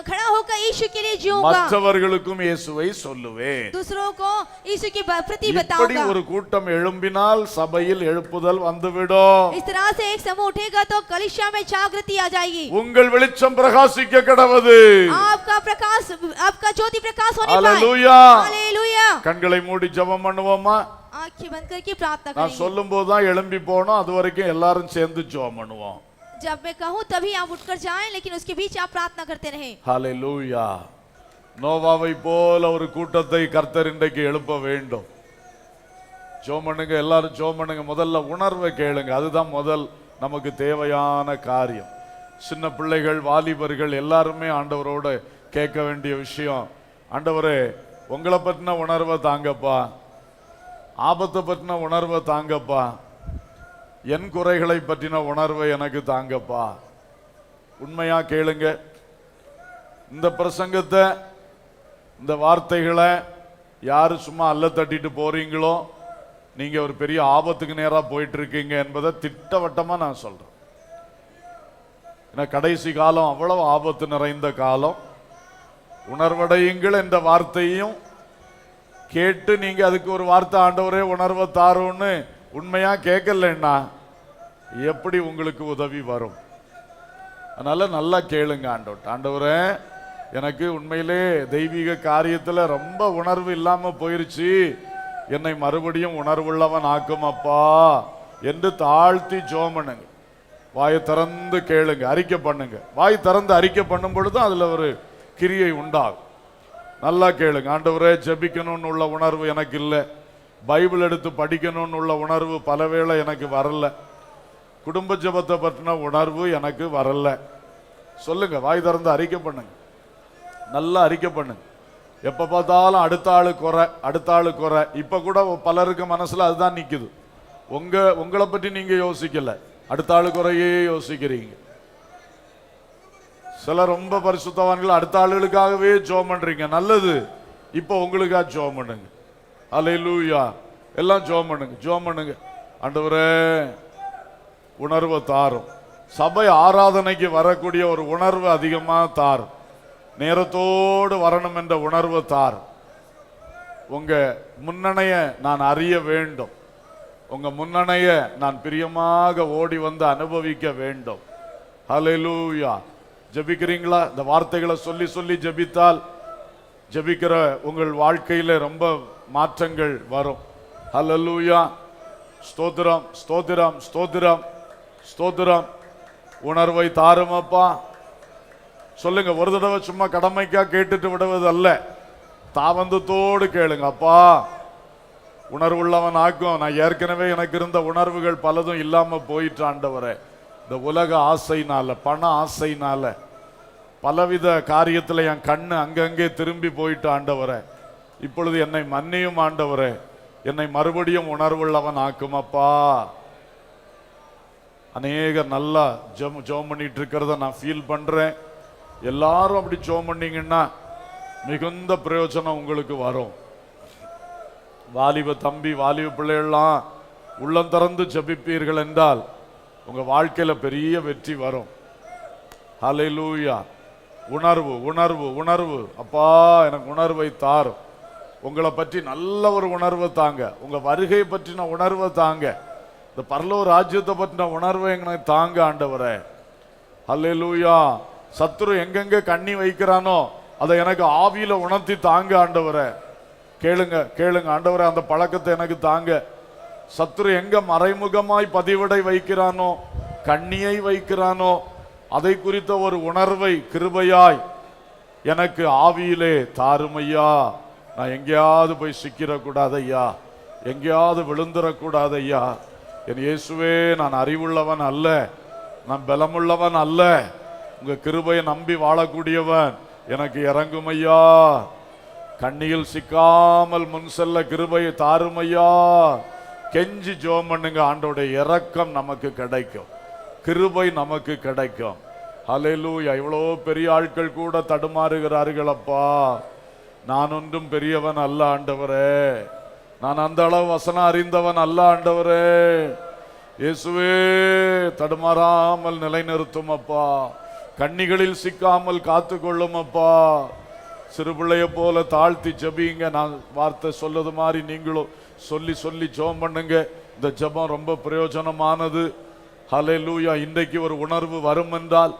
खड़ा होकर यीशु के लिए जीऊंगा। மற்றவர்களுக்கும் இயேசுவை சொல்லுவேன். दूसरों को यीशु के प्रति இப்படி बताऊंगा। ஒரு கூட்டம் எழும்பினால் சபையில் எழுப்புதல் வந்துவிடும். इस तरह से एक समूह उठेगा तो कलीसिया में जागृति आ जाएगी। உங்கள் வெளிச்சம் பிரகாசிக்க கடவது. आपका प्रकाश, आपका ज्योति प्रकाश होने पाए। அல்லேலூயா. हालेलुया। கண்களை மூடி ஜெபம் பண்ணுவோமா? आंखें बंद करके प्रार्थना நான் करेंगे। சொல்லும் போதுதான் எழும்பி போனோம். அது வரைக்கும் எல்லாரும் சேர்ந்து ஜெபம் பண்ணுவோம். जब मैं कहूं तभी आप उठकर जाएं, लेकिन उसके बीच आप प्रार्थना करते रहें। ஹalleluya. நோவாவை போல ஒரு கூட்டத்தை கர்த்தர் இன்றைக்கு எழுப்ப வேண்டும். ஜெபம் பண்ணுங்க, எல்லாரும் ஜெபம் பண்ணுங்க. முதல்ல உணர்வை கேளுங்க. அதுதான் முதல் நமக்கு தேவையான காரியம். சின்ன பிள்ளைகள், வாலிபர்கள் எல்லாருமே ஆண்டவரோட கேட்க வேண்டிய விஷயம், ஆண்டவரே உங்களை பற்றின உணர்வை தாங்கப்பா, ஆபத்தை பற்றின உணர்வை தாங்கப்பா, என் குறைகளை பற்றின உணர்வை எனக்கு தாங்கப்பா. உண்மையா கேளுங்க. இந்த பிரசங்கத்தை, இந்த வார்த்தைகளை யாரு சும்மா அல்ல தட்டிட்டு போறீங்களோ நீங்க ஒரு பெரிய ஆபத்துக்கு நேரா போயிட்டு இருக்கீங்க என்பதை திட்டவட்டமா நான் சொல்றேன். ஏன்னா கடைசி காலம் அவ்வளவு ஆபத்து நிறைந்த காலம். உணர்வடையுங்கள் என்ற வார்த்தையும் கேட்டு நீங்க அதுக்கு ஒரு வார்த்தை ஆண்டவரே உணர்வை தாரோன்னு உண்மையா கேட்கலன்னா எப்படி உங்களுக்கு உதவி வரும்? அதனால நல்லா கேளுங்க. ஆண்டவரே எனக்கு உண்மையிலே தெய்வீக காரியத்துல ரொம்ப உணர்வு இல்லாம போயிருச்சு, என்னை மறுபடியும் உணர்வுள்ளவன் ஆக்கும் அப்பா என்று தாழ்த்தி ஜெபம் பண்ணுங்க. வாயை திறந்து கேளுங்க, அறிக்கை பண்ணுங்க. வாய் திறந்து அறிக்கை பண்ணும் பொழுது அதுல ஒரு கிரியை உண்டாகும். நல்லா கேளுங்க. ஆண்டவரே ஜெபிக்கணும்னு உள்ள உணர்வு எனக்கு இல்லை, பைபிள் எடுத்து படிக்கணும்னு உள்ள உணர்வு பலவேளை எனக்கு வரல, குடும்ப ஜெபத்தை பற்றின உணர்வு எனக்கு வரல. சொல்லுங்க, வாய் திறந்து அறிக்கை பண்ணுங்க, நல்லா அறிக்கை பண்ணுங்க. எப்ப பார்த்தாலும் அடுத்த ஆளு குறை, அடுத்த ஆளு குறை. இப்ப கூட பலருக்கு மனசுல அதுதான் நிக்குது. உங்களை பற்றி நீங்க யோசிக்கல, அடுத்த ஆளு குறையே யோசிக்கிறீங்க. சில ரொம்ப பரிசுத்தவான்கள் அடுத்த ஆளுகளுக்காகவே ஜெபம் பண்றீங்க. நல்லது, இப்ப உங்களுக்காக ஜெபம் பண்ணுங்க. அல்லேலூயா. எல்லாம் ஜெபம் பண்ணுங்க, ஜெபம் பண்ணுங்க. ஆண்டவரே உணர்வை தாரும். சபை ஆராதனைக்கு வரக்கூடிய ஒரு உணர்வு அதிகமா தாரும். நேரத்தோடு வரணும் என்ற உணர்வு தாரும். உங்க முன்னணைய நான் அறிய வேண்டும், உங்க முன்னணைய நான் பிரியமாக ஓடி வந்து அனுபவிக்க வேண்டும். ஹல்லேலூயா. ஜெபிக்கிறீங்களா? இந்த வார்த்தைகளை சொல்லி சொல்லி ஜெபித்தால் ஜெபிக்கிற உங்கள் வாழ்க்கையில ரொம்ப மாற்றங்கள் வரும். ஹல்லேலூயா. ஸ்தோத்திரம், ஸ்தோத்திரம், ஸ்தோத்திரம், ஸ்தோத்திரம். உணர்வை தாரும் அப்பா. சொல்லுங்க, ஒரு தடவை சும்மா கடமைக்கா கேட்டுட்டு விடுவது அல்ல, தாவந்தத்தோடு கேளுங்க. அப்பா உணர்வுள்ளவன் ஆக்கும். நான் ஏற்கனவே எனக்கு இருந்த உணர்வுகள் பலதும் இல்லாம போயிட்டு ஆண்டவரே, இந்த உலக ஆசைனால, பண ஆசைனால, பலவித காரியத்துல என் கண்ணு அங்கங்கே திரும்பி போயிட்டு ஆண்டவரே, இப்பொழுது என்னை மன்னியும் ஆண்டவரே, என்னை மறுபடியும் உணர்வுள்ளவன் ஆக்கும் அப்பா. அநேகர் நல்லா ஜெபம் பண்ணிட்டு இருக்கிறத நான் ஃபீல் பண்றேன். எல்லாரும் அப்படி ஜெபம் பண்ணீங்கன்னா மிகுந்த பிரயோஜனம் உங்களுக்கு வரும். வாலிப தம்பி, வாலிப பிள்ளைகள்லாம் உள்ளம் திறந்து ஜெபிப்பீர்கள் என்றால் உங்க வாழ்க்கையில பெரிய வெற்றி வரும். ஹல்லேலூயா. உணர்வு, உணர்வு, உணர்வு. அப்பா எனக்கு உணர்வை தாரும். உங்களை பற்றி நல்ல ஒரு உணர்வை தாங்க, உங்க வருகை பற்றின உணர்வை தாங்க, இந்த பரலோக ராஜ்யத்தை பற்றின உணர்வை எனக்கு தாங்க ஆண்டவரே. ஹல்லேலூயா. சத்துரு எங்கெங்க கண்ணி வைக்கிறானோ அதை எனக்கு ஆவியில உணர்த்தி தாங்க ஆண்டவரே. கேளுங்க, கேளுங்க. ஆண்டவரே அந்த பழக்கத்தை எனக்கு தாங்க. சத்துரு எங்க மறைமுகமாய் பதிவிடை வைக்கிறானோ, கண்ணியை வைக்கிறானோ, அதை குறித்த ஒரு உணர்வை கிருபையாய் எனக்கு ஆவியிலே தாருமையா. நான் எங்கேயாவது போய் சிக்கிடக்கூடாது ஐயா, எங்கேயாவது விழுந்துடக்கூடாது ஐயா. என் இயேசுவே, நான் அறிவுள்ளவன் அல்ல, நான் பலமுள்ளவன் அல்ல, உங்க கிருபையை நம்பி வாழக்கூடியவன், எனக்கு இறங்கும் ஐயா. கண்ணியில் சிக்காமல் முன் செல்ல கிருபையை தாரும் ஐயா. கெஞ்சி ஜெபம் பண்ணுங்க, ஆண்டவருடைய இரக்கம் நமக்கு கிடைக்கும், கிருபை நமக்கு கிடைக்கும். ஹல்லேலூயா. இவ்வளோ பெரிய ஆட்கள் கூட தடுமாறுகிறார்கள். அப்பா, நான் ஒன்றும் பெரியவன் அல்ல ஆண்டவரே, நான் அந்த அளவு வசனம் அறிந்தவன் அல்ல ஆண்டவரே. இயேசுவே, தடுமாறாமல் நிலைநிறுத்தும் அப்பா, கண்ணிகளில் சிக்காமல் காத்து கொள்ளும் அப்பா. சிறு பிள்ளைய போல தாழ்த்தி ஜெபிங்க. நான் வார்த்தை சொல்லுது மாதிரி நீங்களும் சொல்லி சொல்லி ஜெபம் பண்ணுங்க. இந்த ஜெபம் ரொம்ப பிரயோஜனமானது. ஹல்லேலூயா. இன்றைக்கு ஒரு உணர்வு வரும் என்றால்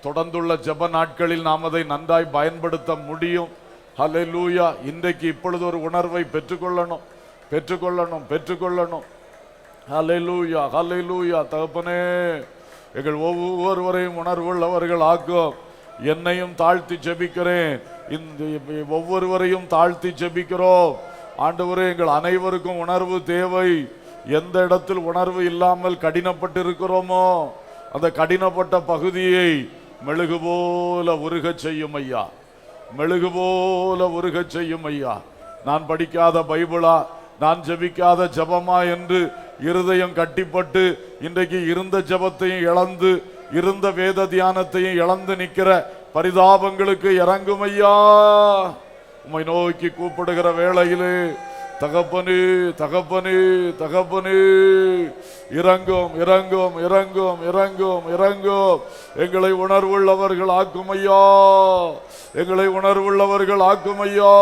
தொடர்ந்துள்ள ஜெப நாட்களில் நாம் அதை நன்றாய் பயன்படுத்த முடியும். ஹல்லேலூயா. இன்றைக்கு இப்பொழுது ஒரு உணர்வை பெற்றுக்கொள்ளணும், பெற்றுக்கொள்ளணும், பெற்றுக்கொள்ளணும். ஹல்லேலூயா, ஹல்லேலூயா. தகப்பனே, எங்கள் ஒவ்வொருவரையும் உணர்வுள்ளவர்கள் ஆக்கும். என்னையும் தாழ்த்தி ஜெபிக்கிறேன், இந்த ஒவ்வொருவரையும் தாழ்த்தி ஜெபிக்கிறோம் ஆண்டவரே. எங்கள் அனைவருக்கும் உணர்வு தேவை. எந்த இடத்தில் உணர்வு இல்லாமல் கடினப்பட்டு இருக்கிறோமோ அந்த கடினப்பட்ட பகுதியை மெழுகு போல உருகச் செய்யும் ஐயா, மெழுகு போல உருகச் செய்யும் ஐயா. நான் படிக்காத பைபிளா, நான் ஜெபிக்காத ஜெபமா என்று இருதயம் கட்டிப்பட்டு இன்றைக்கு இருந்த ஜெபத்தையும் இழந்து, இருந்த வேத தியானத்தையும் இழந்து நிற்கிற பரிதாபங்களுக்கு இறங்கும் ஐயா. உம்மை நோக்கி கூப்பிடுகிற வேளையிலே தகப்பனே, தகப்பனே, தகப்பனே, இறங்கும், இறங்கும், இறங்கும், இறங்கும், இறங்கும். எங்களை உணர்வுள்ளவர்கள் ஆக்கும் ஐயா, எங்களை உணர்வுள்ளவர்கள் ஆக்கும் ஐயா.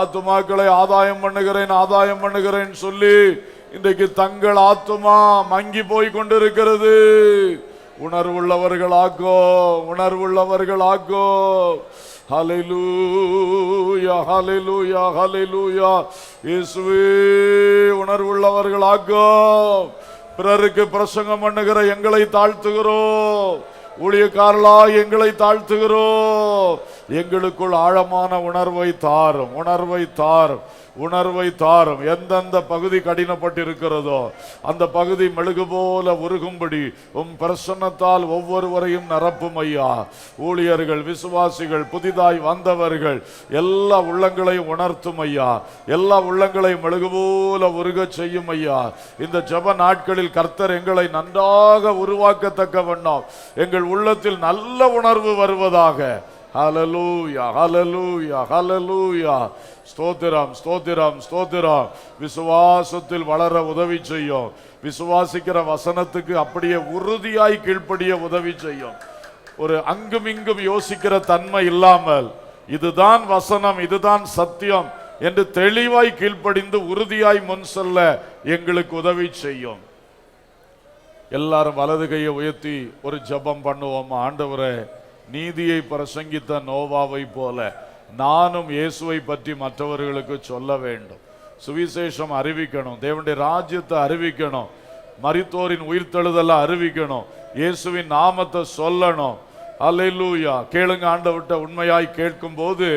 ஆத்துமாக்களை ஆதாயம் பண்ணுகிறேன், ஆதாயம் பண்ணுகிறேன் சொல்லி இன்றைக்கு தங்கள் ஆத்துமா மங்கி போய் கொண்டிருக்கிறது. உணர்வுள்ளவர்கள் ஆக்கோ, உணர்வுள்ளவர்கள் ஆக்கோ. ஹல்லேலூயா, ஹல்லேலூயா, ஹல்லேலூயா. இயேசுவே, உணர்வுள்ளவர்கள் ஆக்கோ. பிறருக்கு பிரசங்கம் பண்ணுகிற எங்களை தாழ்த்துகிறோம், ஊழியக்காரலா எங்களை தாழ்த்துகிறோம். எங்களுக்குள் ஆழமான உணர்வை தாரும், உணர்வை தாரும், உணர்வை தாரும். எந்தெந்த பகுதி கடினப்பட்டிருக்கிறதோ அந்த பகுதி மெழுகு போல உருகும்படி உம் பிரசன்னத்தால் ஒவ்வொருவரையும் நிரப்பும் ஐயா. ஊழியர்கள், விசுவாசிகள், புதிதாய் வந்தவர்கள் எல்லா உள்ளங்களையும் உணர்த்தும் ஐயா, எல்லா உள்ளங்களையும் மெழுகு போல உருகச் செய்யும் ஐயா. இந்த ஜெப நாட்களில் கர்த்தர் எங்களை நன்றாக உருவாக்கத்தக்க வண்ணம் எங்கள் உள்ளத்தில் நல்ல உணர்வு வருவதாக. ஹல்லேலூயா, ஹல்லேலூயா, ஹல்லேலூயா. ஸ்தோத்திரம், ஸ்தோத்திரம், ஸ்தோத்திரம். விசுவாசத்தில் வளர உதவி செய்யும், விசுவாசிக்கிற வசனத்துக்கு அப்படியே உறுதியாய் கீழ்ப்படிய உதவி செய்யும். ஒரு அங்கும் இங்கும் யோசிக்கிற தன்மை இல்லாமல் இதுதான் வசனம், இதுதான் சத்தியம் என்று தெளிவாய் கீழ்ப்படிந்து உறுதியாய் முன் செல்ல எங்களுக்கு உதவி செய்யும். எல்லாரும் வலது கையை உயர்த்தி ஒரு ஜெபம் பண்ணுவோம். ஆண்டவரே, நீதியை பிரசங்கித்த நோவாவை போல நானும் இயேசுவை பற்றி மற்றவர்களுக்கு சொல்ல வேண்டும், சுவிசேஷம் அறிவிக்கணும், தேவனுடைய ராஜ்யத்தை அறிவிக்கணும், மரித்தோரின் உயிர்த்தெழுதலை அறிவிக்கணும், இயேசுவின் நாமத்தை சொல்லணும். அல்லேலூயா. கேளுங்க, ஆண்டவர்கிட்ட உண்மையாய் கேட்கும் போது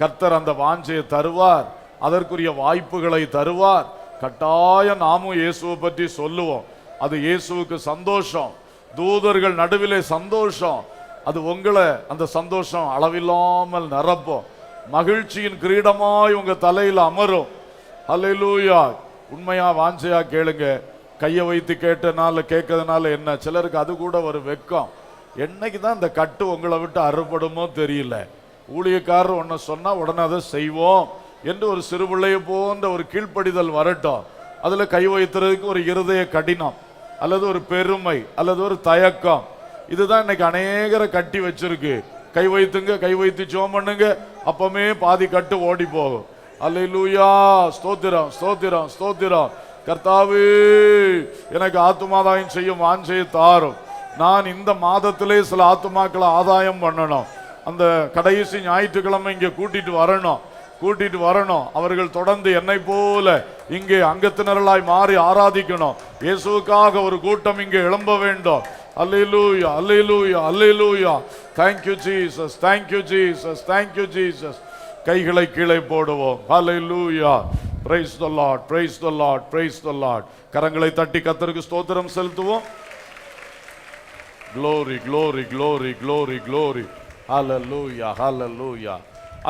கர்த்தர் அந்த வாஞ்சையை தருவார், அதற்குரிய வாய்ப்புகளை தருவார். கட்டாயம் நாமும் இயேசுவை பற்றி சொல்லுவோம். அது இயேசுவுக்கு சந்தோஷம், தூதர்கள் நடுவிலே சந்தோஷம். அது உங்களை அந்த சந்தோஷம் அளவில்லாமல் நிரப்பும், மகிழ்ச்சியின் கிரீடமாய் உங்க தலையில் அமரும். அல்லேலூயா. உண்மையா வாஞ்சையா கேளுங்க. கையை வைத்து கேட்டனால கேட்கறதுனால என்ன, சிலருக்கு அது கூட ஒரு வெக்கம். என்னைக்கு தான் இந்த கட்டு உங்களை விட்டு அறுபடுமோ தெரியல. ஊழியக்காரர் ஒன்ன சொன்னா உடனே அதை செய்வோம் என்று ஒரு சிறு பிள்ளைய போன்ற ஒரு கீழ்ப்படிதல் வரட்டும். அதுல கை வைத்துறதுக்கு ஒரு இருதய கடினம் அல்லது ஒரு பெருமை அல்லது ஒரு தயக்கம், இதுதான் இன்னைக்கு அநேகரை கட்டி வச்சிருக்கு. கை வைத்துங்க, கை வைத்து ஜெபம் பண்ணுங்க, அப்பமே பாதி கட்டு ஓடி போகும். அல்லேலூயா. ஸ்தோத்திரம், ஸ்தோத்திரம், ஸ்தோத்திரம். கர்த்தாவே, எனக்கு ஆத்துமாதாயம் செய்யும் வாஞ்சையை தாரும். நான் இந்த மாதத்திலே சில ஆத்துமாக்களை ஆதாயம் பண்ணணும். அந்த கடைசி ஞாயிற்றுக்கிழமை இங்கே கூட்டிட்டு வரணும். அவர்கள் தொடர்ந்து என்னை போல இங்கே அங்கத்தினர்களாய் மாறி ஆராதிக்கணும். இயேசுவுக்காக ஒரு கூட்டம் இங்கே எழும்ப வேண்டும். அல்லேலூயா, அல்லேலூயா, அல்லேலூயா. Thank you Jesus, thank you Jesus, thank you Jesus. கைகளை கீழே போடுவோம். ஹல்லேலூயா. Praise the Lord, praise the Lord, praise the Lord. கரங்களை தட்டி கர்த்தருக்கு ஸ்தோத்திரம் செலுத்துவோம். Glory, glory, glory, glory, glory. Hallelujah, hallelujah.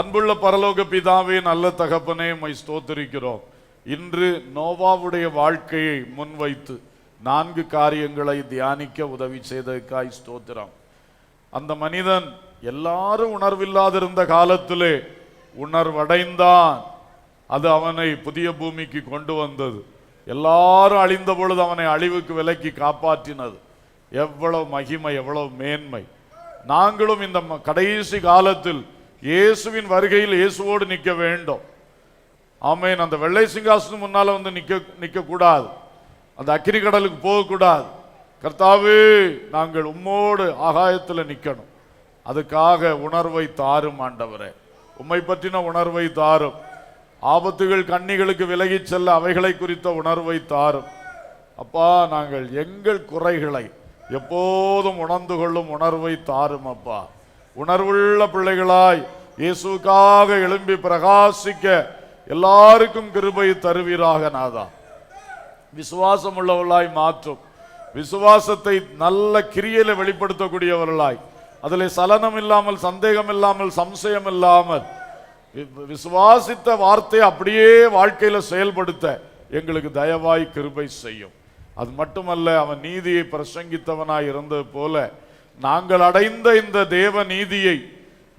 அன்புள்ள பரலோக பிதாவே, நல்ல தகப்பனே, உம்மை ஸ்தோத்திரிக்கிறோம். இன்று நோவாவுடைய வாழ்க்கையை முன்வைத்து 4 காரியங்களை தியானிக்க உதவி செய்ததற்காய் ஸ்தோத்திரம். அந்த மனிதன் எல்லாரும் உணர்வில்லாதிருந்த காலத்திலே உணர்வடைந்தான். அது அவனை புதிய பூமிக்கு கொண்டு வந்தது. எல்லாரும் அழிந்த பொழுது அவனை அழிவுக்கு விலக்கி காப்பாற்றினது. எவ்வளவு மகிமை, எவ்வளவு மேன்மை. நாங்களும் இந்த கடைசி காலத்தில் இயேசுவின் வருகையில் இயேசுவோடு நிற்க வேண்டும். ஆமென். அந்த வெள்ளை சிங்காசனம் முன்னால வந்து நிற்க கூடாது. அந்த அக்கினி கடலுக்கு போகக்கூடாது. கர்த்தாவே, நாங்கள் உம்மோடு ஆகாயத்தில் நிற்கணும். அதுக்காக உணர்வை தாரும் ஆண்டவரே. உம்மை பற்றின உணர்வை தாரும். ஆபத்துகள் கண்ணிகளுக்கு விலகி செல்ல அவைகளை குறித்த உணர்வை தாரும். அப்பா, நாங்கள் எங்கள் குறைகளை எப்போதும் உணர்ந்து கொள்ளும் உணர்வை தாரும் அப்பா. உணர்வுள்ள பிள்ளைகளாய் இயேசுக்காக எழும்பி பிரகாசிக்க எல்லாருக்கும் கிருபை தருவீராக நாதா. விசுவாசம் உள்ளவர்களாய் மாற்றும். விசுவாசத்தை நல்ல கிரியையில வெளிப்படுத்தக்கூடியவர்களாய், அதில் சலனம் இல்லாமல், சந்தேகம் இல்லாமல், சம்சயம் இல்லாமல் விசுவாசித்த வார்த்தையை அப்படியே வாழ்க்கையில செயல்படுத்த எங்களுக்கு தயவாய் கிருபை செய்யும். அது மட்டுமல்ல, அவன் நீதியை பிரசங்கித்தவனாய் இருந்தது போல நாங்கள் அடைந்த இந்த தேவ நீதியை,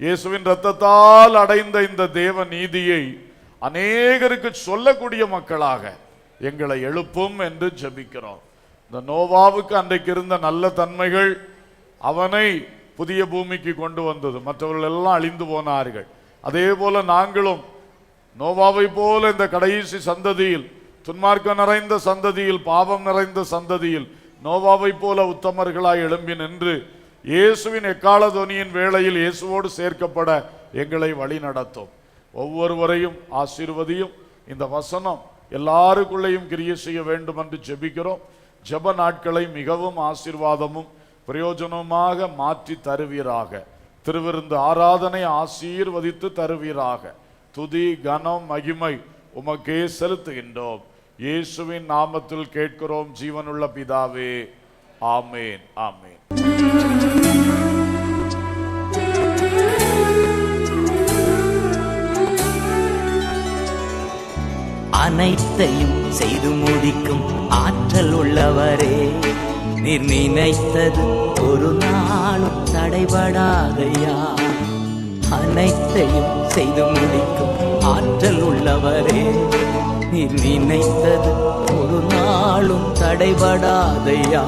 இயேசுவின் இரத்தத்தால் அடைந்த இந்த தேவ நீதியை அநேகருக்கு சொல்லக்கூடிய மக்களாக எங்களை எழுப்பும் என்று ஜெபிக்கிறோம். இந்த நோவாவுக்கு அன்றைக்கு இருந்த நல்ல தன்மைகள் அவனை புதிய பூமிக்கு கொண்டு வந்தது. மற்றவர்கள் எல்லாம் அழிந்து போனார்கள். அதே போல நாங்களும் நோவாவை போல இந்த கடைசி சந்ததியில், துன்மார்க்கம் நிறைந்த சந்ததியில், பாவம் நிறைந்த சந்ததியில் நோவாவை போல உத்தமர்களாய் எழும்பி நின்று இயேசுவின் எக்கால தொனியின் வேளையில் இயேசுவோடு சேர்க்கப்பட எங்களை வழி நடத்தும். ஒவ்வொருவரையும் ஆசீர்வதியும். இந்த வசனம் எல்லாருக்குள்ளேயும் கிரியை செய்ய வேண்டும் என்று ஜெபிக்கிறோம். ஜெப நாட்களை மிகவும் ஆசீர்வாதமும் பிரயோஜனமாக மாற்றி தருவீராக. திருவிருந்து ஆராதனை ஆசீர்வதித்து தருவீராக. துதி, கனம், மகிமை உமக்கே செலுத்துகின்றோம். இயேசுவின் நாமத்தில் கேட்கிறோம் ஜீவனுள்ள பிதாவே. ஆமேன், ஆமேன். அனைத்தையும் செய்து முடிக்கும் ஆற்றல் உள்ளவரே, நீர் நினைத்தது ஒரு நாளும் தடைபடாதையா. அனைத்தையும் செய்து முடிக்கும் ஆற்றல் உள்ளவரே, நீர் நினைத்தது ஒரு நாளும் தடைபடாதையா.